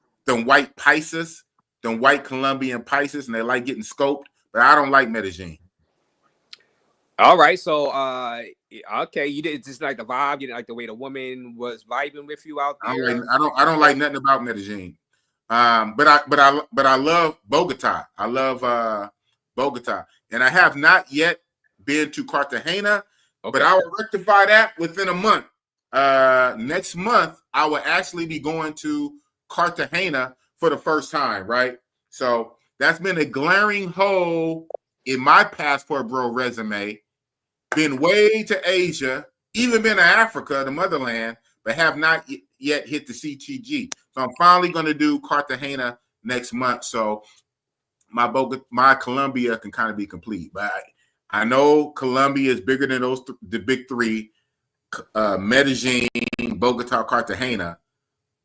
white paisas, them white Colombian paisas, and they like getting scoped. But I don't like Medellin. All right, so okay, you didn't just like the vibe. You didn't like the way the woman was vibing with you out there. I don't like nothing about Medellin. But I love Bogota. I love Bogota, and I have not yet been to Cartagena, but I will rectify that within a month. Next month, I will actually be going to Cartagena for the first time, right? So that's been a glaring hole in my passport bro resume. Been way to Asia, even been to Africa, the motherland, but have not yet hit the CTG. So I'm finally going to do Cartagena next month. So my Colombia can kind of be complete. But I know Colombia is bigger than the big three, Medellin, Bogota, Cartagena,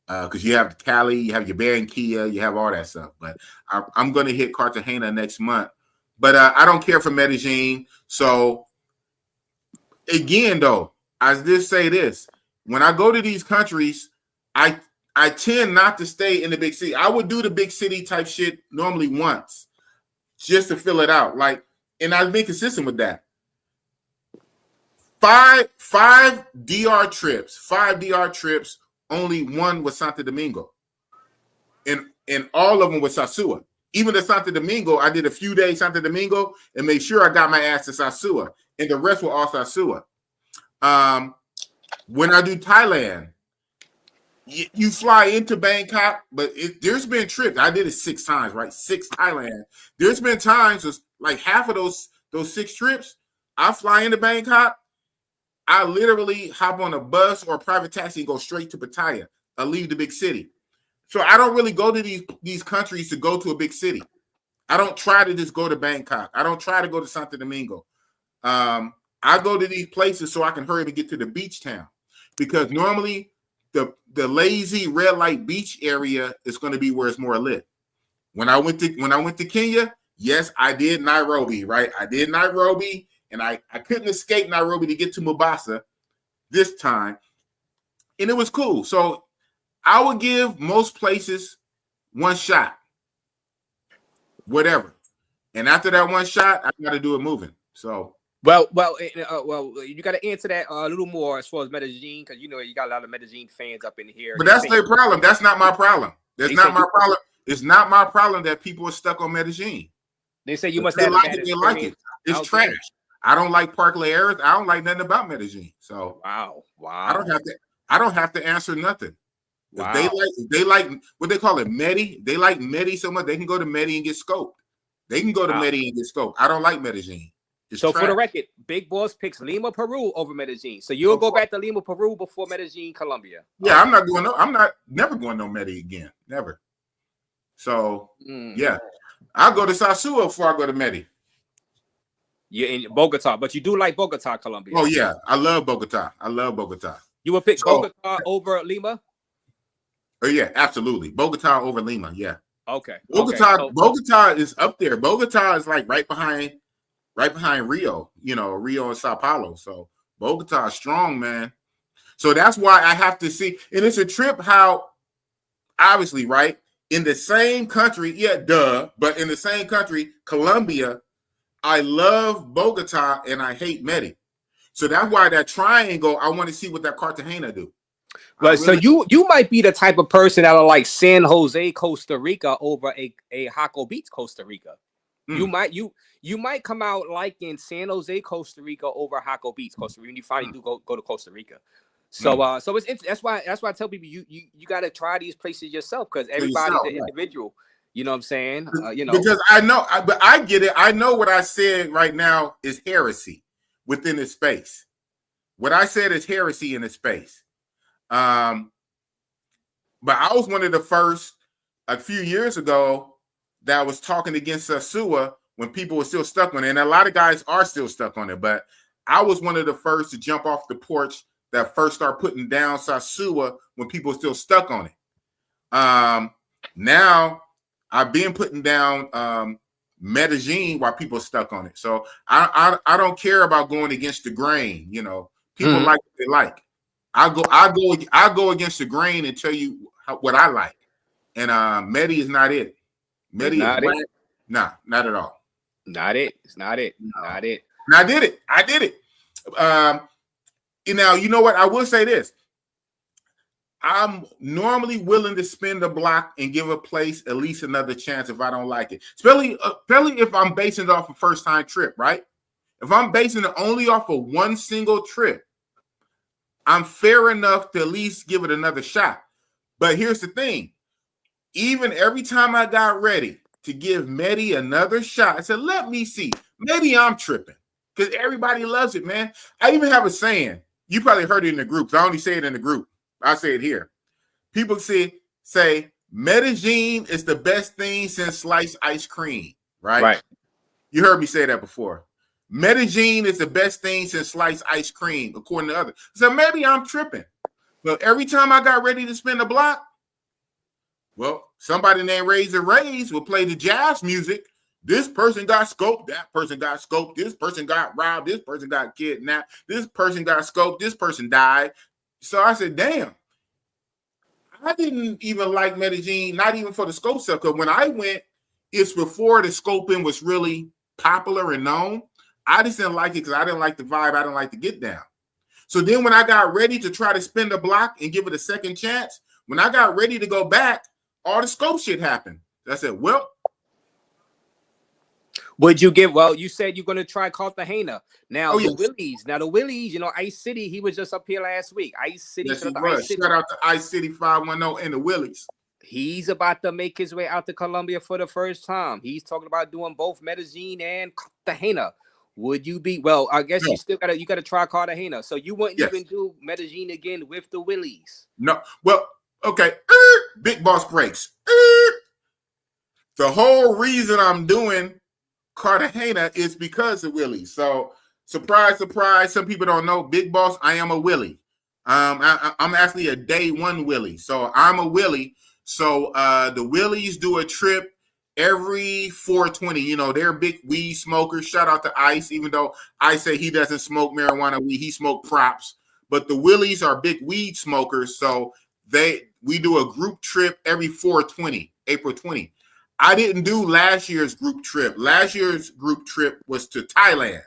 because you have Cali, you have your Barranquilla, you have all that stuff. But I'm going to hit Cartagena next month. But I don't care for Medellin. So again, though, I just say this: when I go to these countries, I tend not to stay in the big city. I would do the big city type shit normally once, just to fill it out. Like, and I've been consistent with that. Five DR trips. Only one was Santo Domingo, and all of them was Sosúa. Even the Santo Domingo, I did a few days Santo Domingo and made sure I got my ass to Sosúa, and the rest were all Sosúa. When I do Thailand, you fly into Bangkok, but there's been trips. I did it 6 times, right? 6 Thailand. There's been times, like half of those 6 trips, I fly into Bangkok. I literally hop on a bus or a private taxi and go straight to Pattaya. I leave the big city. So I don't really go to these countries to go to a big city. I don't try to just go to Bangkok. I don't try to go to Santo Domingo. I go to these places so I can hurry to get to the beach town, because normally the lazy red light beach area is going to be where it's more lit. When I went to Kenya, yes, I did Nairobi, right? I did Nairobi, and I couldn't escape Nairobi to get to Mombasa this time, and it was cool. So I would give most places one shot, whatever. And after that one shot, I got to do it moving. So, well, you got to answer that a little more as far as Medellin, because you got a lot of Medellin fans up in here. But that's their problem. That's not my problem. That's not my problem. It's not my problem that people are stuck on Medellin. They say you must have like it. They like it. It's trash. I don't like Park Lares. I don't like nothing about Medellin. So wow. I don't have to answer nothing. Wow. They like what they call it, Medi. They like Medi so much they can go to Medi and get scoped. They can go to Medi and get scoped. I don't like Medellin. So trash. For the record, Big Boss picks Lima, Peru over Medellin. So you'll go back to Lima, Peru before Medellin, Colombia. Yeah, I'm never going to Medi again. Never. So yeah, I'll go to Sosúa before I go to Medi. You're in Bogota, but you do like Bogota, Colombia. Oh yeah, I love Bogota. You would pick Bogota over Lima? Oh yeah, absolutely. Bogota over Lima. Yeah. Okay. Bogota is up there. Bogota is like right behind Rio. Rio and Sao Paulo. So Bogota is strong, man. So that's why I have to see. And it's a trip. How obviously, right, in the same country. Yeah, duh. But in the same country, Colombia. I love Bogota and I hate Medi. So that's why that triangle. I want to see what that Cartagena do. Well, so you might be the type of person that'll like San Jose, Costa Rica over a Jaco Beach, Costa Rica. You might come out liking San Jose, Costa Rica over Jaco Beach, Costa Rica when you finally do go to Costa Rica. So so that's why I tell people you got to try these places yourself, because everybody's an individual. You know what I'm saying? Because I know, but I get it. I know what I said right now is heresy within this space. What I said is heresy in this space. But I was one of the first a few years ago that was talking against Sosúa when people were still stuck on it. And a lot of guys are still stuck on it. But I was one of the first to jump off the porch that first start putting down Sosúa when people were still stuck on it. Now I've been putting down Medellin while people are stuck on it. So I don't care about going against the grain. People like what they like. I go against the grain and tell you what I like. And Medi is not it. Medi is not it. Nah, not at all. Not it. It's not it. Not it. And I did it. You know what? I will say this. I'm normally willing to spend a block and give a place at least another chance if I don't like it. Especially if I'm basing it off a first-time trip, right? If I'm basing it only off of one single trip, I'm fair enough to at least give it another shot. But here's the thing. Even every time I got ready to give Medi another shot, I said, let me see. Maybe I'm tripping because everybody loves it, man. I even have a saying. You probably heard it in the groups. I only say it in the group. I say it here. People say Medellin is the best thing since sliced ice cream, right? Right. You heard me say that before. Medellin is the best thing since sliced ice cream, according to others. So maybe I'm tripping. But every time I got ready to spin the block, well, somebody named Razor Rays will play the jazz music This person got scoped. That person got scoped. This person got robbed. This person got kidnapped. This person got scoped. This person died. So I said, damn. I didn't even like Medellin, not even for the scope stuff. Because when I went, it's before the scoping was really popular and known. I just didn't like it because I didn't like the vibe. I didn't like the get down. So then when I got ready to try to spin the block and give it a second chance, when I got ready to go back, all the scope shit happened. I said, well. Would you give? Well, you said you're going to try Cartagena. Now, yes. the Willies, you know, Ice City, he was just up here last week. Ice City. Yes, he was. Shout out to Ice City 510 and the Willies. He's about to make his way out to Colombia for the first time. He's talking about doing both Medellin and Cartagena. Would you be? Well, I guess you still gotta try Cartagena. So you wouldn't even do Medellin again with the Willies. No. Well, okay. Big Boss breaks. The whole reason I'm doing Cartagena is because of Willie. So surprise, surprise. Some people don't know. Big Boss, I am a Willie. I'm actually a day one Willie. So I'm a Willie. So the Willies do a trip every 420. You know, they're big weed smokers. Shout out to Ice, even though I say he doesn't smoke marijuana weed, he smoke props. But the Willies are big weed smokers. So we do a group trip every 420, April 20. I didn't do last year's group trip. Last year's group trip was to Thailand.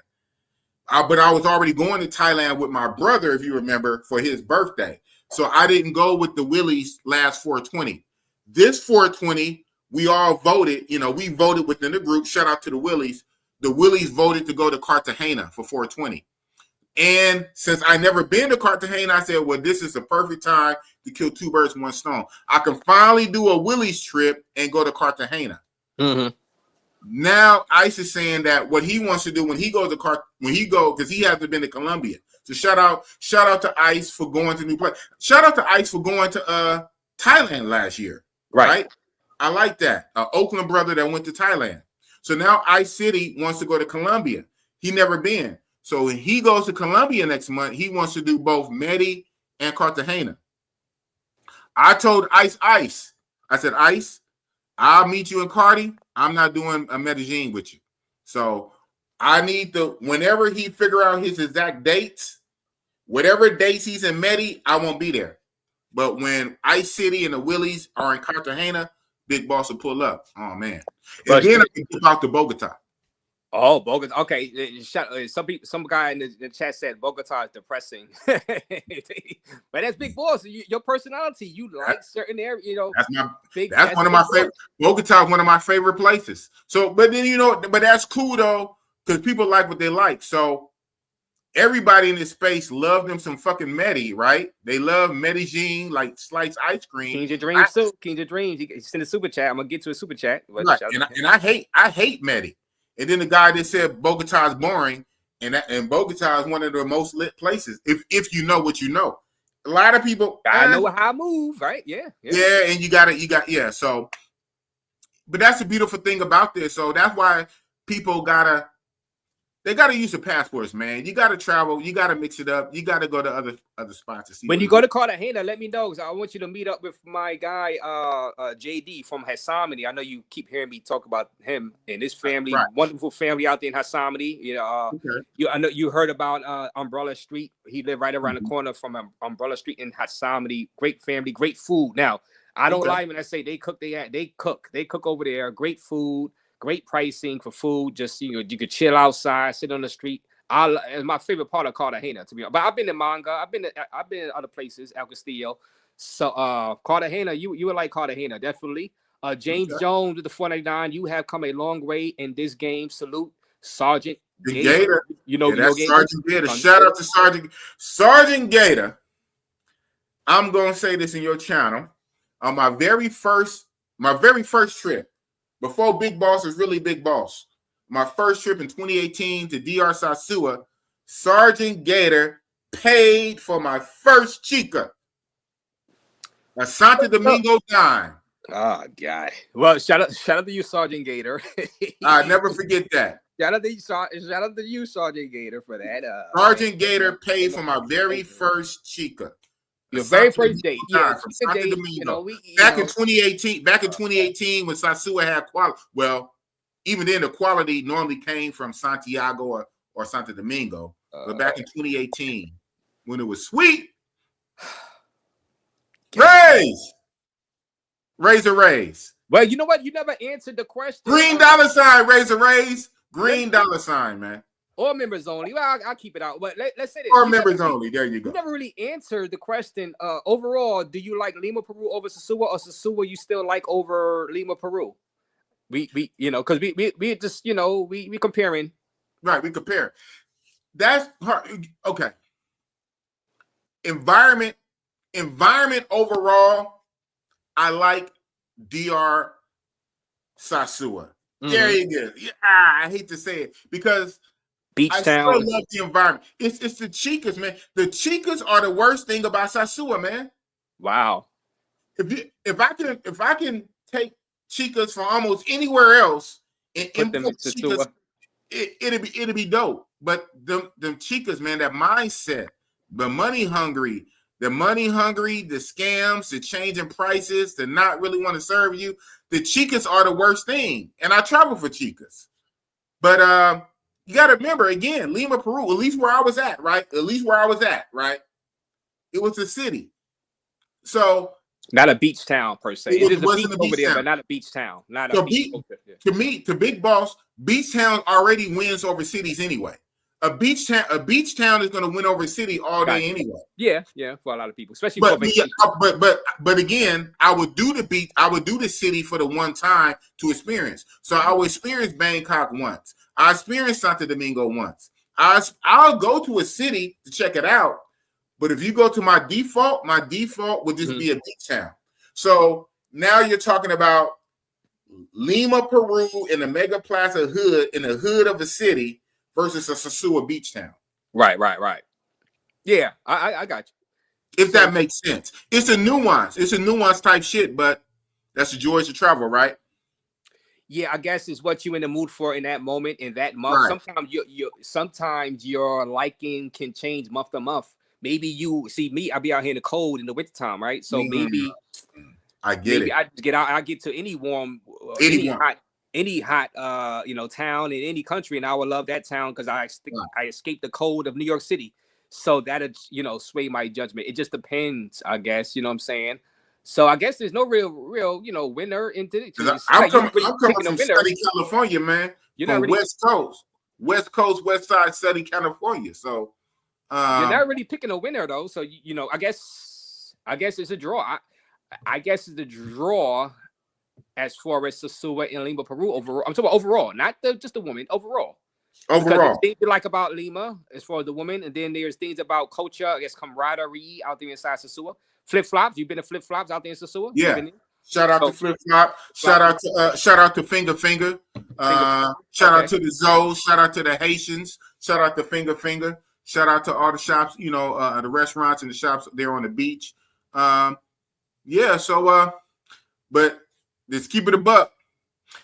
But I was already going to Thailand with my brother, if you remember, for his birthday. So I didn't go with the Willies last 420. This 420, we all voted. You know, we voted within the group. Shout out to the Willies. The Willies voted to go to Cartagena for 420. And since I never been to Cartagena, I said, well, this is the perfect time to kill two birds with one stone. I can finally do a Willie's trip and go to Cartagena. Mm-hmm. Now Ice is saying that what he wants to do when he goes to because he hasn't been to Colombia. So shout out to Ice for going to new place. Shout out to Ice for going to Thailand last year. Right? I like that. Oakland brother that went to Thailand. So now Ice City wants to go to Colombia. He never been. So when he goes to Colombia next month, he wants to do both Medi and Cartagena. I told Ice, I said, Ice, I'll meet you in Cardi. I'm not doing a Medellin with you. So I need whenever he figure out his exact dates, whatever dates he's in Medi, I won't be there. But when Ice City and the Willies are in Cartagena, Big Boss will pull up. Oh, man. And then I can talk to Bogota. Oh, Bogota. Okay. Some guy in the chat said Bogota is depressing. But that's Big Boss. Your personality, you like certain areas, you know. That's one of my favorite. Bogota is one of my favorite places. So, but then, you know, but that's cool though, because people like what they like. So everybody in this space love them some fucking Medi, right? They love Medellin, like sliced ice cream. King's your dreams too. King's your dreams. You send a super chat. I'm gonna get to a super chat. Right. And I hate Medi. And then the guy that said Bogota is boring, and Bogota is one of the most lit places. If you know what you know, a lot of people. I know how I move, right? Yeah. And you got. So, but that's the beautiful thing about this. So that's why people gotta use the passports, man. You gotta travel. You gotta mix it up. You gotta go to other spots to see. When you go to Cartagena, let me know, because I want you to meet up with my guy JD from Hassamity. I know you keep hearing me talk about him and his family, wonderful family out there in Hassamity. You know, I know you heard about Umbrella Street. He lived right around the corner from Umbrella Street in Hassamity. Great family, great food. Now, I don't lie when I say they cook. They cook over there. Great food. Great pricing for food. Just, you know, you could chill outside, sit on the street. It's my favorite part of Cartagena, to be honest. But I've been to Manga. I've been in other places, El Castillo. So Cartagena, you would like Cartagena, definitely. James Jones with the 499. You have come a long way in this game. Salute, Sergeant Gator. You know Gator. Sergeant Gator. Shout out to Sergeant Gator. I'm gonna say this in your channel. On my very first trip. Before Big Boss was really Big Boss, my first trip in 2018 to DR Sosua, Sergeant Gator paid for my first chica. A Santo Domingo dime. Oh, God. Well, shout out to you, Sergeant Gator. I'll never forget that. Shout out to you, Sergeant Gator, for that. Sergeant Gator paid for my very first chica. Your very first date, from Santo Domingo. Back in 2018, when Sosua had quality. Well, Even then, the quality normally came from Santiago or Santo Domingo. But back in 2018, when it was sweet, raise. Well, you know what? You never answered the question. Green dollar sign, raise. Green dollar sign, man. Or members only. Well, I'll keep it out. But let's say this. Or members only. There you go. You never really answered the question. Overall, do you like Lima Peru over Sosua, or Sosua you still like over Lima Peru? We because we just we comparing. Right, we compare. That's hard. Okay. Environment overall, I like DR Sosua. There you go. Yeah, I hate to say it because Beach I town. still love the environment. It's the chicas, man. The chicas are the worst thing about Sosua, man. Wow. If I can take chicas from almost anywhere else and Put them import to chicas, it'll be dope. But them chicas, man, that mindset, the money hungry, the scams, the changing prices, the not really want to serve you. The chicas are the worst thing. And I travel for chicas. But you got to remember, again, Lima, Peru, at least where I was at, right? It was a city. So not a beach town per se. It is a beach a over there, town. but not a beach town. Not a beach. To me, to Big Boss, beach town already wins over cities anyway. A beach town is going to win over a city all day anyway. Yeah, for a lot of people, especially but, for vacation. But again, I would do the beach. I would do the city for the one time to experience. So I would experience Bangkok once. I experienced Santo Domingo once. I'll go to a city to check it out. But if you go to my default would just be a beach town. So now you're talking about Lima, Peru, in the Mega Plaza hood, in the hood of a city, versus a Sosua beach town. Right. Yeah, I got you. If that makes sense. It's a nuance type shit, but that's the joys of travel, right? Yeah, I guess it's what you're in the mood for in that moment, in that month. Right. Sometimes your liking can change month to month. Maybe you see me, I'll be out here in the cold in the wintertime, right? So maybe I just get out, I get to any warm, any hot town in any country, and I would love that town because I escaped the cold of New York City. So that'd sway my judgment. It just depends, I guess. You know what I'm saying? So I guess there's no real winner into it. I'm coming from sunny California, man. You're not really, West Coast, West Side, sunny California. So you're not really picking a winner though. So I guess it's a draw. I guess it's a draw as far as Sosua and Lima, Peru overall. I'm talking about overall, not just the woman. Overall. Because there's things you like about Lima as far as the woman, and then there's things about culture, I guess camaraderie out there inside Sosua. Flip flops. You've been to flip flops out there in Sosua? Yeah. Shout out to Flip Flop. Shout out to Finger. Shout out to the Zoes. Shout out to the Haitians. Shout out to Finger. Shout out to all the shops, the restaurants and the shops there on the beach. But let's keep it a buck.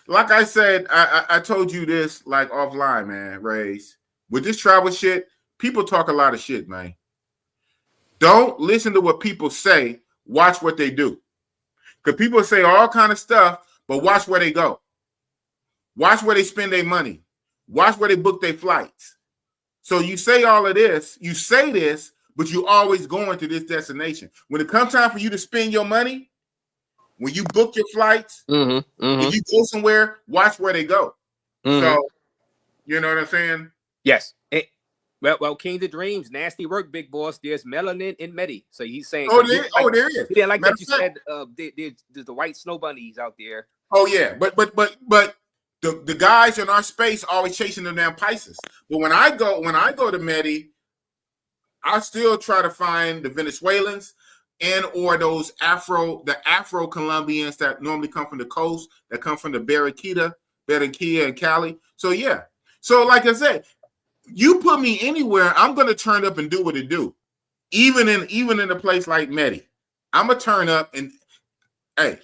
Like I said, I told you this like offline, man, Rays. With this travel shit, people talk a lot of shit, man. Don't listen to what people say. Watch what they do. Because people say all kind of stuff, but watch where they go. Watch where they spend their money. Watch where they book their flights. So you say all of this, but you always going to this destination. When it comes time for you to spend your money, when you book your flights, when you go somewhere, watch where they go. So, you know what I'm saying? Yes. Well, King of Dreams, nasty work, big boss. There's melanin in Medi. So he's saying, there is. He didn't like that you said there's the white snow bunnies out there. Oh yeah, but the guys in our space always chasing the damn Pisces. But when I go to Medi, I still try to find the Venezuelans and or those Afro Colombians that normally come from the coast, that come from the Barranquilla and Cali. So yeah. So like I said, you put me anywhere, I'm gonna turn up and do what it do. Even in a place like Medi. I'm gonna turn up and hey,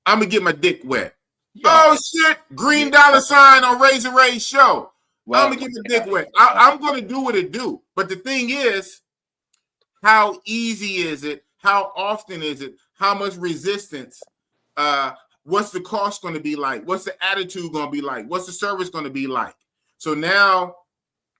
I'm gonna get my dick wet. Yo. Oh shit, green dollar sign on Razor Ray's show. Well, I'm gonna get my dick wet. I'm gonna do what it do. But the thing is, how easy is it? How often is it? How much resistance? what's the cost going to be like? What's the attitude going to be like? What's the service going to be like? So now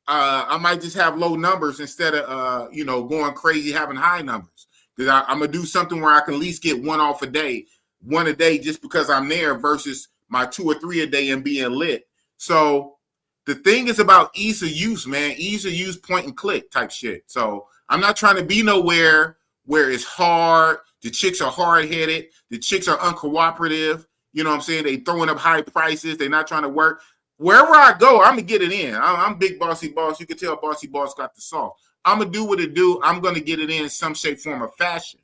I might just have low numbers instead of going crazy having high numbers. Because I'm gonna do something where I can at least get one a day just because I'm there versus my 2 or 3 a day and being lit. So the thing is about ease of use, man. Ease of use, point and click type shit. So I'm not trying to be nowhere where it's hard. The chicks are hard-headed. The chicks are uncooperative. You know what I'm saying? They throwing up high prices. They're not trying to work. Wherever I go, I'm going to get it in. I'm big bossy boss. You can tell bossy boss got the sauce. I'm going to do what it do. I'm going to get it in some shape, form, or fashion.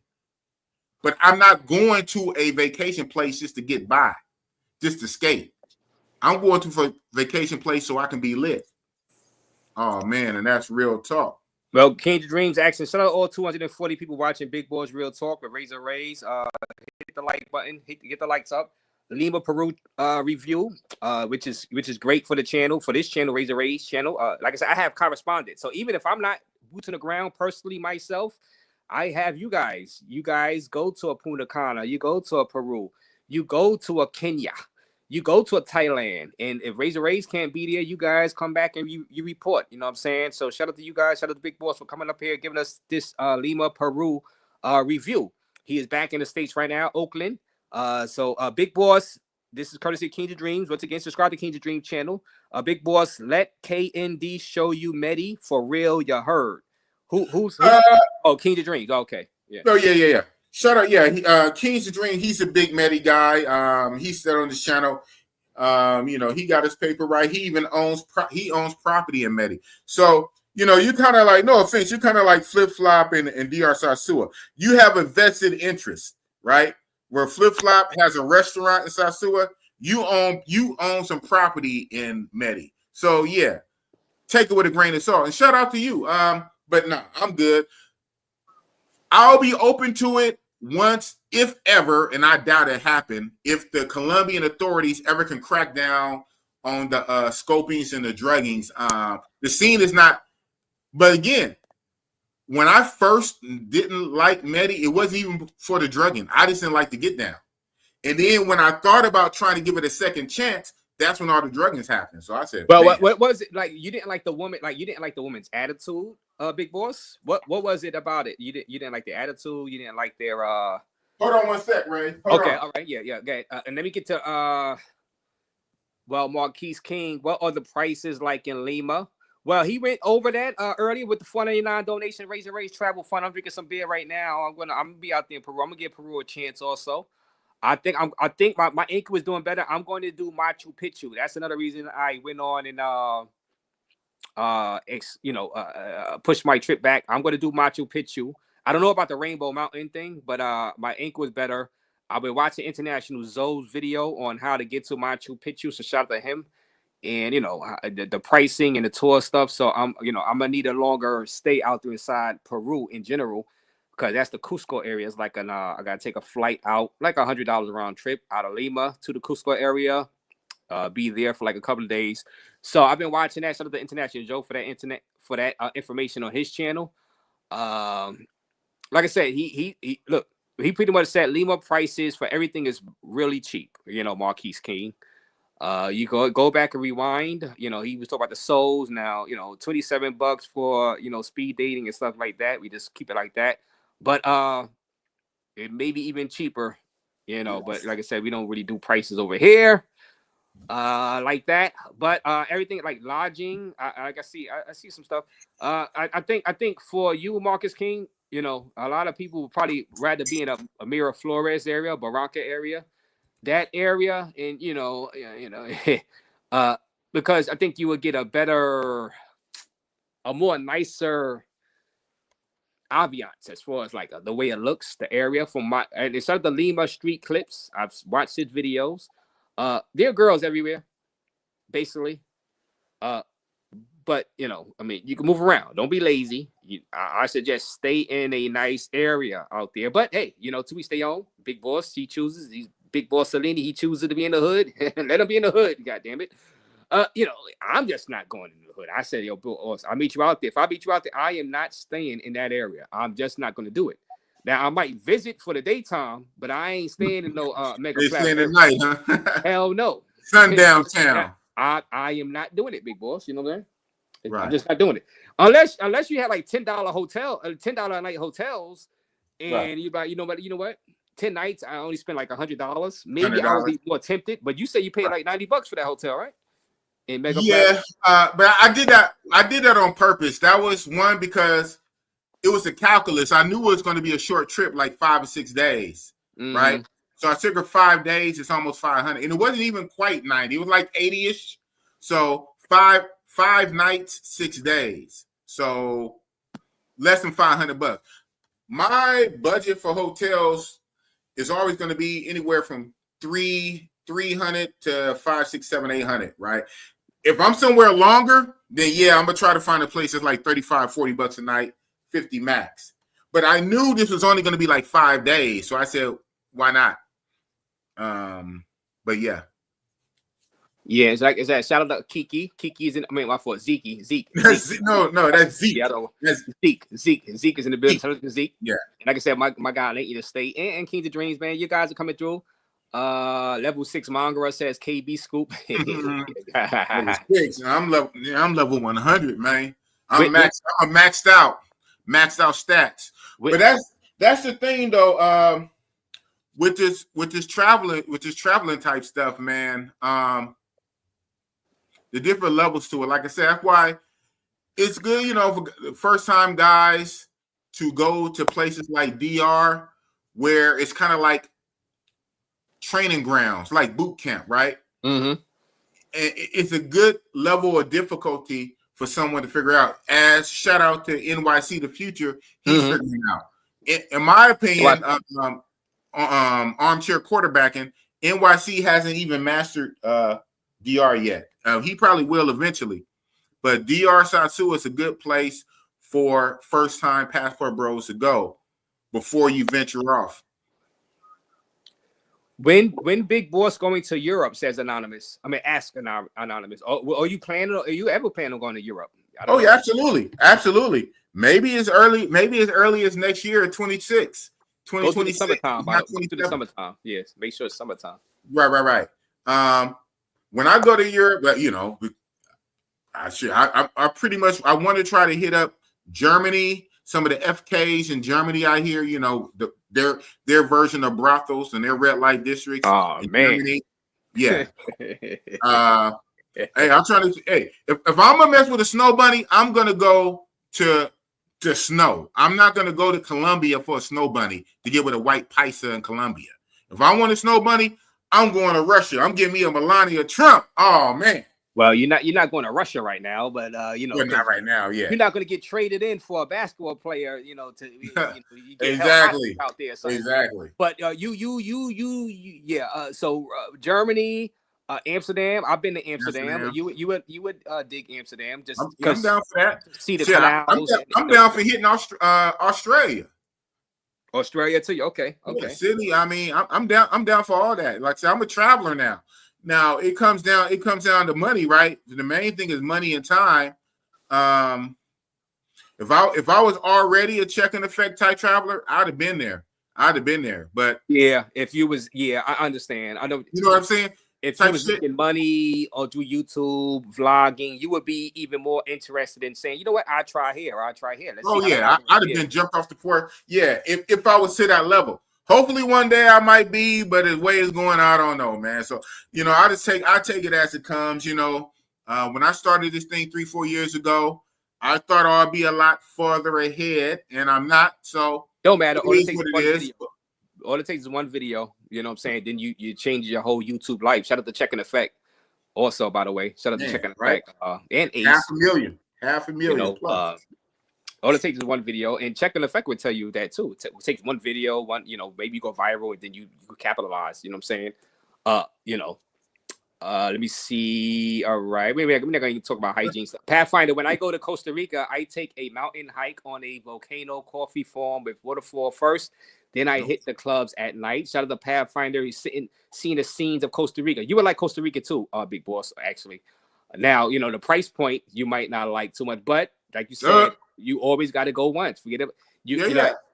But I'm not going to a vacation place just to get by, just to skate. I'm going to a vacation place so I can be lit. Oh, man, and that's real talk. Well, King Dreams asking, shout out all 240 people watching Big Boys Real Talk with Razor Rays. Hit the like button, get the likes up. Lima Peru review, which is great for the channel, for this channel, Razor Rays channel. Like I said, I have correspondence. So even if I'm not boots on the ground personally myself, I have you guys. You guys go to a Punta Cana, you go to a Peru, you go to a Kenya, you go to a Thailand, and if Razor Rays can't be there, you guys come back and you report. You know what I'm saying? So shout out to you guys. Shout out to Big Boss for coming up here, giving us this Lima Peru review. He is back in the States right now, Oakland. So Big Boss, this is courtesy of King of Dreams. Once again, subscribe to King of Dream channel. Big Boss, let KND show you Medi for real. You heard. Who's oh, King of Dreams. Okay. Yeah. Oh, yeah. Shut up. Yeah. King's the Dream. He's a big Medi guy. He said on this channel, he got his paper right. He even owns property in Medi. So, you kind of like, no offense, you kind of like Flip Flop and DR Sasua. You have a vested interest, right? Where Flip Flop has a restaurant in Sasua, you own some property in Medi. So yeah, take it with a grain of salt. And shout out to you. But no, I'm good. I'll be open to it once, if ever, and I doubt it happen, if the Colombian authorities ever can crack down on the scopings and the druggings. The scene is not, but again, when I first didn't like Medi, it wasn't even for the drugging. I just didn't like the get down. And then when I thought about trying to give it a second chance, that's when all the druggings happened. So I said, well, what was it like? You didn't like the woman, like you didn't like the woman's attitude, Big Boss. What was it about it? You didn't like the attitude. You didn't like their Hold on one sec, Ray. Hold okay, on. all right, yeah. Okay, and let me get to Marquise King. What are the prices like in Lima? Well, he went over that earlier with the $4.99 donation, Razor Rays Travel Fund. I'm drinking some beer right now. I'm gonna be out there in Peru. I'm gonna give Peru a chance also. I think my ink was doing better. I'm going to do Machu Picchu. That's another reason I went on and push my trip back. I'm going to do Machu Picchu. I don't know about the Rainbow Mountain thing, but my ink was better. I've been watching International Zoe's video on how to get to Machu Picchu, so shout out to him. And the pricing and the tour stuff. So I'm gonna need a longer stay out there inside Peru in general, because that's the Cusco area. It's like I gotta take a flight out, like $100 round trip out of Lima to the Cusco area. Be there for like a couple of days. So I've been watching that. Shout out to International Joe for that information on his channel. Like I said, he pretty much said Lima prices for everything is really cheap. Marquise King. You go back and rewind. He was talking about the souls now. $27 for speed dating and stuff like that. We just keep it like that. But it may be even cheaper. But like I said, we don't really do prices over here like that. But everything like lodging, I see some stuff. I think for you, Marcus King, a lot of people would probably rather be in a Miraflores area, Barranca area. That area, and because I think you would get a more nicer ambiance as far as like the way it looks, the area and it's of the Lima street clips. I've watched his videos. There are girls everywhere, basically. But you can move around. Don't be lazy. I suggest stay in a nice area out there. But hey, till we stay on. Big Boss, he chooses. He's Big Boss Cellini. He chooses to be in the hood. Let him be in the hood. God damn it. I'm just not going in the hood. I said, yo, Bill, I'll meet you out there. If I meet you out there, I am not staying in that area. I'm just not going to do it. Now I might visit for the daytime, but I ain't staying in no mega They flat. staying at night, huh? Hell no. Sundown Now, town. I am not doing it, big boss. You know what I'm saying? Right. I'm just not doing it. Unless you had like $10 hotel, $10 a night hotels, and Right. you buy, you know what? 10 nights, I only spend like $100. Maybe I would $100. be more tempted, but you say you paid like $90 for that hotel, right? In mega Yeah, but I did that. I did that on purpose. That was one because it was a calculus. I knew it was going to be a short trip, like 5 or 6 days, right? So I took 5 days. It's almost 500, and it wasn't even quite 90. It was like 80-ish. So five nights, 6 days. So less than $500. My budget for hotels is always going to be anywhere from 300 to 500, 600, 700, 800, right? If I'm somewhere longer, then yeah, I'm gonna try to find a place that's like $35, $40 a night, 50 max. But I knew this was only gonna be like 5 days, so I said, why not? But yeah. Yeah, it's that shout out to Kiki. Kiki's in. I mean, my fault. Zeke. No, that's Zeke. Yeah, that's Zeke is in the building. Shout out to Zeke. Yeah. And like I said, my guy in Either State and Kings of Dreams, man. You guys are coming through. Level 6 Mangara says KB Scoop. Level 6. I'm level 100, man. I'm maxed out stats. But that's the thing though. With this traveling type stuff, man. The different levels to it. Like I said, that's why it's good, you know, for first time guys to go to places like DR where it's kind of like training grounds, like boot camp, right? And it's a good level of difficulty for someone to figure out. As shout out to NYC The Future, he's figuring out. In my opinion, armchair quarterbacking, NYC hasn't even mastered DR yet. He probably will eventually, but DR Satsu is a good place for first-time passport bros to go before you venture off. When Big Boss going to Europe, says Anonymous. I mean, ask Anonymous. Are you ever planning on going to Europe? Oh yeah, absolutely. Maybe as early as next year at 2026. Go to the summertime. To the summertime. Yes, make sure it's summertime. Right. When I go to Europe, you know, I pretty much I want to try to hit up Germany. Some of the FKs in Germany, I hear, you know, their version of brothels and their red light districts. Oh man, Germany. Yeah. Hey, I'm trying to. Hey, if I'm gonna mess with a snow bunny, I'm gonna go to snow. I'm not gonna go to Colombia for a snow bunny to get with a white paisa in Colombia. If I want a snow bunny, I'm going to Russia. I'm getting me a Melania Trump. Oh man. Well, you're not going to Russia right now, but you know, not right now. Yeah, you're not going to get traded in for a basketball player. You know, you get exactly out there. So. Exactly. But So Germany, Amsterdam. I've been to Amsterdam. You would dig Amsterdam just I'm down for that. See the canals. I'm down for hitting Australia. Australia too. Okay. Yeah, Sydney. I mean, I'm down for all that. Like I said, I'm a traveler now. Now it comes down to money, right? The main thing is money and time. If I was already a check and effect type traveler, I'd have been there. But yeah, if you was, I understand. I know. You know what I'm saying? If you was making money or do YouTube vlogging, you would be even more interested in saying, you know what, I try here. Let's see I'd have been jumped off the porch. Yeah, if I was to that level. Hopefully one day I might be, but the way it's going, I don't know, man. So, you know, I take it as it comes. You know, when I started this thing 3-4 years ago, I thought I'd be a lot farther ahead, and I'm not. So don't matter. All it takes is one video. You know what I'm saying? Then you change your whole YouTube life. Shout out to Check and Effect. Also, by the way, shout out to Check and Effect and Ace. $500,000. You know, all it takes is one video, and Check and Effect would tell you that too. It takes one video, maybe you go viral, and then you capitalize. You know what I'm saying? Let me see. All right, we're not going to talk about hygiene stuff. Pathfinder. When I go to Costa Rica, I take a mountain hike on a volcano coffee farm with waterfall first. Then I hit the clubs at night. Shout out to Pathfinder. He's seeing the scenes of Costa Rica. You would like Costa Rica too, Big Boss. Actually, now you know the price point you might not like too much, but like you said, you always got to go once. Forget it.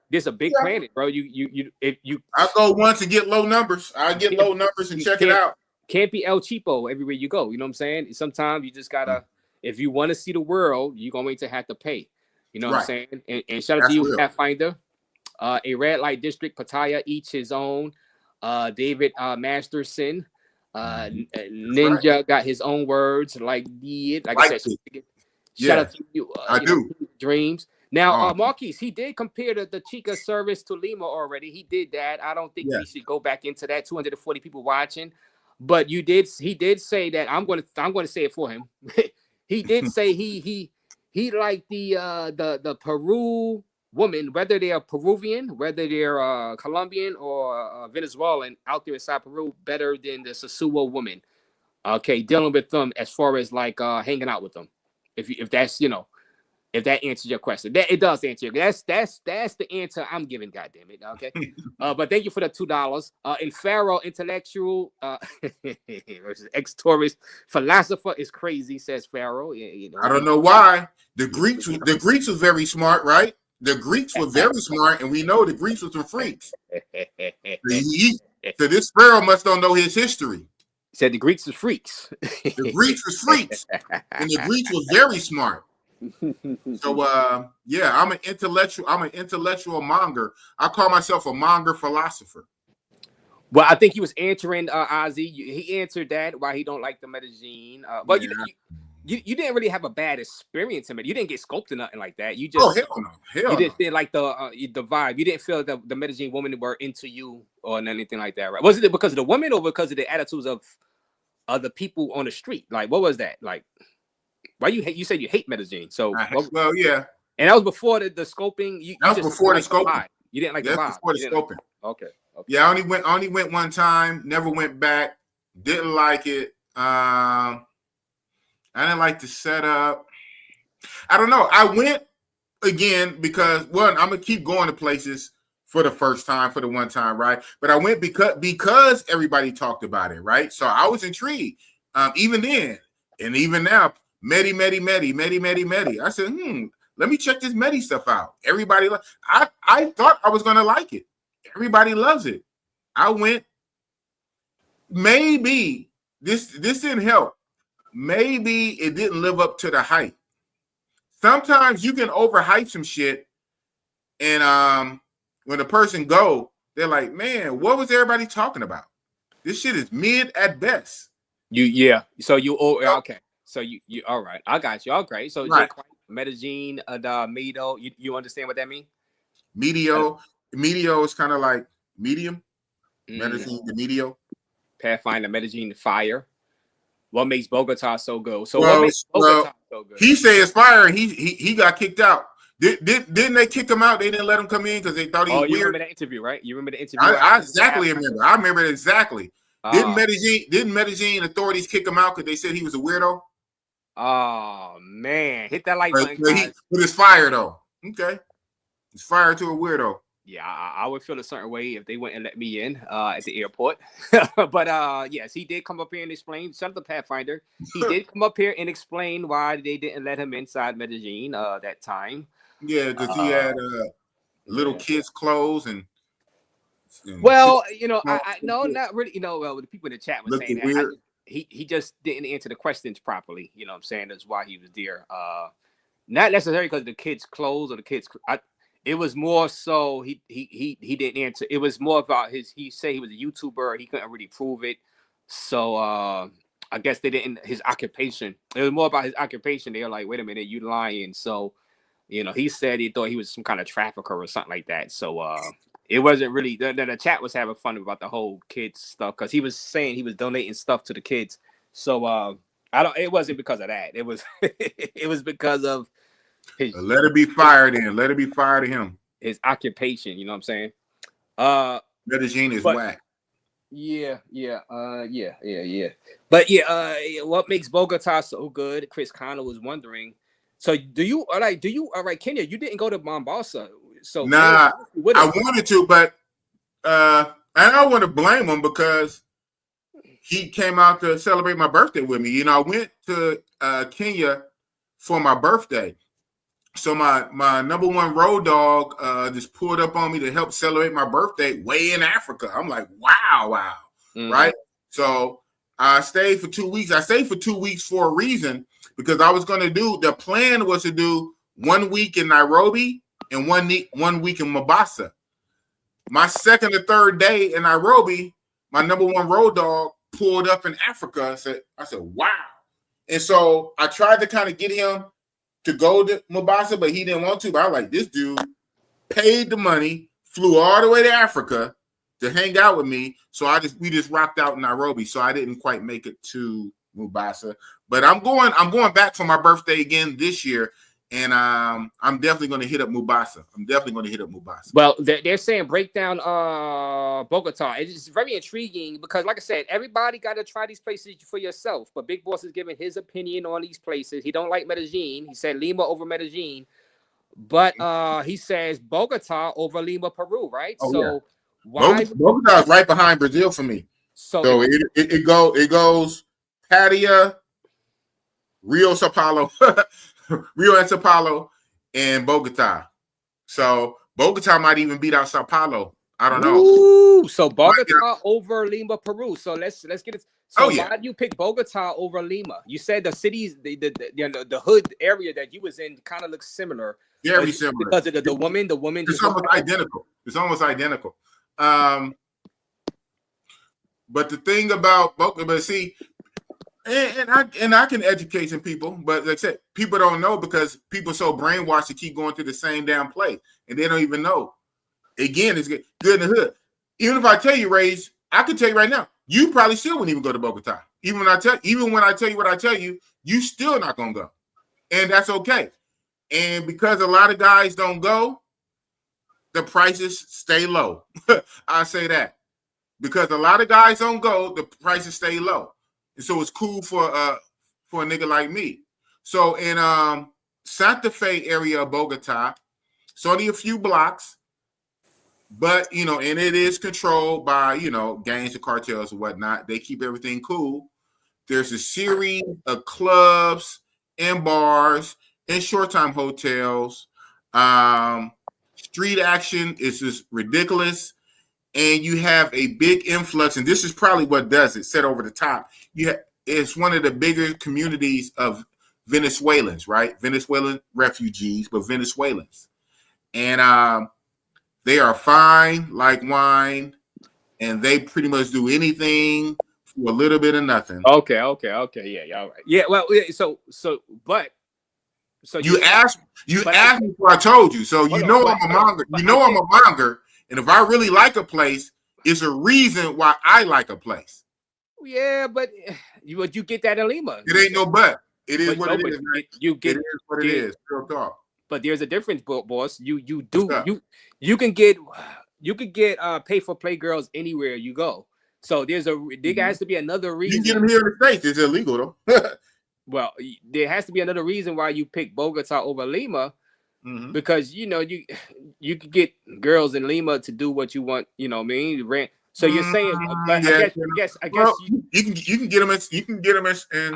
there's a big Yeah. planet, bro. If you I go once and get low numbers. I get low numbers and check it out. Can't be El Cheapo everywhere you go. You know what I'm saying? Sometimes you just gotta, if you want to see the world, you're going to have to pay. You know what I'm saying? And shout out That's to you, real. Pathfinder. A red light district, Pattaya, each his own. David Masterson, Ninja got his own words. Like I said, shout out to you. I do. Dreams. Now, Marquise, he did compare the Chica service to Lima already. He did that. I don't think we should go back into that. 240 people watching, but he did say that I'm going to say it for him. He did say he liked the Peru woman, whether they're Peruvian, whether they're Colombian or Venezuelan out there inside Peru, better than the Sasua woman. Okay, dealing with them as far as like hanging out with them. If that's if that answers your question, that it does answer. That's the answer I'm giving. God damn it. Okay. But thank you for the $2. In Pharaoh, intellectual versus ex-tourist philosopher is crazy, says Pharaoh. I don't know why the Greeks were very smart, right? The Greeks were very smart, and we know the Greeks were some freaks. So this Pharaoh must don't know his history. He said the Greeks were freaks. The Greeks were freaks, and the Greeks were very smart. So I'm an intellectual monger. I call myself a monger philosopher. Well, I think he was answering Ozzy. He answered that why he don't like the Medellin. But you didn't really have a bad experience in it. You didn't get scoped or nothing like that. You just hell no. You didn't like the vibe. You didn't feel that the Medellin women were into you or anything like that, right? Was it because of the women or because of the attitudes of the people on the street? Like, what was that like? Why you said you hate Medellin? So yeah, and that was before the scoping. That was before the scoping. You didn't like the vibe. Before the scoping. Okay. Yeah, I only went one time. Never went back. Didn't like it. I didn't like the setup. I don't know. I went again because I'm gonna keep going to places for the first time, for the one time, right? But I went because everybody talked about it, right? So I was intrigued. Even then and even now. Medi. I said, let me check this Medi stuff out. Everybody, I thought I was gonna like it. Everybody loves it. I went. Maybe this didn't help. Maybe it didn't live up to the hype. Sometimes you can overhype some shit, and when a person go, they're like, man, what was everybody talking about? This shit is mid at best. So okay. So you all right? I got you. Okay. So right. Medellin, Medo. You understand what that means? Medio is kind of like medium. Medellin, the medio. Pathfinder, Medellin, the fire. What makes Bogota so good? So what makes Bogota so good? He said it's fire, and he got kicked out. Didn't they kick him out? They didn't let him come in because they thought he was weird. You remember that interview, right? You remember the interview? I exactly remember. I remember it exactly. Didn't Medellin authorities kick him out because they said he was a weirdo? Oh man, hit that like button. But it's fire though. Okay, it's fire to a weirdo. Yeah, I would feel a certain way if they wouldn't let me in at the airport. But yes, he did come up here and explain. Son of the Pathfinder, he did come up here and explain why they didn't let him inside Medellin that time. Yeah, because he had little kids' clothes and well, I no, not really. Well, the people in the chat were saying that. He just didn't answer the questions properly. You know what I'm saying? That's why he was there. Not necessarily because of the kids' clothes or the kids. It was more so he didn't answer. It was more about he said he was a YouTuber. He couldn't really prove it. So I guess they didn't his occupation. It was more about his occupation. They were like, wait a minute, you lying. So, he said he thought he was some kind of trafficker or something like that. So it wasn't really the chat was having fun about the whole kids stuff because he was saying he was donating stuff to the kids. So it wasn't because of that. It was it was because of let it be fired in. Let it be fired to him. His occupation, you know what I'm saying? Medellin is whack. Yeah. But what makes Bogota so good? Chris Connor was wondering. So do you all right, Kenya? You didn't go to Mombasa. So nah, I wanted to, but and I want to blame him because he came out to celebrate my birthday with me. I went to Kenya for my birthday. So my number one road dog just pulled up on me to help celebrate my birthday way in Africa. I'm like, wow, right? So I stayed for 2 weeks. I stayed for 2 weeks for a reason, because I was going to do, the plan was to do 1 week in Nairobi and 1 week in Mombasa. My second or third day in Nairobi, my number one road dog pulled up in Africa. I said, wow. And so I tried to kind of get him to go to Mombasa, but he didn't want to. But I was like, this dude paid the money, flew all the way to Africa to hang out with me. So we just rocked out in Nairobi. So I didn't quite make it to Mombasa. But I'm going back for my birthday again this year. And I'm definitely going to hit up Mombasa. Well, they're saying break down Bogota. It's very intriguing because, like I said, everybody got to try these places for yourself. But Big Boss is giving his opinion on these places. He don't like Medellin. He said Lima over Medellin. But he says Bogota over Lima, Peru, right? Oh, so yeah. why Bogota is right behind Brazil for me. So it goes Patia, Rio, Sao Paulo, Rio and Sao Paulo, and Bogota. So Bogota might even beat out Sao Paulo. I don't know. Ooh, so Bogota over Lima, Peru. So let's get it. So why do you pick Bogota over Lima? You said the cities, the hood area that you was in kind of looks similar. Very similar. Because of the woman. It's almost identical. But the thing about Bogota, but see, and I can educate some people, but like I said, people don't know because people are so brainwashed to keep going to the same damn place, and they don't even know. Again, it's good in the hood. Even if I tell you, Rays, I could tell you right now, you probably still wouldn't even go to Bogota. Even when I tell you what I tell you, you still not gonna go, and that's okay. And because a lot of guys don't go, the prices stay low. I say that because a lot of guys don't go, the prices stay low. And so it's cool for a nigga like me. So in Santa Fe area of Bogota, it's only a few blocks, but and it is controlled by gangs and cartels and whatnot. They keep everything cool. There's a series of clubs and bars and short-time hotels. Street action is just ridiculous. And you have a big influx, and this is probably what does it, set over the top. It's one of the bigger communities of Venezuelans, right? Venezuelan refugees, but Venezuelans. And they are fine like wine, and they pretty much do anything for a little bit of nothing. Okay. Yeah, all right. Yeah, well, so you asked me before I told you. So I'm a monger. I'm a monger. And if I really like a place, it's a reason why I like a place. Yeah, but you get that in Lima. It ain't no but. It is what it is. It is what it is. Real talk. But there's a difference, boss. You can get pay for play girls anywhere you go. So there has to be another reason. You can get them here in the States. It's illegal though. Well, there has to be another reason why you pick Bogota over Lima. Mm-hmm. Because you could get girls in Lima to do what you want, rent. So you're saying, but I guess you can get them. You can get them. And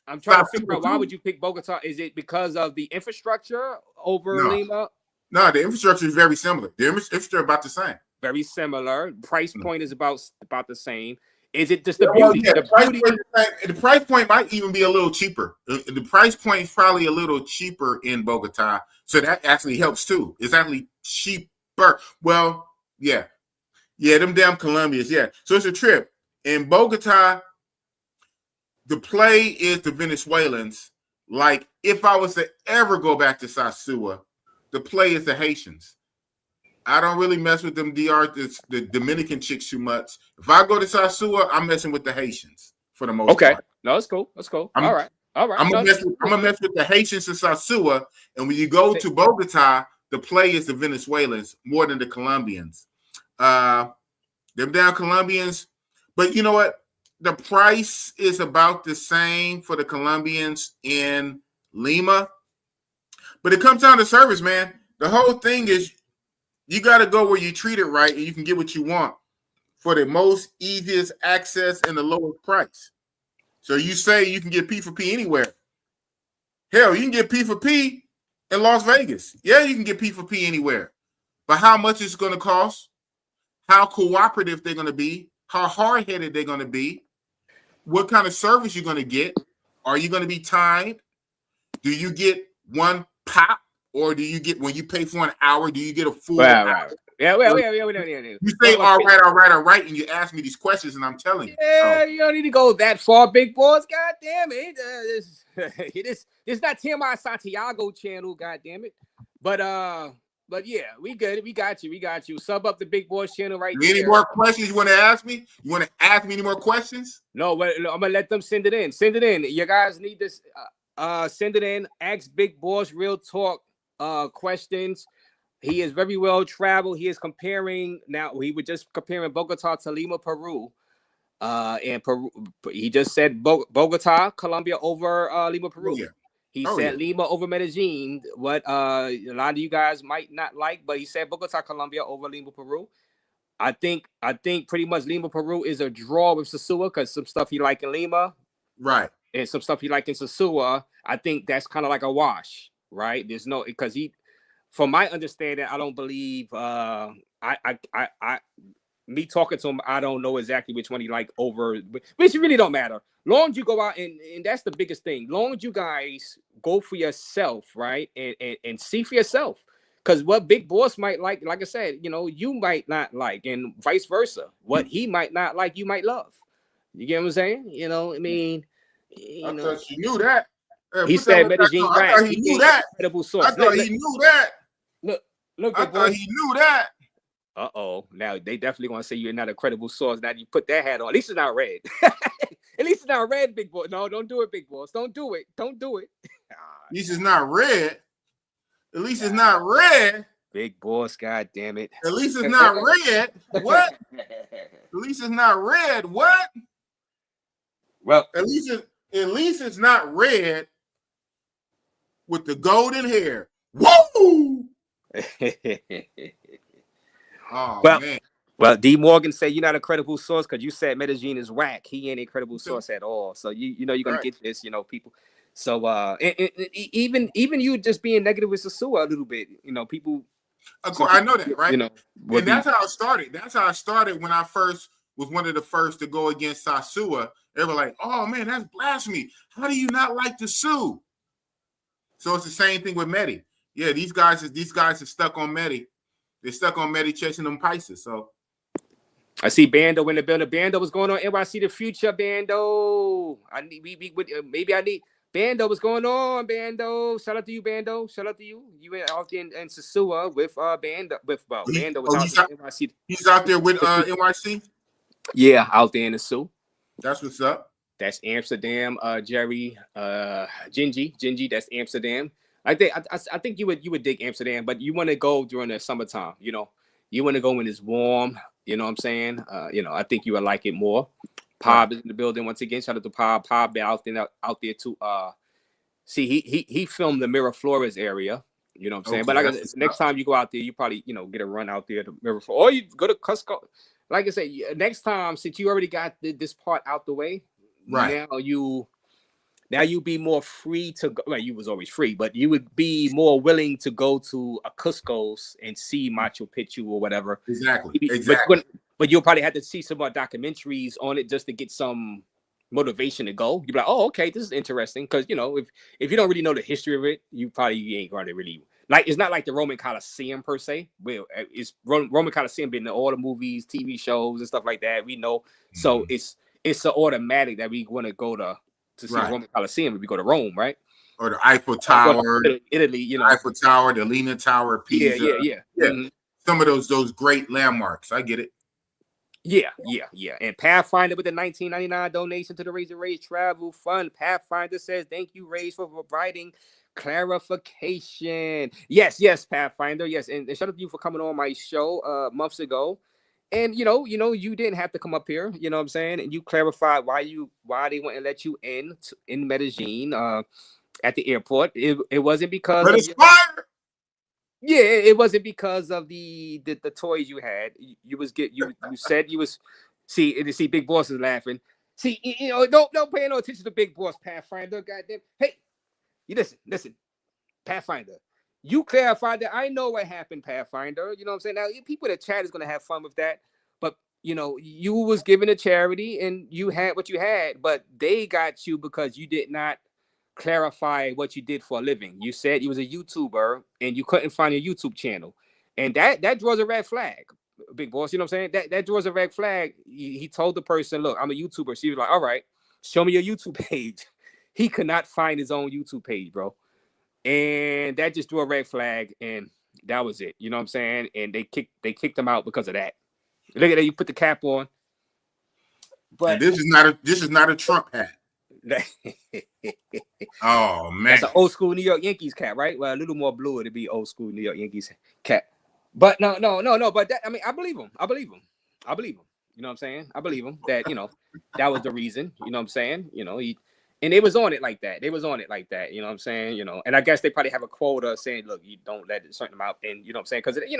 I'm trying to figure out why would you pick Bogota? Is it because of the infrastructure over Lima? No, the infrastructure is very similar. The infrastructure is about the same. Very similar. Price point is about the same. Is it just the beauty? Yeah, the price point might even be a little cheaper. The price point is probably a little cheaper in Bogota, so that actually helps too. It's actually cheaper. Well, yeah, them damn Colombians, yeah. So it's a trip in Bogota. The play is the Venezuelans. Like if I was to ever go back to Sosúa, the play is the Haitians. I don't really mess with them the Dominican chicks too much. If I go to Sosúa, I'm messing with the Haitians for the most part. No, that's cool. All right. I'm gonna mess with the Haitians in Sosúa, and when you go to Bogota, the play is the Venezuelans more than the Colombians. Them damn Colombians, but you know what? The price is about the same for the Colombians in Lima, but it comes down to service, man. The whole thing is you got to go where you treat it right and you can get what you want for the most easiest access and the lowest price. So you say you can get P for P anywhere. Hell, you can get P for P in Las Vegas. Yeah, you can get P for P anywhere. But how much it's going to cost, how cooperative they're going to be, how hard-headed they're going to be, what kind of service you're going to get. Are you going to be timed? Do you get one pop, or do you get, when you pay for an hour, do you get a full hour? Right. Yeah, You say all right, and you ask me these questions, and I'm telling you. Yeah, you don't need to go that far, big boys. God damn it. This not TMI Santiago channel, god damn it. But yeah, we good. We got you. Sub up the big boys channel right there. Any more questions you want to ask me? You want to ask me any more questions? No, but I'm gonna let them send it in. You guys need this. Send it in. Ask Big Boss Real Talk questions. He is very well traveled. He is comparing now. We were just comparing Bogota to Lima, Peru. And Peru, he just said Bogota, Colombia over Lima, Peru. Yeah. He said Lima over Medellin. What a lot of you guys might not like, but he said Bogota, Colombia over Lima, Peru. I think pretty much Lima, Peru is a draw with Sosua because some stuff he like in Lima, right, and some stuff he like in Sosua. I think that's kind of like a wash, right? There's no, because he, from my understanding, I don't believe me talking to him, I don't know exactly which one he like over, which really don't matter. Long as you go out and that's the biggest thing. Long as you guys go for yourself, right? And see for yourself. Because what Big Boss might like I said, you might not like, and vice versa. What he might not like, you might love. You get what I'm saying? I mean, I thought you knew that. He said Medellin. I thought he knew that. Incredible sauce. I thought he knew that. Look. I thought he knew that. Now they definitely gonna say you're not a credible source. Now you put that hat on. At least it's not red. At least it's not red, Big Boss. No, don't do it, Big Boss. Don't do it. At least it's not red. At least it's not red. Big Boss, god damn it. At least it's not red. What? At least it's not red. What? Well, at least it's not red with the golden hair. Woo! Oh, man. Well, D Morgan said you're not a credible source because you said Medellin is whack. He ain't a credible source at all. So you know you're gonna get this, people. So even you just being negative with Sosua a little bit, people. Of course, I know that, right? And that's how it started. That's how I started when I first was one of the first to go against Sosua. They were like, "Oh man, that's blasphemy! How do you not like the Sue?" So it's the same thing with Medi. Yeah, these guys are stuck on Medi. They're stuck on Medi chasing them Pisces. So I see Bando in the building. Bando, what's going on? NYC the future, Bando. I need maybe I need Bando. What's going on, Bando? Shout out to you, Bando. Shout out to you. You went out there in Sosua with Bando. Bando was out there in NYC. He's out there with NYC. Yeah, out there in the Sioux. That's what's up. That's Amsterdam, Jerry, Gingy. That's Amsterdam. I think you would dig Amsterdam, but you want to go during the summertime. You want to go when it's warm. You know what I'm saying? I think you would like it more. Pob is in the building once again. Shout out to Pob. Pob been out there too. See, he filmed the Miraflores area. You know what I'm saying? But like next time you go out there, you probably get a run out there to Miraflores, or you go to Cusco. Like I said, next time, since you already got this part out the way, right now you be more free to go. Well, you was always free, but you would be more willing to go to a Cusco's and see Machu Picchu or whatever. Exactly. But you'll probably have to see some more documentaries on it just to get some motivation to go. You'll be like, oh, okay, this is interesting. Because, if you don't really know the history of it, you probably ain't going to really... Like, it's not like the Roman Coliseum per se. Well, it's Roman Coliseum been in all the movies, TV shows, and stuff like that. We know. So it's an automatic that we want to go to see Roman Coliseum if we go to Rome, right? Or the Eiffel Tower, Italy, Eiffel Tower, the Leaning Tower, Pisa. Yeah. Mm-hmm. Some of those great landmarks. I get it. Yeah. And Pathfinder with the $19.99 donation to the Razor Rays Travel Fund. Pathfinder says, "Thank you, Rays, for providing clarification." Yes, Pathfinder. Yes, and shout out to you for coming on my show months ago. And you didn't have to come up here, you know what I'm saying? And you clarified why they wouldn't let you in Medellin at the airport. It wasn't because it wasn't because of the toys you had. You said you was see Big Boss is laughing. See, don't pay no attention to Big Boss, Pathfinder. Goddamn. Hey, you listen, Pathfinder. You clarified that. I know what happened, Pathfinder. You know what I'm saying? Now, people in the chat is gonna have fun with that, but you was given a charity and you had what you had, but they got you because you did not clarify what you did for a living. You said you was a YouTuber and you couldn't find your YouTube channel, and that draws a red flag, big boss. You know what I'm saying? That draws a red flag. He told the person, "Look, I'm a YouTuber." She was like, "All right, show me your YouTube page." He could not find his own YouTube page, bro. And that just drew a red flag, and that was it. You know what I'm saying? And they kicked him out because of that. Look at that, you put the cap on. But and this is not a Trump hat. Oh man, that's an old school New York Yankees cap, right? Well, a little more blue to be old school New York Yankees cap. But no. But that, I mean, I believe him. You know what I'm saying? I believe him that that was the reason. You know what I'm saying? And they was on it like that. You know what I'm saying? And I guess they probably have a quota saying, look, you don't let a certain amount in. You know what I'm saying? Because it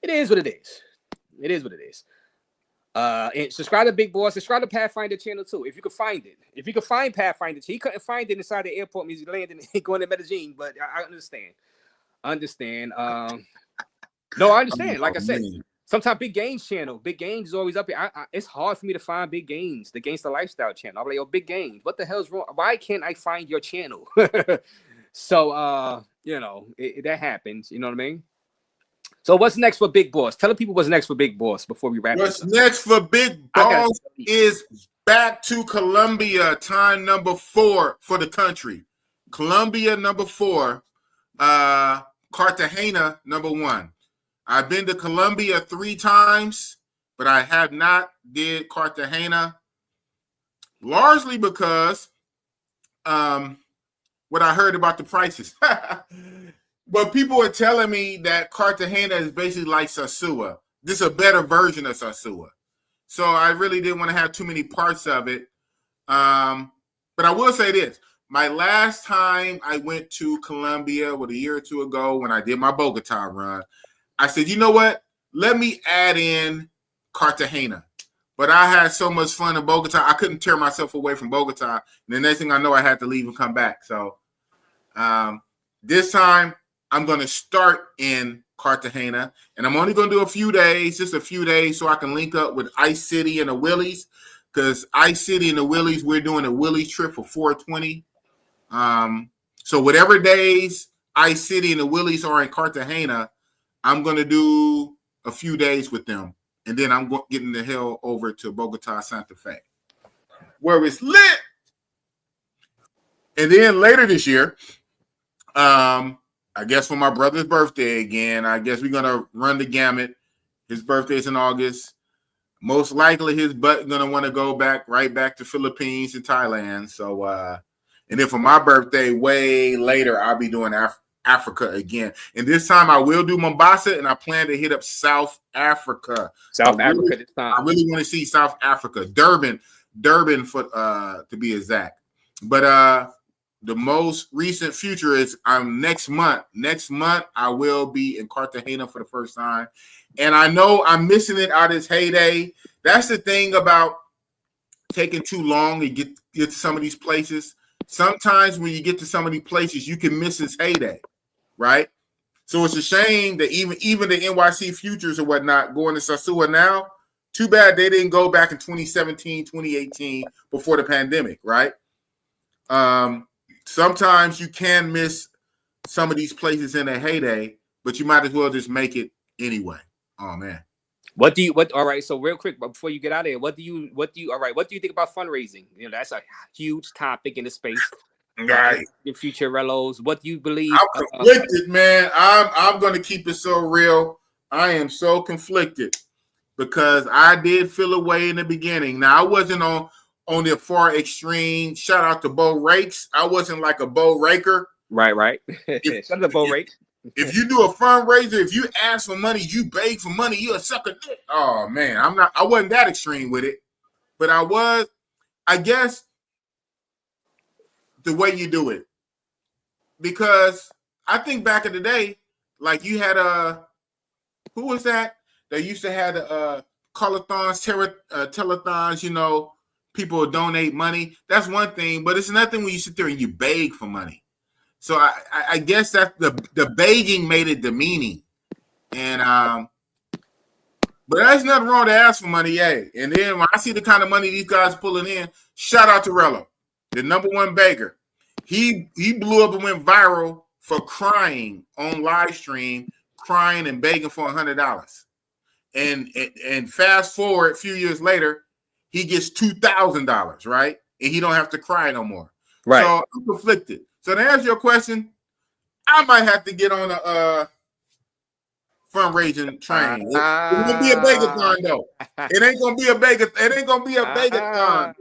is what it is. It is what it is. And subscribe to Big Boss. Subscribe to Pathfinder channel too, if you could find it. If you could find Pathfinder, he couldn't find it inside the airport. He's landing going to Medellin, but I understand. No, I understand. Like I said, sometimes Big Games channel. Big Games is always up here. It's hard for me to find Big Games, the Gangsta Lifestyle channel. I'm like, yo, Big Games, what the hell's wrong? Why can't I find your channel? So, that happens. You know what I mean? So what's next for Big Boss? Tell the people what's next for Big Boss before we wrap what's this up. next for Big Boss is back to Colombia, time number 4 for the country. Colombia, number 4. Cartagena, number 1. I've been to Colombia 3 times, but I have not did Cartagena, largely because what I heard about the prices. But people are telling me that Cartagena is basically like Sosúa. This is a better version of Sosúa. So I really didn't want to have too many parts of it. But I will say this. My last time I went to Colombia, a year or 2 ago, when I did my Bogota run, I said, you know what? Let me add in Cartagena. But I had so much fun in Bogota, I couldn't tear myself away from Bogota. And the next thing I know, I had to leave and come back. So this time, I'm going to start in Cartagena, and I'm only going to do just a few days, so I can link up with Ice City and the Willies, because Ice City and the Willies, we're doing a Willies trip for 420. So whatever days Ice City and the Willies are in Cartagena, I'm going to do a few days with them, and then I'm getting the hell over to Bogota, Santa Fe, where it's lit. And then later this year, I guess for my brother's birthday again, I guess we're going to run the gamut. His birthday's in August. Most likely his butt going to want to go right back to Philippines and Thailand. So, and then for my birthday, way later, I'll be doing Africa again. And this time I will do Mombasa, and I plan to hit up South Africa. Africa this time. I really want to see South Africa. Durban for to be exact. But the most recent future is next month. Next month, I will be in Cartagena for the first time. And I know I'm missing it out of its heyday. That's the thing about taking too long to get to some of these places. Sometimes when you get to some of these places, you can miss its heyday, right? So it's a shame that even the NYC futures or whatnot going to Sosúa now, too bad they didn't go back in 2017, 2018 before the pandemic, right? Sometimes you can miss some of these places in their heyday, but you might as well just make it anyway. Oh man. All right, so real quick, before you get out of here, what do you think about fundraising? That's a huge topic in the space. Right. Your future relos. What do you believe? I'm conflicted, man. I'm gonna keep it so real. I am so conflicted because I did feel a way in the beginning. Now I wasn't on the far extreme. Shout out to Bo Rakes. I wasn't like a Bo Raker. Right. Shout out to Bo Rakes. If you do a fundraiser, if you ask for money, you beg for money, you're a sucker. Oh man, I wasn't that extreme with it, but I was, I guess, the way you do it. Because I think back in the day, like you had who was that? They used to have call-a-thons, telethons, people donate money. That's one thing, but it's nothing when you sit there and you beg for money. So I guess that the begging made it demeaning, and but there's nothing wrong to ask for money, yeah. And then when I see the kind of money these guys pulling in, shout out to Rello, the #1 beggar. He blew up and went viral for crying on live stream, crying and begging for $100. And fast forward a few years later, he gets $2,000, right? And he don't have to cry no more. Right. So I'm conflicted. So to answer your question, I might have to get on a fundraising train. It won't be a begathon though. It ain't gonna be a begathon. It ain't gonna be a begathon.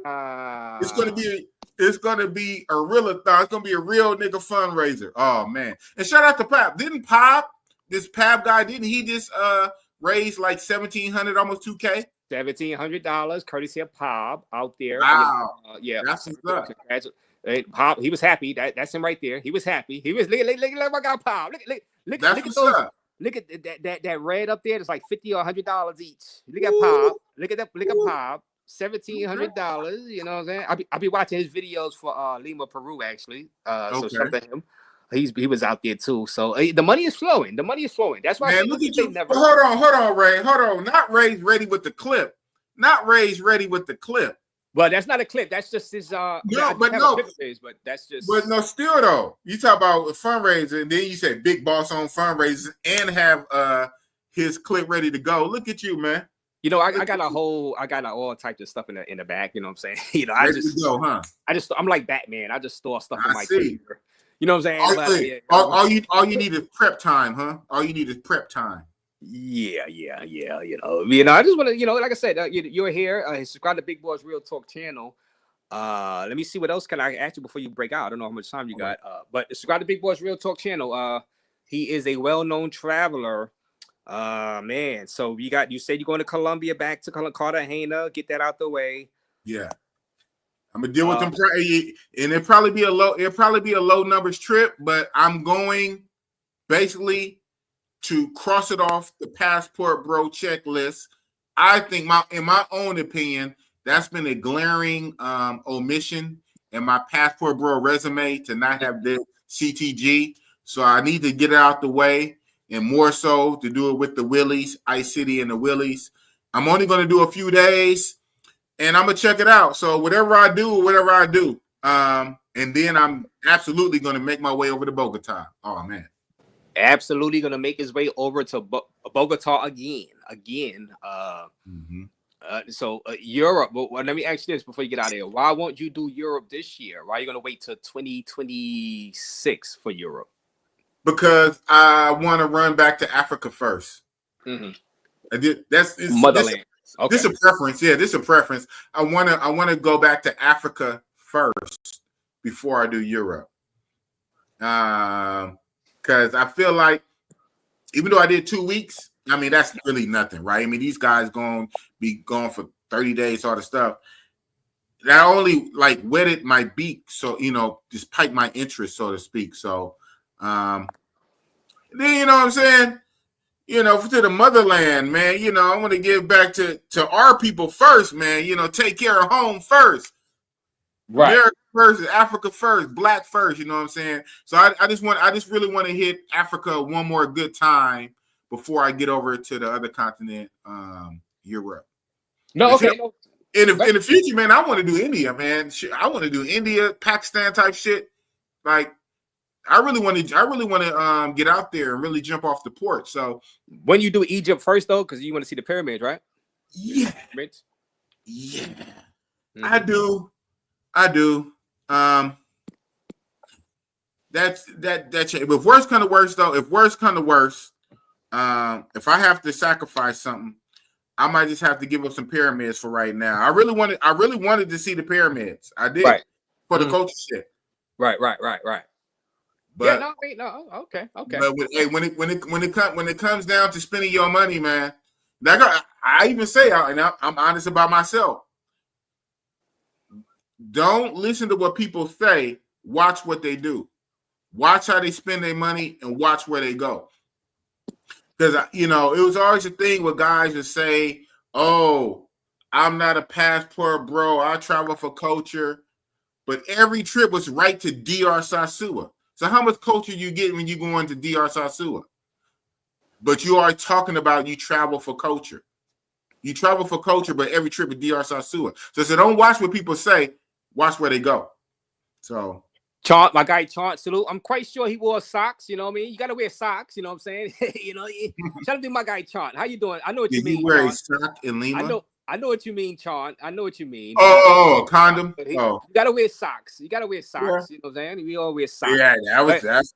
It's gonna be a real-a-thon. It's gonna be a real nigga fundraiser. Oh man! And shout out to Pop. Didn't Pop, this Pap guy, didn't he just raise like $1,700, almost $2K? $1,700, courtesy of Pop out there. Wow. Yeah. That's what's up. Pop, he was happy. That's him right there. He was happy. He was look I got Pop. Look That's at what's those. up. Look at that red up there. It's like $50 or $100 each. Look at Pop. Look at Pop. $1,700. You know what I'm saying? I'll be watching his videos for Lima Peru actually. So shout out to him. He was out there too. So the money is flowing. The money is flowing. That's why. Man, look at you. Hold on, Ray. Hold on. Not raised ready with the clip. Not raised ready with the clip. Well, that's not a clip. That's just his. But that's just. But no, still though. You talk about a fundraiser, and then you said big boss on fundraisers, and have his clip ready to go. Look at you, man. You know, I got all types of stuff in the back. You know what I'm saying? You know, I'm like Batman. I just store stuff in my computer. You know what I'm saying? All you need is prep time, huh? All you need is prep time. Yeah. You know, I just want to, like I said, you're here. Subscribe to Big Boys Real Talk channel. Let me see what else can I ask you before you break out. I don't know how much time you got. But subscribe to Big Boys Real Talk channel. He is a well-known traveler. Man. So you said you're going to Colombia, back to Cartagena. Get that out the way. Yeah. I'm gonna deal with them, and it'll probably be a low numbers trip, but I'm going basically to cross it off the passport bro checklist. I think in my own opinion, that's been a glaring omission in my passport bro resume to not have the CTG. So I need to get it out the way, and more so to do it with the Willies, Ice City and the Willies. I'm only going to do a few days, and I'm going to check it out. So whatever I do. And then I'm absolutely going to make my way over to Bogota. Oh, man. Absolutely going to make his way over to Bogota again. So Europe. Well, let me ask you this before you get out of here. Why won't you do Europe this year? Why are you going to wait till 2026 for Europe? Because I want to run back to Africa first. Mm-hmm. That's motherland. This is a preference. Yeah, this is a preference. I want to go back to Africa first before I do Europe. Because I feel like even though I did 2 weeks, I mean that's really nothing, right? I mean these guys going to be gone for 30 days, all the stuff. That only like whetted my beak, so just piqued my interest, so to speak. So then you know what I'm saying. To the motherland, man. I want to give back to our people first, man. Take care of home first. Right. America first, Africa first, black first. You know what I'm saying? So I just really want to hit Africa one more good time before I get over to the other continent, Europe. No, okay. In the future, man, I want to do India, man. I want to do India, Pakistan type shit. Like, I really want to get out there and really jump off the porch. So when you do Egypt first, though, because you want to see the pyramids, right? Yeah. Yeah. Mm-hmm. I do. That's if worse come to worse, though, if I have to sacrifice something, I might just have to give up some pyramids for right now. I really wanted to see the pyramids. I did for the culture shit. Right. But okay. But when it comes down to spending your money, man, I even say, and I'm honest about myself. Don't listen to what people say. Watch what they do. Watch how they spend their money and watch where they go. Because it was always a thing where guys would say, "Oh, I'm not a passport bro. I travel for culture." But every trip was right to DR Sasua. So how much culture you get when you go into DR Sasua? But you are talking about you travel for culture. You travel for culture, but every trip is DR Sasua. So don't watch what people say, watch where they go. So Chaunt, my guy Chaunt, salute. I'm quite sure he wore socks, you know what I mean? You gotta wear socks, you know what I'm saying? Shout out to my guy Chaunt. How you doing? I know what you mean, you wear Chaunt. a sock in Lima? I know what you mean, Chaunt. I know what you mean. Oh, condom. You gotta wear socks. You gotta wear socks. Yeah. You know what I'm saying? We all wear socks. Yeah, that's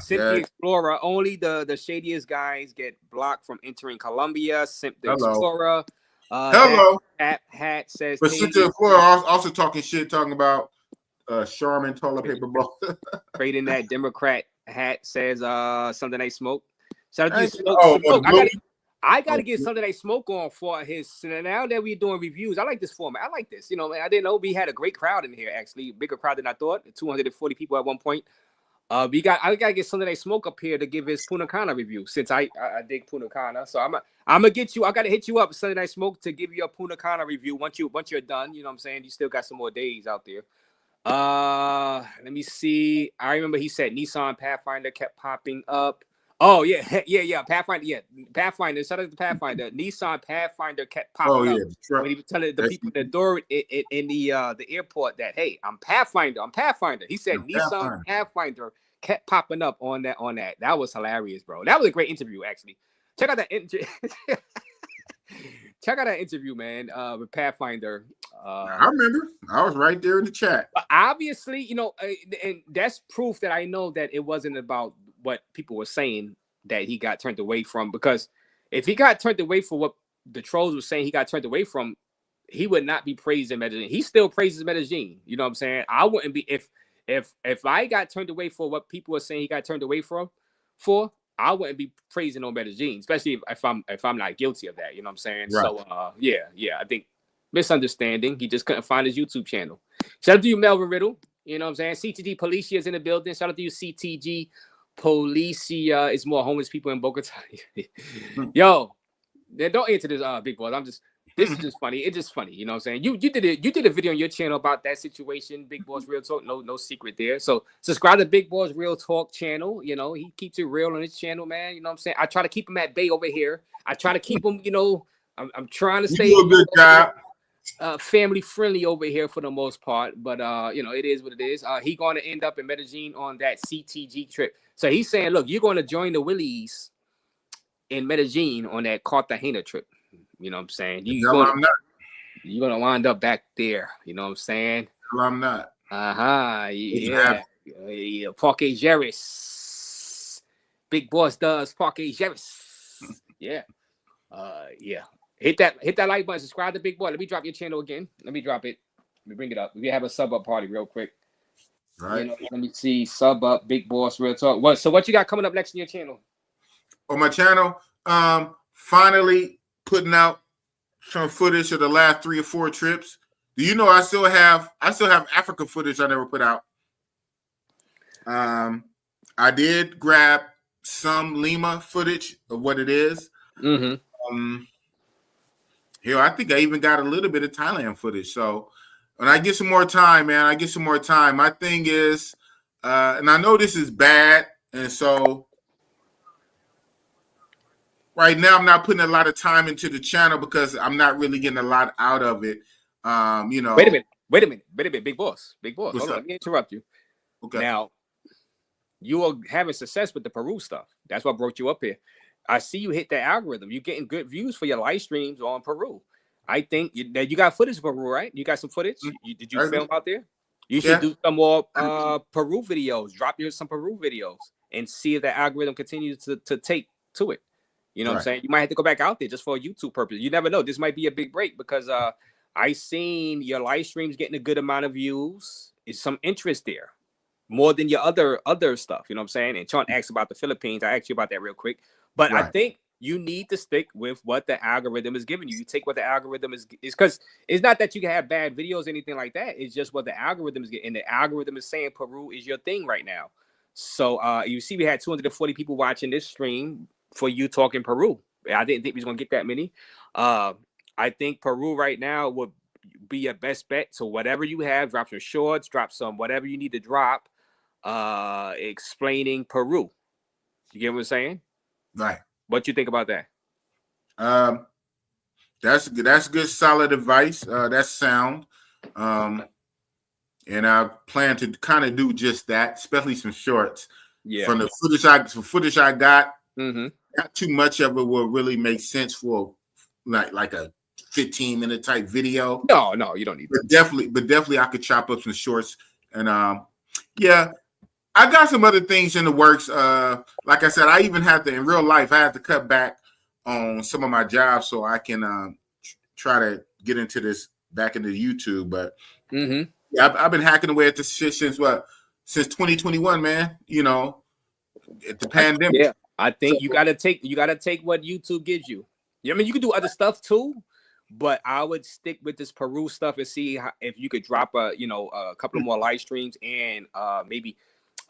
Simp the Explorer. Only the shadiest guys get blocked from entering Colombia. Simp the Explorer. Hello. That hat says. But Simp the Explorer also talking shit, talking about Charmin toilet paper bowl. Trading that Democrat hat says something they smoke. Shout out to Smoke. I gotta get something they smoke on for his. Now that we're doing reviews, I like this format. I like this. You know, I didn't know we had a great crowd in here. Actually, bigger crowd than I thought. 240 people at one point. I gotta get something they smoke up here to give his Punta Cana review. Since I dig Punta Cana, so I'm gonna get you. I gotta hit you up Sunday Night Smoke to give you a Punta Cana review once you're done. You know what I'm saying? You still got some more days out there. Let me see. I remember he said Nissan Pathfinder kept popping up. Oh yeah, Pathfinder, Pathfinder. Shout out to Pathfinder. Nissan Pathfinder kept popping up when he was telling the people at the door in the airport that, hey, I'm Pathfinder. He said Nissan Pathfinder kept popping up on that. That was hilarious, bro. That was a great interview, actually. Check out that interview. Check out that interview, man, with Pathfinder. I remember. I was right there in the chat. But obviously, you know, and that's proof that I know that it wasn't about what people were saying that he got turned away from. Because if he got turned away for what the trolls were saying he got turned away from, he would not be praised in Medellin. He still praises Medellin. You know what I'm saying? I wouldn't be if I got turned away for what people were saying he got turned away for, I wouldn't be praising on Medellin, especially if I'm not guilty of that. You know what I'm saying? Right. So I think misunderstanding. He just couldn't find his YouTube channel. Shout out to you, Melvin Riddle. You know what I'm saying? CTG Policia is in the building. Shout out to you, CTG Policia. It's more homeless people in Bogota. Yo, don't answer this, big boy. This is just funny. It's just funny. You know what I'm saying? You did a video on your channel about that situation, Big Boss Real Talk. No secret there. So subscribe to Big Boss Real Talk channel. You know, he keeps it real on his channel, man. You know what I'm saying? I try to keep him at bay over here. I try to keep him, you know, I'm trying to stay you do a good job. Family friendly over here for the most part, but you know, it is what it is. He going to end up in Medellin on that CTG trip. So he's saying, look, you're going to join the Willies in Medellin on that Cartagena trip. You know what I'm saying? You're going to wind up back there. You know what I'm saying? No, I'm not. Yeah. Parque Jerez. Big Boss does Parque Jerez. Yeah. Yeah. Hit that like button. Subscribe to Big Boy. Let me drop your channel again. Let me drop it. Let me bring it up. We have a sub up party real quick. Right. You know, let me see. Sub up, Big Boss Real Talk. What you got coming up next in your channel? On my channel, finally putting out some footage of the last 3 or 4 trips. Do you know I still have Africa footage I never put out? I did grab some Lima footage of what it is. Mm-hmm. Here, I think I even got a little bit of Thailand footage. So when I get some more time, man, My thing is, and I know this is bad, and so right now I'm not putting a lot of time into the channel because I'm not really getting a lot out of it. You know. Wait a minute, Big Boss. Hold on, let me interrupt you. Okay. Now, you are having success with the Peru stuff. That's what brought you up here. I see you hit that algorithm. You're getting good views for your live streams on Peru. I think that you got footage of Peru, right? You got some footage? Did you film out there? You should do some more Peru videos. Drop some Peru videos and see if the algorithm continues to take to it. You know what I'm saying? You might have to go back out there just for a YouTube purpose. You never know. This might be a big break because I seen your live streams getting a good amount of views. It's some interest there. More than your other stuff. You know what I'm saying? And Chaunt asked about the Philippines. I asked you about that real quick. But I think you need to stick with what the algorithm is giving you. You take what the algorithm is because it's not that you can have bad videos or anything like that. It's just what the algorithm is getting. And the algorithm is saying Peru is your thing right now. So you see, we had 240 people watching this stream for you talking Peru. I didn't think we was gonna get that many. I think Peru right now would be your best bet. So whatever you have, drop some shorts, drop some whatever you need to drop. explaining Peru. You get what I'm saying? Right. What you think about that? That's good, solid advice. That's sound. And I plan to kind of do just that, especially some shorts. Yeah. From the footage I got, not too much of it will really make sense for like a 15-minute type video. No, you don't need that. But definitely I could chop up some shorts. And yeah, I got some other things in the works. Like I said, I even had to, in real life, I had to cut back on some of my jobs so I can try to get into this back into YouTube. But yeah, I've been hacking away at this shit since 2021, man. You know, at the pandemic. Yeah, I think you gotta take what YouTube gives you. I mean, you can do other stuff too, but I would stick with this Peru stuff and see if you could drop a couple of more live streams and maybe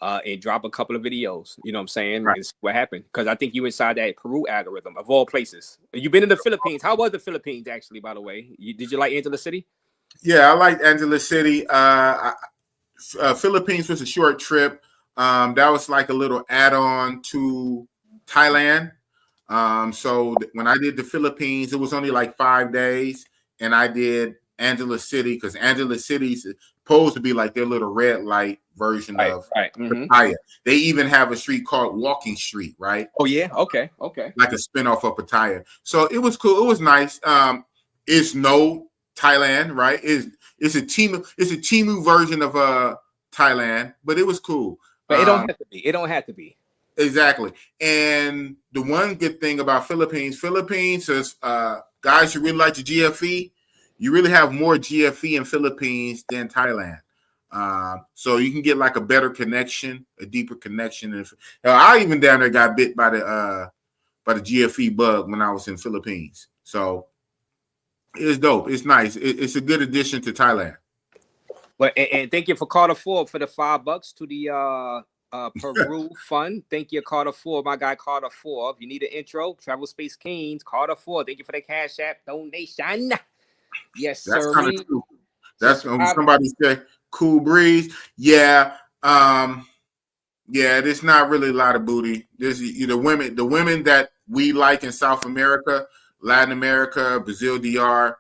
and drop a couple of videos. You know what I'm saying? Right. Is what happened, because I think you inside that Peru algorithm of all places. You've been in the Philippines. How was the Philippines actually? By the way, did you like Angeles City? Yeah, I liked Angeles City. Philippines was a short trip. That was like a little add-on to Thailand. So when I did the Philippines, it was only like 5 days, and I did Angeles City because Angeles City's supposed to be like their little red light version of Pattaya. They even have a street called Walking Street, right? Oh yeah, okay. Like a spinoff of Pattaya. So it was cool. It was nice. It's no Thailand, right? It's a Temu version of Thailand, but it was cool. But it don't have to be. It don't have to be. Exactly. And the one good thing about Philippines is guys who really like the GFE, you really have more GFE in Philippines than Thailand. So you can get like a better connection, a deeper connection. And I even down there got bit by the GFE bug when I was in Philippines. So it's dope. It's nice. It's a good addition to Thailand. But and thank you for Carter Ford for the $5 to the Peru fund. Thank you, Carter Ford, my guy Carter Ford. If you need an intro, Travel Space Kings, Carter Ford. Thank you for the Cash App donation. Yes, that's sir. Kind of cool. That's somebody say cool breeze. Yeah. Yeah, there's not really a lot of booty. There's the women that we like in South America, Latin America, Brazil, DR.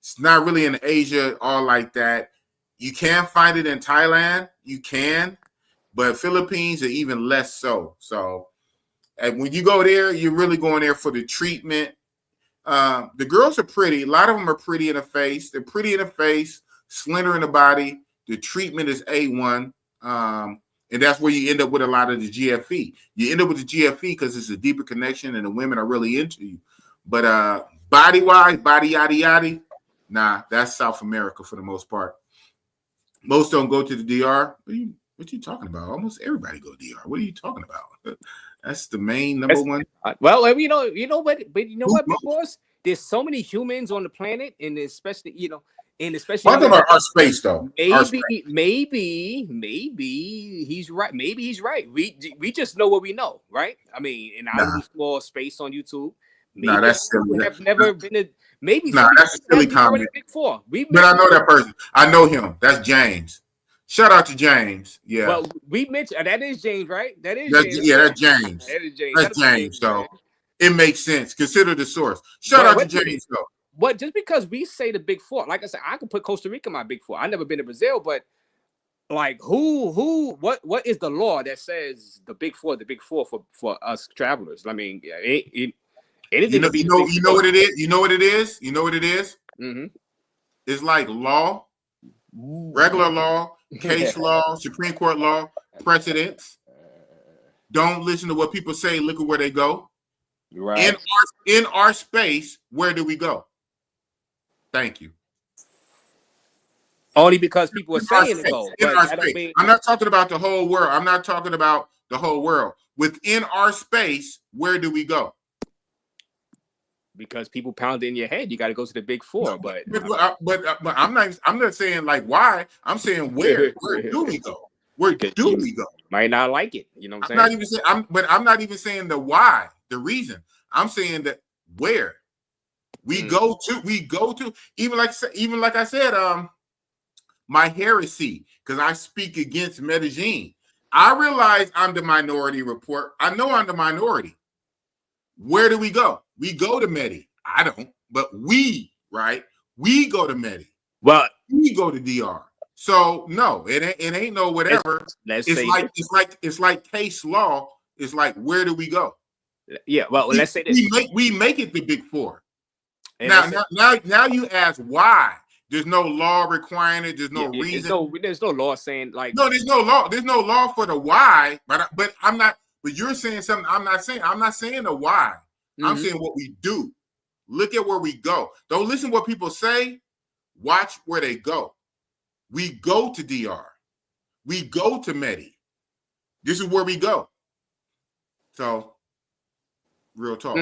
It's not really in Asia, all like that. You can find it in Thailand. You can, but Philippines are even less so. So, and when you go there, you're really going there for the treatment. The girls are pretty. A lot of them are pretty in the face. They're pretty in the face, slender in the body. The treatment is A1. And that's where you end up with a lot of the GFE. You end up with the GFE because it's a deeper connection and the women are really into you. But body-wise, body yada yada, nah, that's South America for the most part. Most don't go to the DR. What are you talking about? Almost everybody go to DR. What are you talking about? That's the main number one. Well, you know what, Big Boss? There's so many humans on the planet, and especially, Talking about our space, though. Maybe he's right. Maybe he's right. We just know what we know, right? I mean, in our little small space on YouTube, maybe that's silly. Have never been to. Maybe that's a silly comment. Big Four. But I know that person. I know him. That's James. Shout out to James. Yeah. Well, we mentioned that is James, right? James. Yeah, that's James. That is James. That's James. So it makes sense. Consider the source. Shout out to James, though. But just because we say the Big Four, like I said, I could put Costa Rica in my Big Four. I've never been to Brazil, but like what is the law that says the Big Four for us travelers? I mean, anything. You know what it is. You know what it is. Mm-hmm. It's like law, regular law, case law, Supreme Court law, precedents. Don't listen to what people say. Look at where they go. Right. In our space, where do we go? Thank you. Only because people are saying it though. I'm not talking about the whole world. I'm not talking about the whole world. Within our space, where do we go? Because people pound in your head, you got to go to the Big Four. But I'm not saying like why. I'm saying where do we go? Where do we go? Might not like it. You know what I'm saying? I'm not even saying the why, the reason. I'm saying that where we go to. Even like I said, my heresy, because I speak against Medellin. I realize I'm the minority report. I know I'm the minority. Where do we go? We go to Medi. I don't, but we, right? We go to Medi. Well, we go to DR. So no, it ain't no whatever. It's like case law. It's like, where do we go? Yeah, well, let's say this. We make it the big four. Now you ask why. There's no law requiring it. There's no reason. There's no law saying like. No, there's no law. There's no law for the why. But I'm not. But you're saying something. I'm not saying. I'm not saying the why. Mm-hmm. I'm saying what we do. Look at where we go. Don't listen to what people say. Watch where they go. We go to DR. We go to Medi. This is where we go. So, real talk.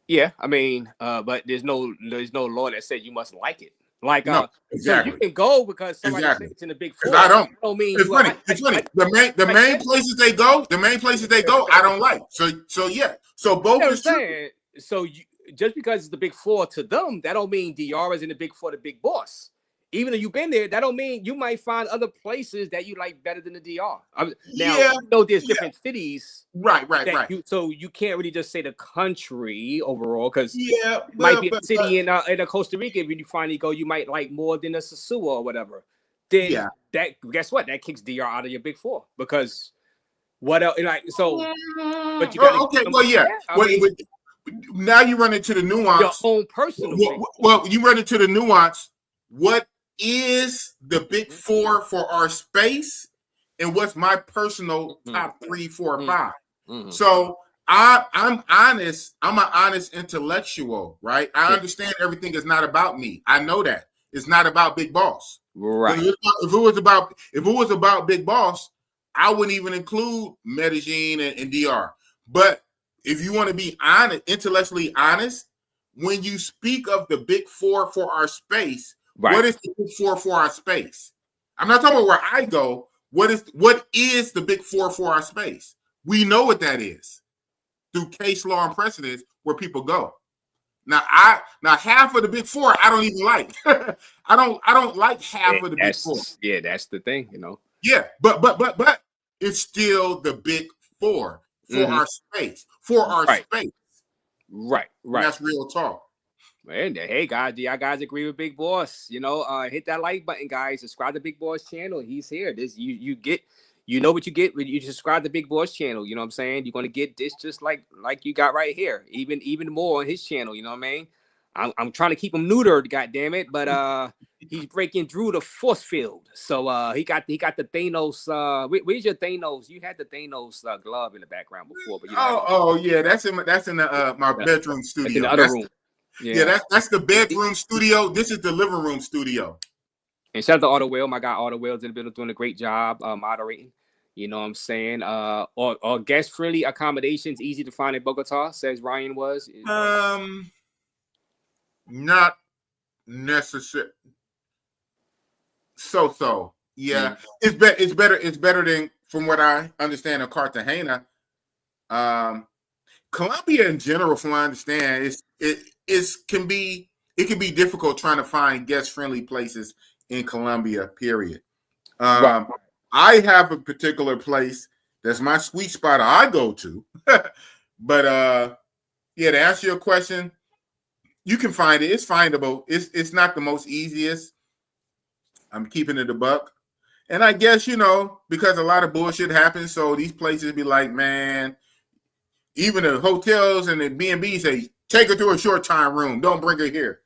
Yeah, I mean, but there's no law that says you must like it. Like, no, exactly. So you can go because somebody says it's in the big four. I don't. Mean it's funny. It's funny. The main places they go, I don't like. So yeah. So both is true. So just because it's the big four to them, that don't mean DR is in the big four, the big boss. Even though you've been there, that don't mean you might find other places that you like better than the DR. There's different cities. Right. So you can't really just say the country overall, because might be a city in a Costa Rica. When you finally go, you might like more than a Sosúa or whatever. Then guess what? That kicks DR out of your big four, because what else? Like so, but you got now you run into the nuance. Your own personal. Well, you run into the nuance. What is the big four for our space, and what's my personal top 3, 4, 5? Mm-hmm. So I'm honest. I'm an honest intellectual, right? I understand everything is not about me. I know that it's not about Big Boss. Right. If it was about Big Boss, I wouldn't even include Medellin and DR. But if you want to be honest, intellectually honest, when you speak of the big four for our space. Right. What is the big four for our space? I'm not talking about where I go. What is the big four for our space? We know what that is through case law and precedents where people go. Now half of the big four I don't even like. I don't like half of the big four. Yeah, that's the thing, Yeah, but it's still the big four for our space. For our space. Right. And that's real talk. And hey guys, do y'all guys agree with Big Boss? Hit that like button, guys. Subscribe to Big Boss channel. He's here. This you get, what you get when you subscribe to Big Boss channel. You know what I'm saying? You're gonna get this just like you got right here, even more on his channel. You know what I mean? I'm trying to keep him neutered, goddamn it, but he's breaking through the force field. So he got the Thanos. Where's your Thanos? You had the Thanos glove in the background before, but that's in my bedroom studio. That's in the other room. Yeah, that's the bedroom studio. This is the living room studio. And shout out to Auto Will. My guy Auto Will's in the middle doing a great job moderating. You know what I'm saying? Or guest-friendly accommodations easy to find in Bogota, says Ryan was. Not necessary. So. Yeah. It's better than, from what I understand, in Cartagena. Colombia in general, from what I understand, it can be difficult trying to find guest-friendly places in Colombia, period. Right. I have a particular place that's my sweet spot I go to. But to answer your question, you can find it. It's findable. It's not the most easiest. I'm keeping it a buck. And I guess, because a lot of bullshit happens, so these places be like, man, even the hotels and the B&B say, take her to a short time room. Don't bring her here.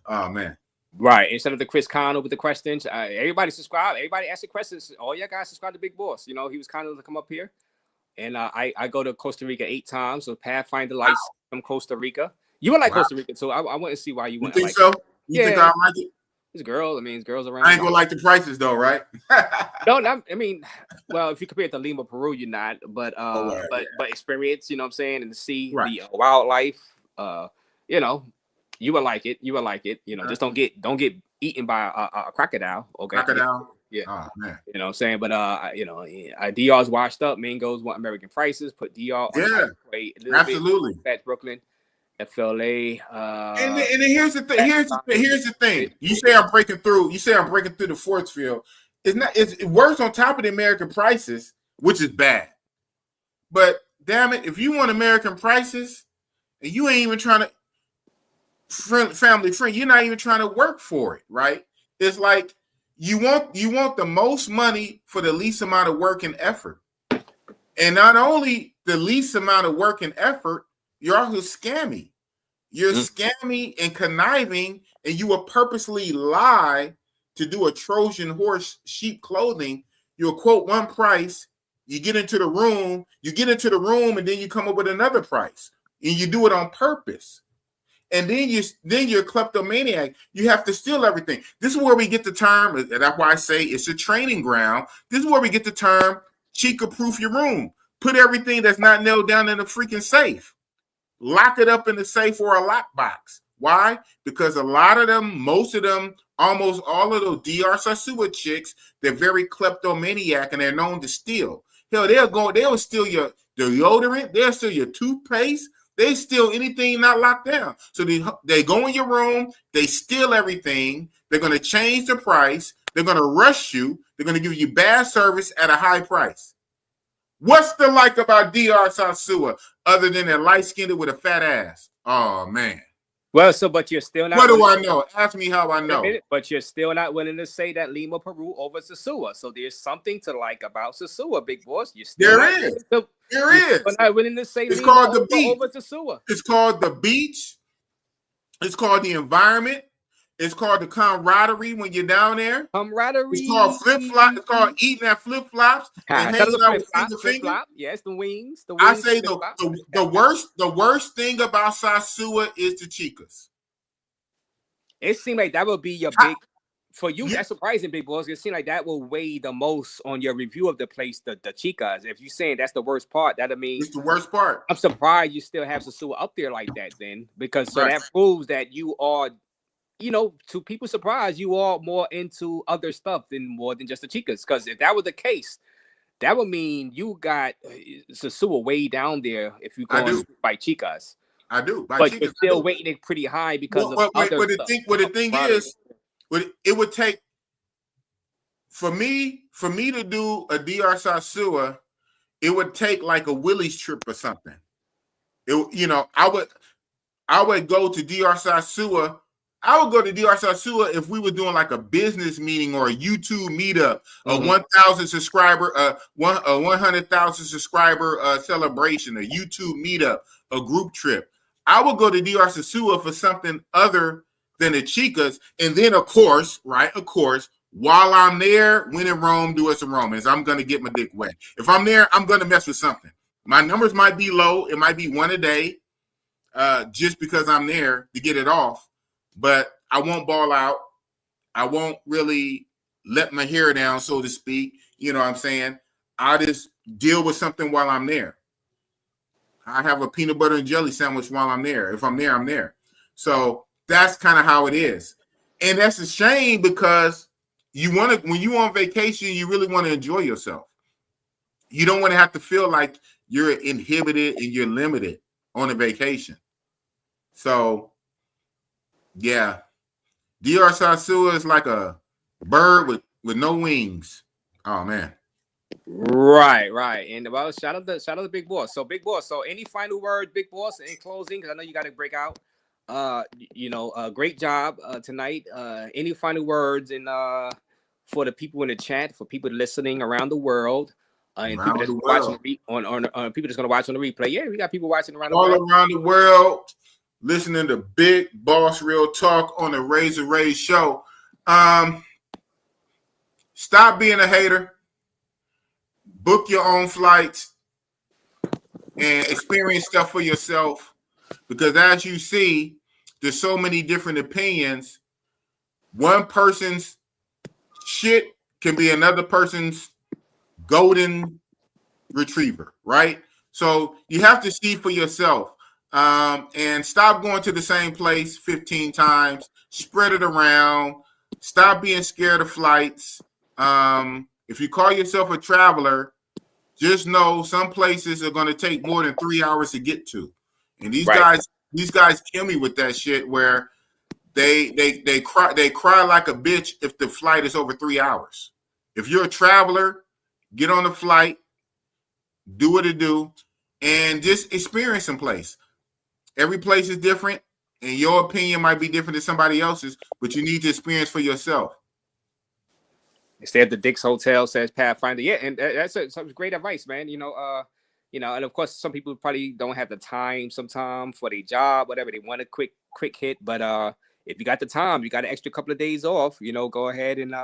Oh, man. Right. Instead of the Chris Connor with the questions, everybody subscribe. Everybody ask the questions. All y'all guys subscribe to Big Boss. He was kind of to come up here. And I go to Costa Rica 8 times. So Pathfinder likes from Costa Rica. You would like Costa Rica, so I want to see why you wouldn't like so? You think I like it? It's girls. It's girls around. I ain't gonna like the prices though, right? No, well, if you compare it to Lima, Peru, you're not. But but experience, you know what I'm saying, and to see the wildlife, you would like it. Just don't get eaten by a crocodile. Okay. Crocodile. Yeah. Oh man. You know what I'm saying? But DR's washed up. Mingos want American prices. Put DR on absolutely. That's Brooklyn. FLA. And then here's the thing. Here's the thing. You say I'm breaking through the force field. It's worse on top of the American prices, which is bad. But damn it, if you want American prices and you ain't even trying to family friend, you're not even trying to work for it, right? It's like you want the most money for the least amount of work and effort. And not only the least amount of work and effort, you're also scammy. You're scammy and conniving, and you will purposely lie to do a Trojan horse sheep clothing. You'll quote one price, you get into the room, and then you come up with another price. And you do it on purpose. And then you're a kleptomaniac. You have to steal everything. This is where we get the term, and that's why I say it's a training ground. This is where we get the term Chica-proof your room. Put everything that's not nailed down in a freaking safe. Lock it up in the safe or a lockbox. Why? Because a lot of them, most of them, almost all of those DR Sasua chicks, they're very kleptomaniac and they're known to steal. Hell, they'll steal your deodorant, they'll steal your toothpaste, they steal anything not locked down. So they go in your room, they steal everything, they're going to change the price, they're going to rush you, they're going to give you bad service at a high price. What's the like about DR Sasua other than they're light-skinned with a fat ass? Oh, man. Well, but you're still not. What do I know? Ask me how I know. But you're still not willing to say that Lima Peru over Sasua. So there's something to like about Sasua, big boss. You're still There is. You're not willing to say it's Lima called the beach. Over Sasua. It's called the beach. It's called the environment. It's called the camaraderie when you're down there. Camaraderie. It's called flip-flop. It's called eating at flip-flops and hanging out with flip-flop. Yes, the wings. I say the worst thing about Sasua is the chicas. It seemed like that would be your big for you. That's surprising, big boss. It seemed like that will weigh the most on your review of the place, the chicas. If you're saying that's the worst part, that'll mean it's the worst part. I'm surprised you still have Sasua up there like that, then, because that proves that you are, to people's surprise, you are more into other stuff more than just the chicas. Because if that was the case, that would mean you got Sasua way down there if you go by chicas. I do, but chicas, you're still weighting it pretty high because of other stuff. The thing is, it would take for me to do a DR Sasua, it would take like a Willie's trip or something. I would go to DR Sasua. I would go to DR Sasua if we were doing like a business meeting or a YouTube meetup, a 1,000 subscriber, a 100,000 subscriber celebration, a YouTube meetup, a group trip. I would go to DR Sasua for something other than the chicas, and then of course, while I'm there, when in Rome, do us some Romans. I'm gonna get my dick wet. If I'm there, I'm gonna mess with something. My numbers might be low. It might be one a day, just because I'm there to get it off. But I won't ball out. I won't really let my hair down, so to speak. You know what I'm saying? I just deal with something while I'm there. I have a peanut butter and jelly sandwich while I'm there. If I'm there, I'm there. So that's kind of how it is. And that's a shame because when you're on vacation, you really want to enjoy yourself. You don't want to have to feel like you're inhibited and you're limited on a vacation. So yeah, DR Sasua is like a bird with no wings. Oh man. Right. And well, shout out the big boss. So big boss. So any final words, big boss, in closing? Because I know you got to break out. Great job tonight. Any final words for the people in the chat, for people listening around the world, and people that's watching on people that's gonna watch on the replay. Yeah, we got people watching around the world. All around the world. Listening to Big Boss Real Talk on the Razor Ray Show. Stop being a hater. Book your own flights and experience stuff for yourself. Because as you see, there's so many different opinions. One person's shit can be another person's golden retriever, right? So you have to see for yourself. And stop going to the same place 15 times. Spread it around. Stop being scared of flights. If you call yourself a traveler, just know some places are going to take more than 3 hours to get to. And these guys kill me with that shit where they cry like a bitch if the flight is over 3 hours. if you're a traveler, get on the flight, do what it do, and just experience some place. Every place is different, and your opinion might be different than somebody else's, but you need to experience for yourself. Stay at the Dick's Hotel, says Pathfinder. Yeah, and that's some great advice, man. And of course, some people probably don't have the time sometimes for their job, whatever. They want a quick hit, but if you got the time, you got an extra couple of days off, go ahead and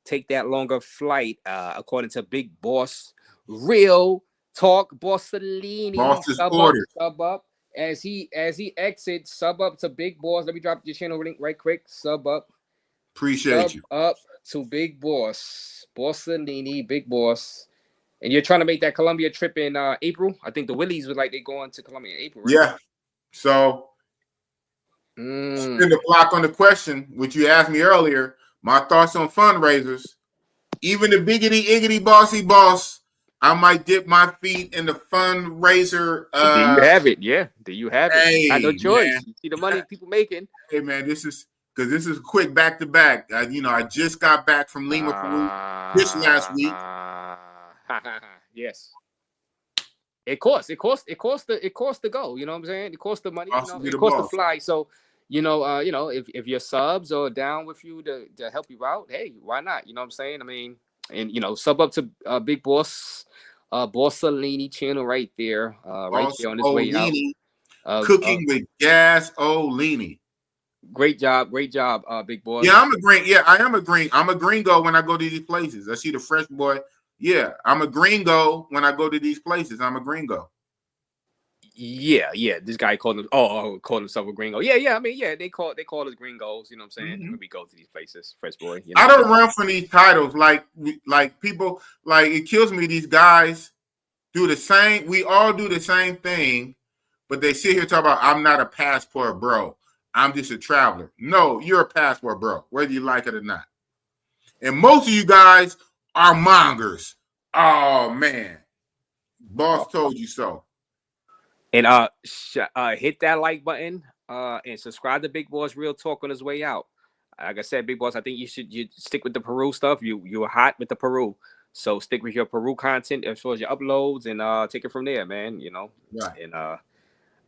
take that longer flight. According to Big Boss, Real Talk, Bossellini, Boss's sub orders. up as he exits. Sub up to Big Boss. Let me drop your channel link right quick. Sub up. Appreciate you. Up to Big Boss, Bossellini, Big Boss. And you're trying to make that Colombia trip in April. I think the Willies was like they going to Colombia in April, right? Yeah. So spin the block on the question, which you asked me earlier. My thoughts on fundraisers. Even the biggity iggity bossy boss, I might dip my feet in the fundraiser. There you have it. Yeah, there you have it. Hey, Got no choice. Man. You see the money people making. Hey man, this is a quick back to back. I just got back from Lima Peru this last week. Yes. It costs to go. You know what I'm saying? It costs the money. It costs to fly. So, if your subs are down with you to help you out, hey, why not? You know what I'm saying? I mean, and sub up to Big Boss, Bossellini channel right there, right there on his way out. Cooking with Gasolini. Great job, Big Boss. Yeah, I'm a green. Yeah, I am a green. I'm a gringo when I go to these places. I see the fresh boy. Yeah, I'm a gringo when I go to these places. I'm a gringo. Yeah. This guy called himself a gringo. Yeah. I mean, yeah, they call us gringos. You know what I'm saying? When we go to these places, fresh boy. I don't run from these titles like people. Like it kills me. These guys do the same. We all do the same thing, but they sit here talk about I'm not a passport bro. I'm just a traveler. No, you're a passport bro, whether you like it or not. And most of you guys are mongers. Oh man, boss told you so. And hit that like button and subscribe to Big Boss Real Talk on his way out. Like I said, Big Boss, I think you stick with the Peru stuff. You were hot with the Peru, so stick with your Peru content as far as your uploads and take it from there, man. Right. And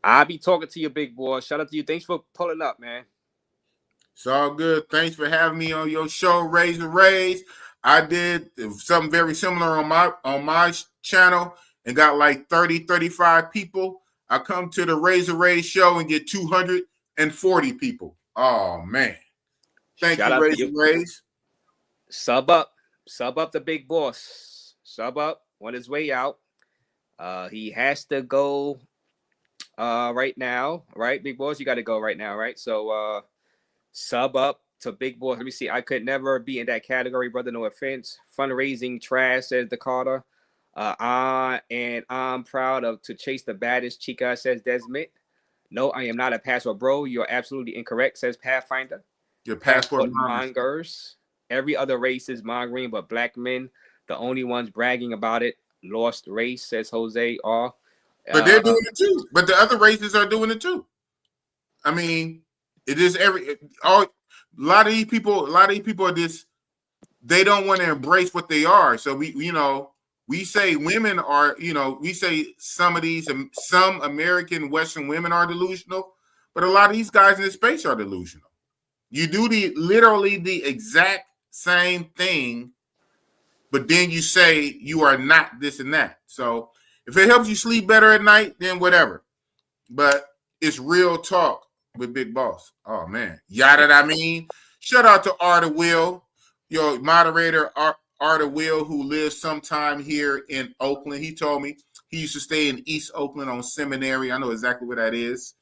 I'll be talking to you, Big Boss. Shout out to you. Thanks for pulling up, man. It's all good. Thanks for having me on your show, Raise the Raise. I did something very similar on my channel and got like 30, 35 people. I come to the Raise the Raise show and get 240 people. Oh man. Thank you, Raise the Raise. Sub up the Big Boss. Sub up on his way out. He has to go right now, right? Big Boss, you got to go right now, right? So sub up to Big Boss. Let me see. I could never be in that category, brother. No offense. Fundraising trash, says Dakota. And I'm proud to chase the baddest chica, says Desmond. No, I am not a passport bro. You're absolutely incorrect, says Pathfinder. Your passport mongers. Every other race is mongering, but black men, the only ones bragging about it. Lost race, says Jose. But they're doing it too. But the other races are doing it too. I mean, it is a lot of these people are just, they don't want to embrace what they are. So we say women are, we say some American Western women are delusional, but a lot of these guys in this space are delusional. You do literally the exact same thing, but then you say you are not this and that. So if it helps you sleep better at night, then whatever. But it's real talk with Big Boss. Oh man. Yada I mean. Shout out to Arta Will, your moderator, Arta Will, who lives sometime here in Oakland. He told me he used to stay in East Oakland on Seminary. I know exactly where that is.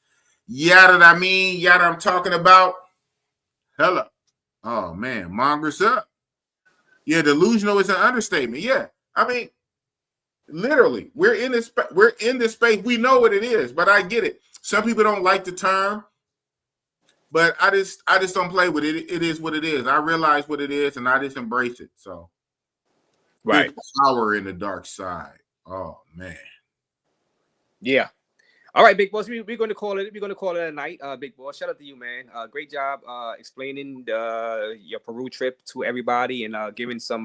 Yada I mean, yada I'm talking about. Hello. Oh man, mongers up. Yeah, delusional is an understatement. Yeah. I mean, literally, we're in this space. We know what it is, but I get it. Some people don't like the term, but I just don't play with it. It is what it is. I realize what it is, and I just embrace it. So, right, power in the dark side. Oh man, yeah. All right, Big Boss. We're going to call it. We're going to call it a night. Big Boss, shout out to you, man. Great job explaining your Peru trip to everybody and giving some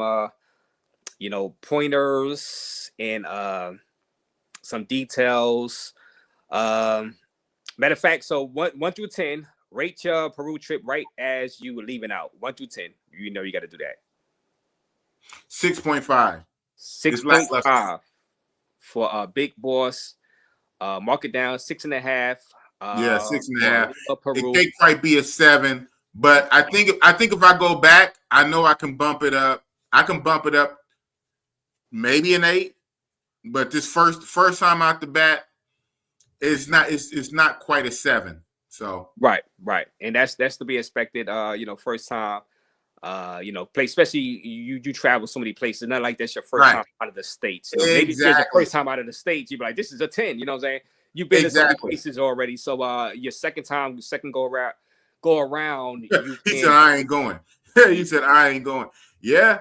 pointers and some details. Matter of fact, so 1 through 10, rate your Peru trip right as you were leaving out. 1 through 10. You got to do that. 6.5. 6.5 for Big Boss. Mark it down 6.5. Yeah, 6.5. Peru. It can't quite be a 7, but I think if I go back, I know I can bump it up. I can bump it up, maybe an 8. But this first time out the bat, it's not quite a 7. So right, and that's to be expected. First time. Place, especially you travel so many places. Not like that's your first time out of the States. Maybe it's your first time out of the States. You'd be like, this is a 10. You know what I'm saying? You've been to so many places already. So your second go around. He said, I ain't going. He said, I ain't going. Yeah.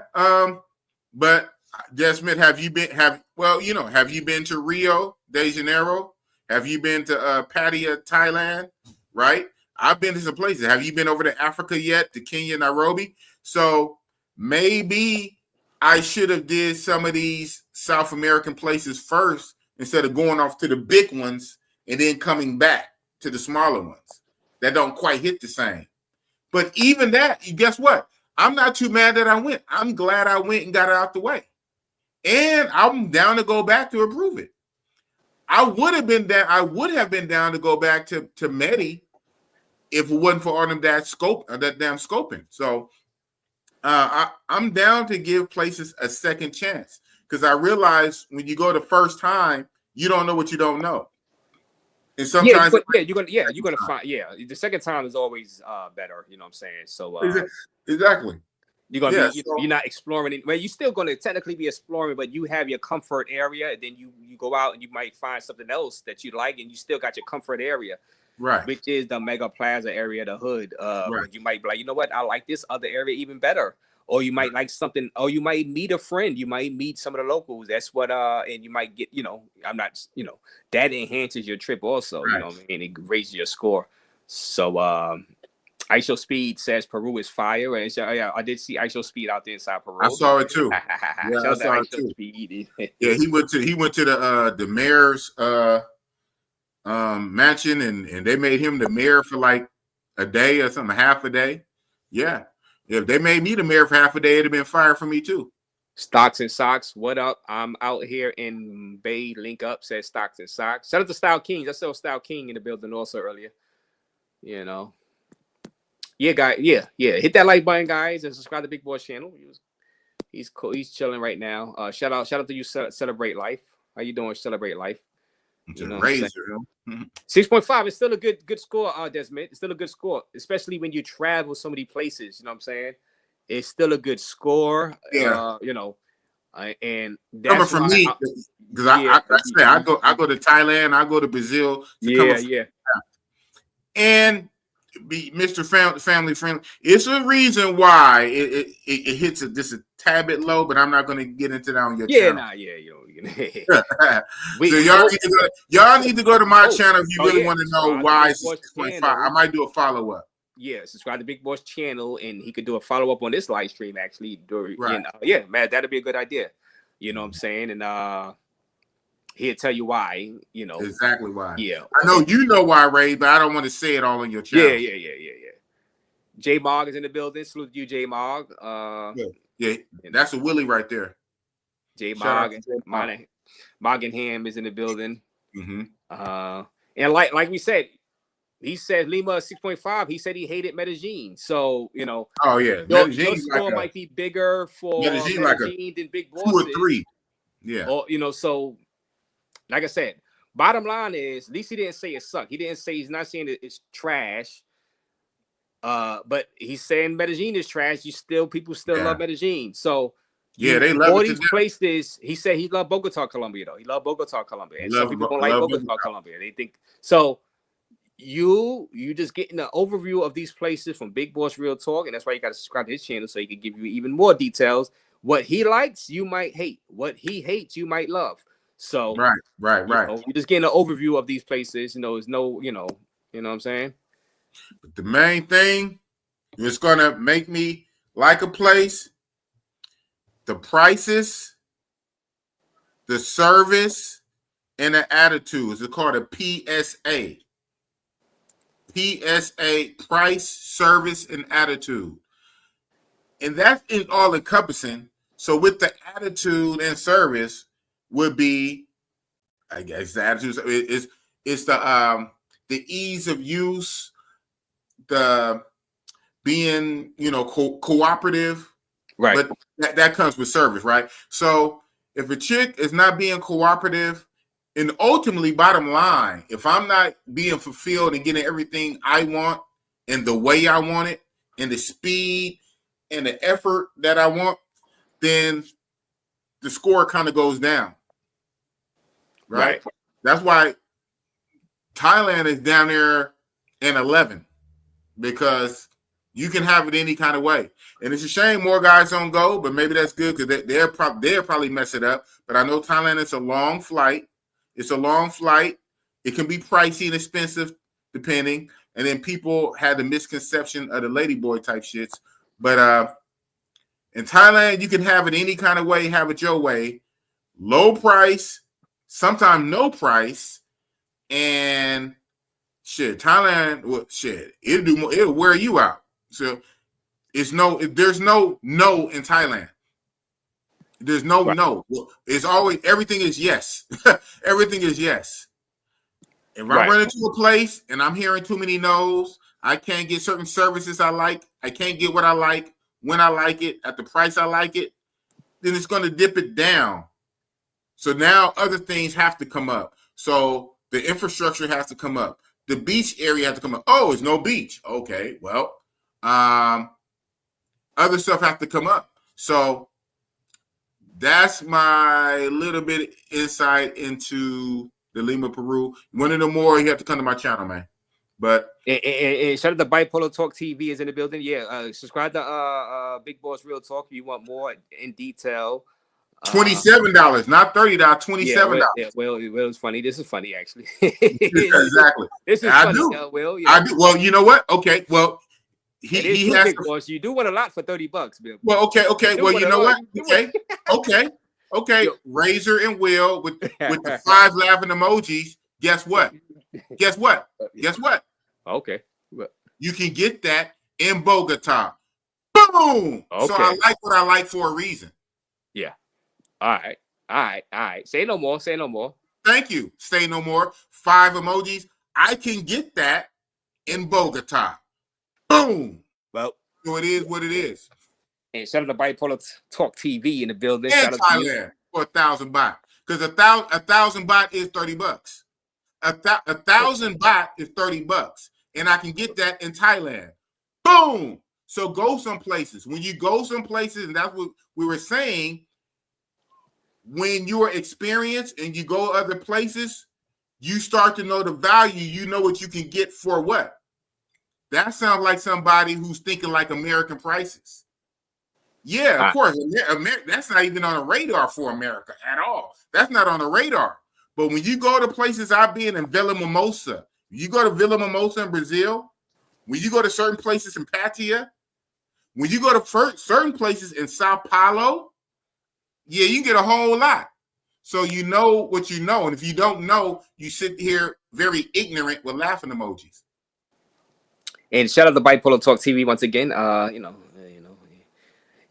But Desmond, have you been to Rio de Janeiro? Have you been to Pattaya, Thailand? Right? I've been to some places. Have you been over to Africa yet? To Kenya, Nairobi? So maybe I should have did some of these South American places first instead of going off to the big ones and then coming back to the smaller ones that don't quite hit the same. But even that, guess what? I'm not too mad that I went. I'm glad I went and got it out the way. And I'm down to go back to improve it. I would have been down to go back to Medi if it wasn't for all them that damn scoping. So I'm down to give places a second chance because I realize when you go the first time, you don't know what you don't know. And sometimes you're gonna find the second time is always better. You know what I'm saying? So exactly. You're gonna you're not exploring it. Well, you're still gonna technically be exploring, but you have your comfort area. And then you go out and you might find something else that you like, and you still got your comfort area. Right, which is the Mega Plaza area, the hood. Right. You might be like, you know what, I like this other area even better. Or you might like something, or you might meet a friend, you might meet some of the locals. That's what and you might get, I'm not, that enhances your trip also, right. You know what I mean? It raises your score. So ISO Speed says Peru is fire. And I did see ISO Speed out there inside Peru. I saw it too. Yeah, I saw it too. Speed. Yeah, he went to the mayor's mansion and they made him the mayor for like a day or something, half a day. Yeah. If they made me the mayor for half a day, it'd have been fire for me too. Stocks and Socks, what up? I'm out here in Bay. Link up, says Stocks and Socks. Shout out to Style Kings. I saw Style King in the building also earlier. Yeah, guys. Yeah. Hit that like button, guys, and subscribe to Big Boss channel. He's cool. He's chilling right now. Shout out to you, Celebrate Life. How you doing, Celebrate Life? Razor. 6.5 is still a good score, Desmond. It's still a good score, especially when you travel so many places. You know what I'm saying? It's still a good score. Yeah. And that's coming from me because I go to Thailand, I go to Brazil. And be Mr. Family Friendly. It's a reason why it hits just a tad bit low, but I'm not going to get into that on your channel. So y'all need to go to my channel if you really want to know why it's 6.5. I might do a follow up. Yeah, subscribe to Big Boss channel, and he could do a follow up on this live stream actually. Right. Man, that'd be a good idea. You know what I'm saying? And he'll tell you why. Exactly why. Yeah, I know you know why, Ray, but I don't want to say it all on your channel. Yeah. J Mog is in the building. Salute you, J Mog. Yeah, that's a Willie right there. J Mog and Moggenham is in the building. Mm-hmm. And like we said, he said Lima 6.5. He said he hated Medellin. So Oh yeah, your score might be bigger for Medellin than Big Boss 2 or 3. Yeah. Or so. Like I said, bottom line is, at least he didn't say it sucked. He didn't say, he's not saying that it's trash. But he's saying Medellin is trash. People still love Medellin. So they love all these places. He said he loved Bogota, Colombia, though. He loved Bogota, Colombia. And some people don't like Bogota, Colombia. They think so. You just getting an overview of these places from Big Boss Real Talk, and that's why you got to subscribe to his channel so he can give you even more details. What he likes, you might hate. What he hates, you might love. So right. You're just getting an overview of these places. It's no, you know what I'm saying? But the main thing is gonna make me like a place. the prices, the service, and the attitudes. It's called a PSA. PSA, price, service, and attitude. And that's in all encompassing. So with the attitude and service would be, I guess the attitude is the ease of use, the being, cooperative. Right. But that comes with service, right? So if a chick is not being cooperative, and ultimately, bottom line, if I'm not being fulfilled and getting everything I want and the way I want it and the speed and the effort that I want, then the score kind of goes down. Right? That's why Thailand is down there in 11, because you can have it any kind of way. And it's a shame more guys don't go, but maybe that's good because they'll probably mess it up. But I know Thailand is a long flight. It's a long flight. It can be pricey and expensive, depending. And then people had the misconception of the ladyboy type shits. But in Thailand, you can have it any kind of way, have it your way. Low price, sometimes no price. And shit, Thailand, well, shit, it'll do more, it'll wear you out. So there's no in Thailand. There's no Right. no. It's always, everything is yes. Everything is yes. If I run into a place and I'm hearing too many no's, I can't get certain services I like, I can't get what I like, when I like it, at the price I like it, then it's going to dip it down. So now other things have to come up. So the infrastructure has to come up. The beach area has to come up. Oh, it's no beach. Okay, well, other stuff has to come up. So that's my little bit insight into the Lima Peru. Want to know more? You have to come to my channel, man. But and shout out to Bipolar Talk TV is in the building. Yeah, subscribe to Big Boss Real Talk if you want more in detail. $27, not $30. $27. Yeah, Will, it's funny. This is funny, actually. Exactly. This is I funny, do. Will. I do. Well, you know what? Okay. Well, he has Big Boss. You do want a lot for $30, Bill. Well, okay. Well, you know what? Okay. Yo. Razor and Will with the 5 laughing emojis. Guess what? Okay. You can get that in Bogota. Boom. Okay. So I like what I like for a reason. Yeah. All right. Say no more. Thank you. Say no more. 5 emojis. I can get that in Bogota. Boom. Well, so it is what it is. And shout out to Bipolar Talk TV in the building. And shout out to Thailand for 1,000 baht. Because 1,000 baht is $30. 1,000 baht is $30. And I can get that in Thailand. Boom. So go some places. When you go some places, and that's what we were saying, when you are experienced and you go other places, you start to know the value. You know what you can get for what. That sounds like somebody who's thinking like American prices. Yeah, of course. That's not even on the radar for America at all. That's not on the radar. But when you go to places I've been in Villa Mimosa, you go to Villa Mimosa in Brazil, when you go to certain places in Pattaya, when you go to certain places in Sao Paulo, yeah, you get a whole lot. So you know what you know. And if you don't know, you sit here very ignorant with laughing emojis. And shout out to Bipolar Talk TV once again.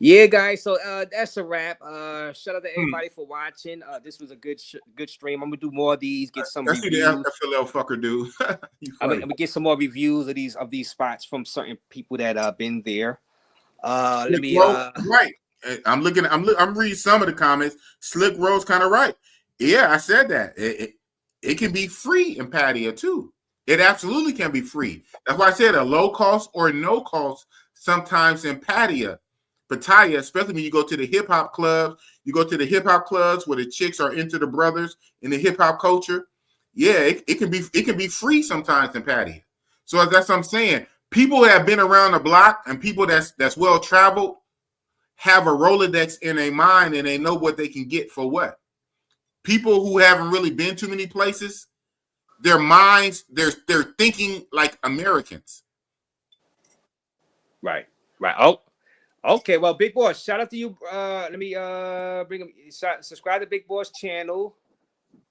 Yeah, guys. So that's a wrap. Shout out to everybody for watching. This was a good stream. I'm gonna do more of these. Get some That's reviews. what the little fucker do. I'm gonna get some more reviews of these spots from certain people that been there. Let me. Right. I'm reading some of the comments. Slick Rose kind of right. Yeah, I said that. It can be free in Pattaya too. It absolutely can be free. That's why I said a low cost or no cost sometimes in Pattaya, especially when you go to the hip hop clubs. You go to the hip hop clubs where the chicks are into the brothers in the hip hop culture. Yeah, it can be free sometimes in Pattaya. So that's what I'm saying. People that have been around the block and people that's well traveled have a Rolodex in their mind and they know what they can get for what. People who haven't really been to many places, their minds, they're thinking like Americans. Right. Oh, Okay, well, Big Boss, shout out to you. Let me bring him. Subscribe to Big Boss channel.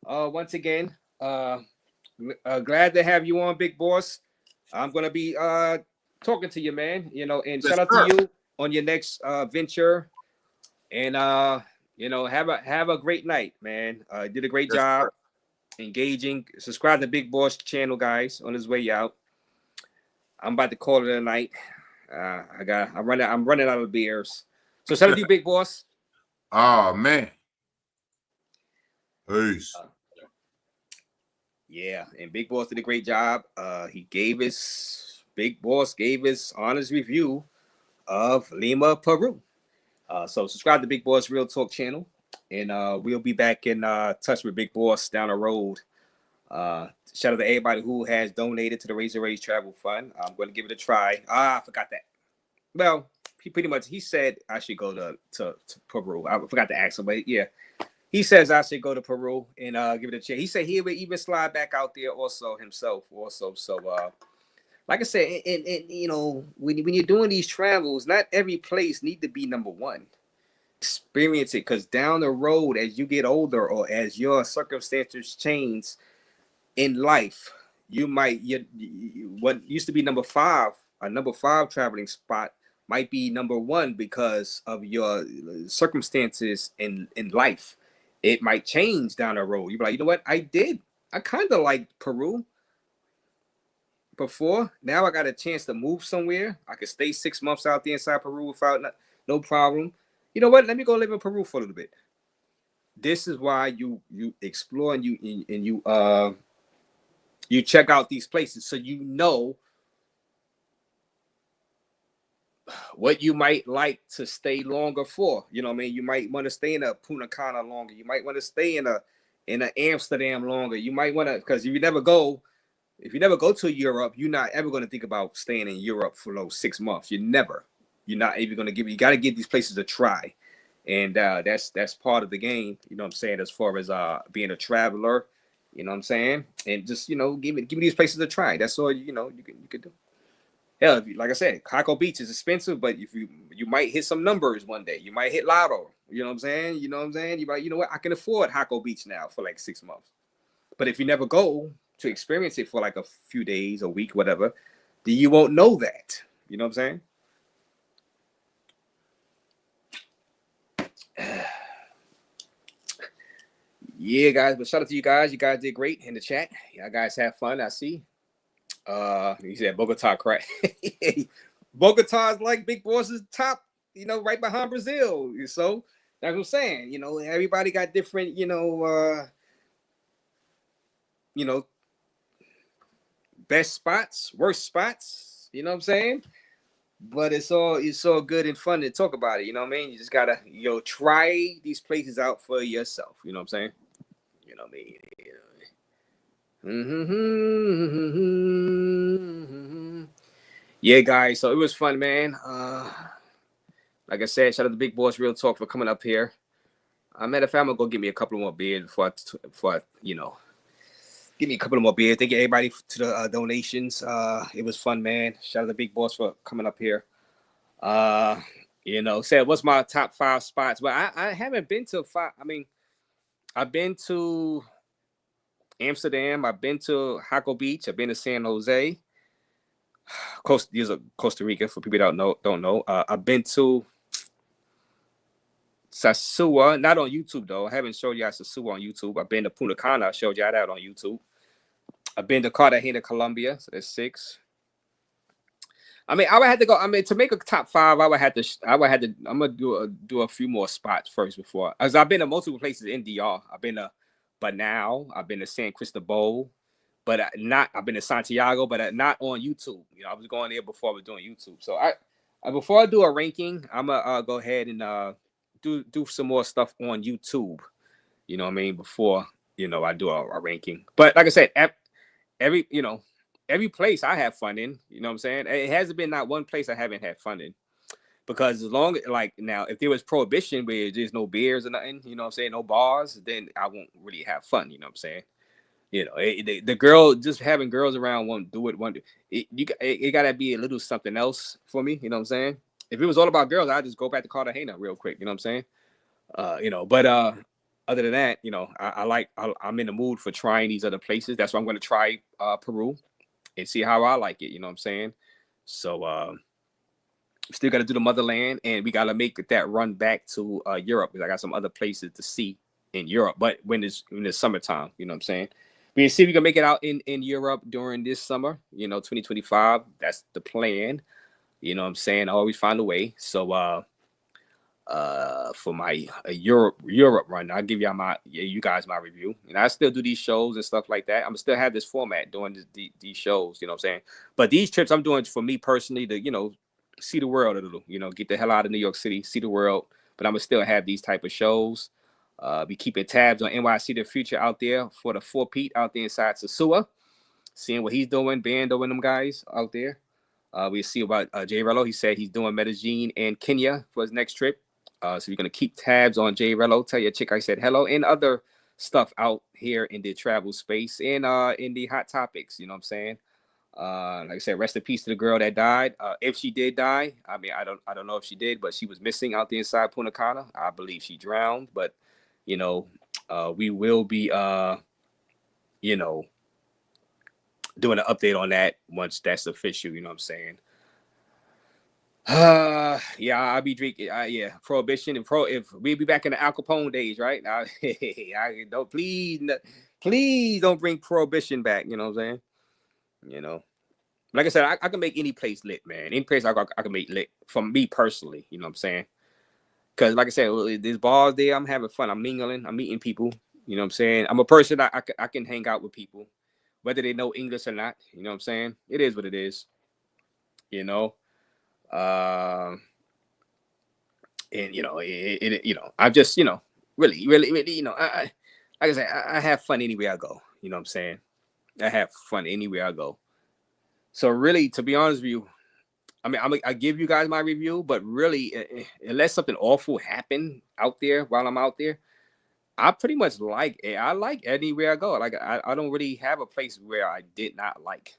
Once again, glad to have you on, Big Boss. I'm gonna be talking to you, man. You know, and Yes, shout out to sir. you on your next venture. And you know, have a great night, man. Did a great Yes, job sir. engaging. Subscribe to Big Boss channel, guys, on his way out. I'm about to call it a night. I'm running out of beers. So shout out to you, Big Boss. Oh man. Peace. Yeah, and Big Boss did a great job. Big Boss gave his honest review of Lima, Peru. So subscribe to Big Boss Real Talk channel, and we'll be back in touch with Big Boss down the road. Shout out to everybody who has donated to the Razor Raise Travel Fund. I'm going to give it a try. I forgot that. Well, he said I should go to Peru. I forgot to ask him, but yeah, he says I should go to Peru and give it a chance. He said he would even slide back out there also himself also. So like I said, and you know, when you're doing these travels, not every place need to be number one. Experience it, because down the road, as you get older or as your circumstances change in life, what used to be number five, a number five traveling spot might be number one because of your circumstances in life. It might change down the road. You're like, you know what? I kind of liked Peru before. Now I got a chance to move somewhere. I could stay 6 months out there inside Peru without no problem. You know what? Let me go live in Peru for a little bit. This is why you explore and you check out these places so you know what you might like to stay longer for. You know what I mean? You might want to stay in a Punta Cana longer. You might want to stay in a Amsterdam longer. You might want to, because if you never go to Europe, you're not ever going to think about staying in Europe for those 6 months. You're not even going to you got to give these places a try. And that's part of the game, you know what I'm saying, as far as being a traveler, you know what I'm saying? And just, you know, give these places a try. That's all, you know, you could do. Hell, like I said, Cocoa Beach is expensive, but if you might hit some numbers one day. You might hit lotto. You know what I'm saying? You know what I'm saying? You might, you know what? I can afford Cocoa Beach now for like 6 months. But if you never go to experience it for like a few days, a week, whatever, then you won't know that. You know what I'm saying? Yeah, guys, but shout out to you guys. You guys did great in the chat. Y'all guys have fun, I see. He said Bogota crack. Bogota's like Big Boss's top, you know, right behind Brazil. So that's what I'm saying. You know, everybody got different, you know, best spots, worst spots. You know what I'm saying? But it's all good and fun to talk about it. You know what I mean? You just gotta, you know, try these places out for yourself. You know what I'm saying? You know what I mean? Mm-hmm. Yeah, guys. So it was fun, man. Like I said, shout out to Big Boss Real Talk for coming up here. Matter of fact, I'm gonna go get me a couple more beers before you know, give me a couple more beers. Thank you everybody to the donations. It was fun, man. Shout out to Big Boss for coming up here. You know, said what's my top 5 spots, but I haven't been to 5. I mean, I've been to Amsterdam. I've been to Jaco Beach. I've been to San Jose. Costa Rica for people that don't know. I've been to Sasua, not on YouTube though. I haven't showed y'all Sasua on YouTube. I've been to Punta Cana. I showed y'all that on YouTube. I've been to Cartagena, Colombia. So that's 6. I mean, I would have to go. I mean, to make a top 5, I would have to. I'm gonna do a few more spots first before, as I've been to multiple places in DR. I've been to Banao. I've been to San Cristobal, but I've been to Santiago, but not on YouTube. You know, I was going there before I was doing YouTube. So before I do a ranking, I'm gonna go ahead and do some more stuff on YouTube. You know what I mean? Before, you know, I do a ranking. But like I said, every place I have fun in, you know what I'm saying? It hasn't been not one place I haven't had fun in. Because as long like now, if there was prohibition where there's no beers or nothing, you know what I'm saying, no bars, then I won't really have fun, you know what I'm saying? You know, the girl, just having girls around won't do it. It gotta be a little something else for me, you know what I'm saying? if it was all about girls, I'd just go back to Cartagena real quick. You know what I'm saying? But other than that, I'm in the mood for trying these other places. That's why I'm going to try Peru and see how I like it. You know what I'm saying? So still got to do the motherland, and we got to make that run back to Europe, because I got some other places to see in Europe. But when it's summertime, you know what I'm saying? We can see if we can make it out in Europe during this summer. 2025. That's the plan. You know what I'm saying? I always find a way. So for my Europe run, I'll give you guys my review, and I still do these shows and stuff like that. I'm still have this format doing these shows, you know what I'm saying? But these trips I'm doing for me personally to see the world a little, get the hell out of New York City, see the world. But I'm gonna still have these type of shows. Be keeping tabs on NYC the Future out there for the 4 Pete out there inside Sasua, seeing what he's doing, Bando and them guys out there. We see about Jay Rello. He said he's doing Medellin and Kenya for his next trip. So you're gonna keep tabs on Jay Rello. Tell your chick I said hello, and other stuff out here in the travel space and in the hot topics. You know what I'm saying? Like I said, rest in peace to the girl that died. If she did die, I mean, I don't know if she did, but she was missing out there inside Punta Cana. I believe she drowned, but we will be doing an update on that once that's official. You know what I'm saying? Yeah, I'll be drinking. Yeah, prohibition and if we'll be back in the Al Capone days, right? I don't please don't bring prohibition back. You know what I'm saying? Like I said, I can make any place lit, man. Any place I can make lit for me personally. You know what I'm saying? Because like I said, there's bars there. I'm having fun. I'm mingling. I'm meeting people. You know what I'm saying? I'm a person I can hang out with people, whether they know English or not. You know what I'm saying? It is what it is. And I'm just really I like I say, I have fun anywhere I go. You know what I'm saying? I have fun anywhere I go. So really, to be honest with you, I mean, I give you guys my review, but really, unless something awful happened out there while I'm out there, I pretty much like it. I like anywhere I go. Like I don't really have a place where I did not like.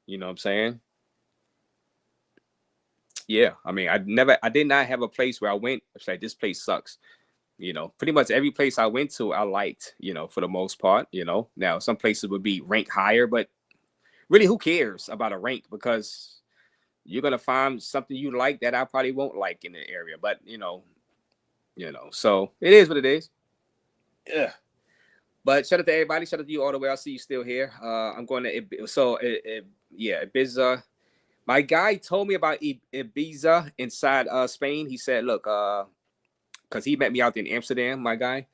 You know what I'm saying? Yeah, I mean, I did not have a place where I went. It's like, this place sucks. Pretty much every place I went to, I liked. For the most part. Now some places would be ranked higher, but really, who cares about a rank? Because you're gonna find something you like that I probably won't like in the area. But so it is what it is. Yeah. But shout out to everybody. Shout out to you all the way. I see you still here. I'm going to Ibiza. My guy told me about Ibiza inside Spain. He said, look, because he met me out there in Amsterdam, my guy.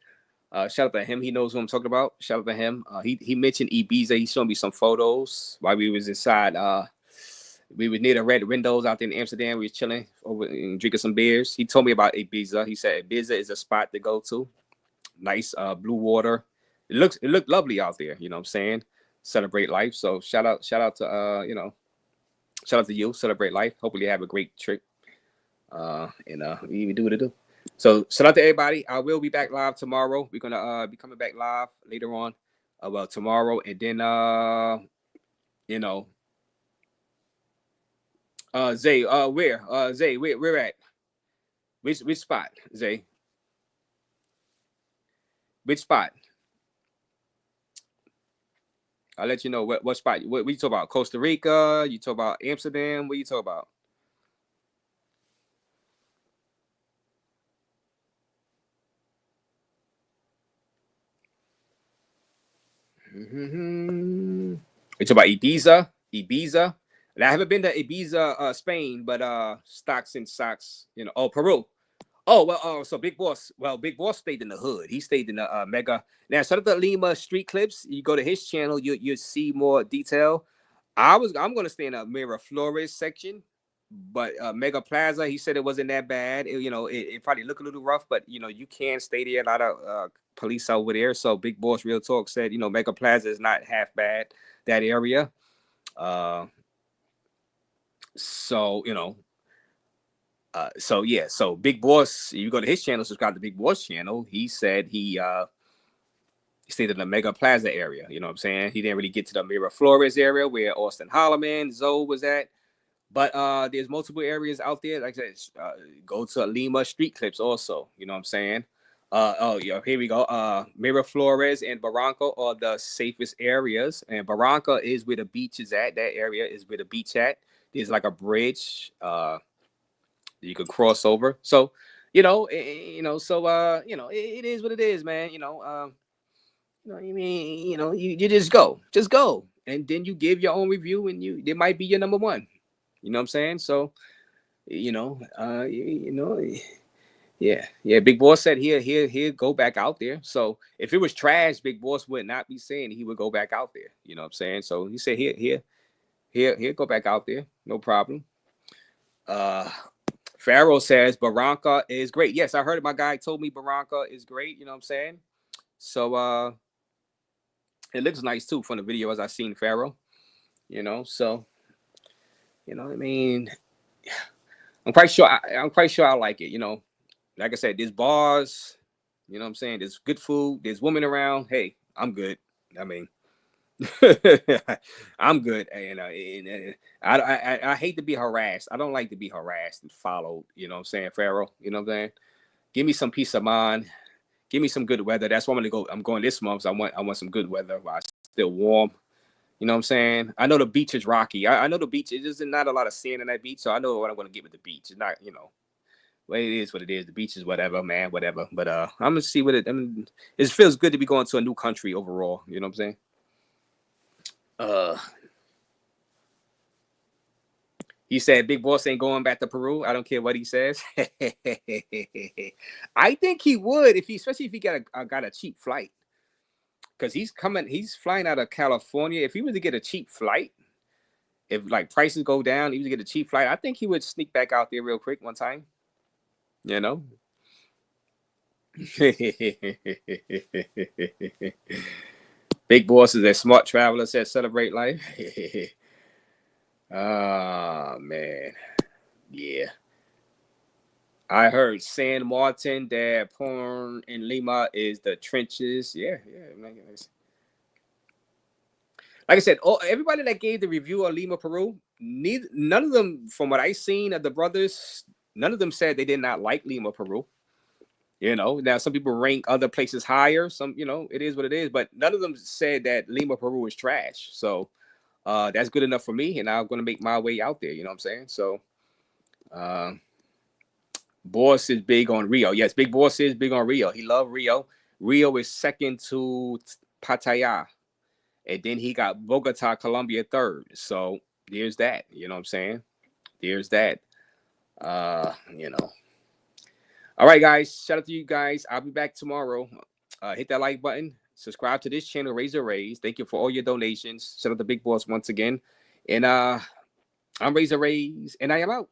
Shout out to him. He knows who I'm talking about. Shout out to him. He mentioned Ibiza. He showed me some photos while we was inside. We were near the red windows out there in Amsterdam. We was chilling over and drinking some beers. He told me about Ibiza. He said Ibiza is a spot to go to. Nice blue water. It looked lovely out there. You know what I'm saying? Celebrate life. So shout out to shout out to you. Celebrate life. Hopefully you have a great trip. We do what it do. So shout out to everybody. I will be back live tomorrow. We're gonna be coming back live later on. Tomorrow, and then Zay, where Zay, where at? Which spot, Zay? Which spot? I'll let you know what spot. What you talk about? Costa Rica? You talk about Amsterdam? What you talk about? You talk about Ibiza? Ibiza? And I haven't been to Ibiza, Spain, but stocks and socks. Oh, Peru. Oh, well, so Big Boss stayed in the hood. He stayed in the Mega. Now, shout out to Lima Street Clips. You go to his channel, you see more detail. I'm going to stay in the Miraflores section, but Mega Plaza, he said it wasn't that bad. It probably looked a little rough, but you can stay there. A lot of police over there. So Big Boss Real Talk said, Mega Plaza is not half bad, that area. So Big Boss, you go to his channel, subscribe to Big Boss channel. He said he stayed in the Mega Plaza area. You know what I'm saying? He didn't really get to the Miraflores area where Austin Holloman, Zoe was at. But there's multiple areas out there. Like I said, go to Lima Street Clips also. You know what I'm saying? Oh, yeah, here we go. Miraflores and Barranca are the safest areas, and Barranca is where the beach is at. That area is where the beach at. There's like a bridge you could cross over. So, it is what it is, man. You mean, you just go, and then you give your own review, and it might be your number one. You know what I'm saying? So, you know, uh, you know, yeah. Big Boss said he'll go back out there. So if it was trash, Big Boss would not be saying he would go back out there. You know what I'm saying? So he said he'll go back out there, no problem. Pharaoh says Barranca is great. Yes, I heard it. My guy told me Barranca is great. You know what I'm saying? So it looks nice too from the video as I seen Pharaoh. So I mean, I'm quite sure. I'm quite sure I like it. Like I said, there's bars. You know what I'm saying? There's good food. There's women around. Hey, I'm good. I mean, I'm good. I hate to be harassed. I don't like to be harassed and followed. You know what I'm saying, Pharaoh? You know what I'm saying? Give me some peace of mind. Give me some good weather. That's why I'm gonna go. I'm going this month. So I want some good weather while it's still warm. You know what I'm saying? I know the beach is rocky. I know the beach. There's not a lot of sand in that beach, so I know what I'm going to get with the beach. It's not, well, it is what it is. The beach is whatever, man, whatever. But I'm gonna see what it feels good to be going to a new country overall. You know what I'm saying? He said Big Boss ain't going back to Peru. I don't care what he says. I think he would especially if he got a cheap flight. Because he's flying out of California. If he was to get a cheap flight, if like prices go down, he was to get a cheap flight, I think he would sneak back out there real quick one time. Big Boss is a smart traveler, says celebrate life. Oh, man. Yeah. I heard San Martin that porn in Lima is the trenches. Yeah. Like I said, everybody that gave the review on Lima, Peru, none of them, from what I seen of the brothers, none of them said they did not like Lima, Peru. Now some people rank other places higher. Some, it is what it is, but none of them said that Lima, Peru is trash. So that's good enough for me, and I'm going to make my way out there. You know what I'm saying? So Boss is big on Rio. Yes, Big Boss is big on Rio. He loved Rio. Rio is second to Pattaya. And then he got Bogota, Colombia third. So there's that. You know what I'm saying? There's that. All right, guys. Shout out to you guys. I'll be back tomorrow. Hit that like button. Subscribe to this channel, Razor Rays. Thank you for all your donations. Shout out to Big Boss once again. And I'm Razor Rays, and I am out.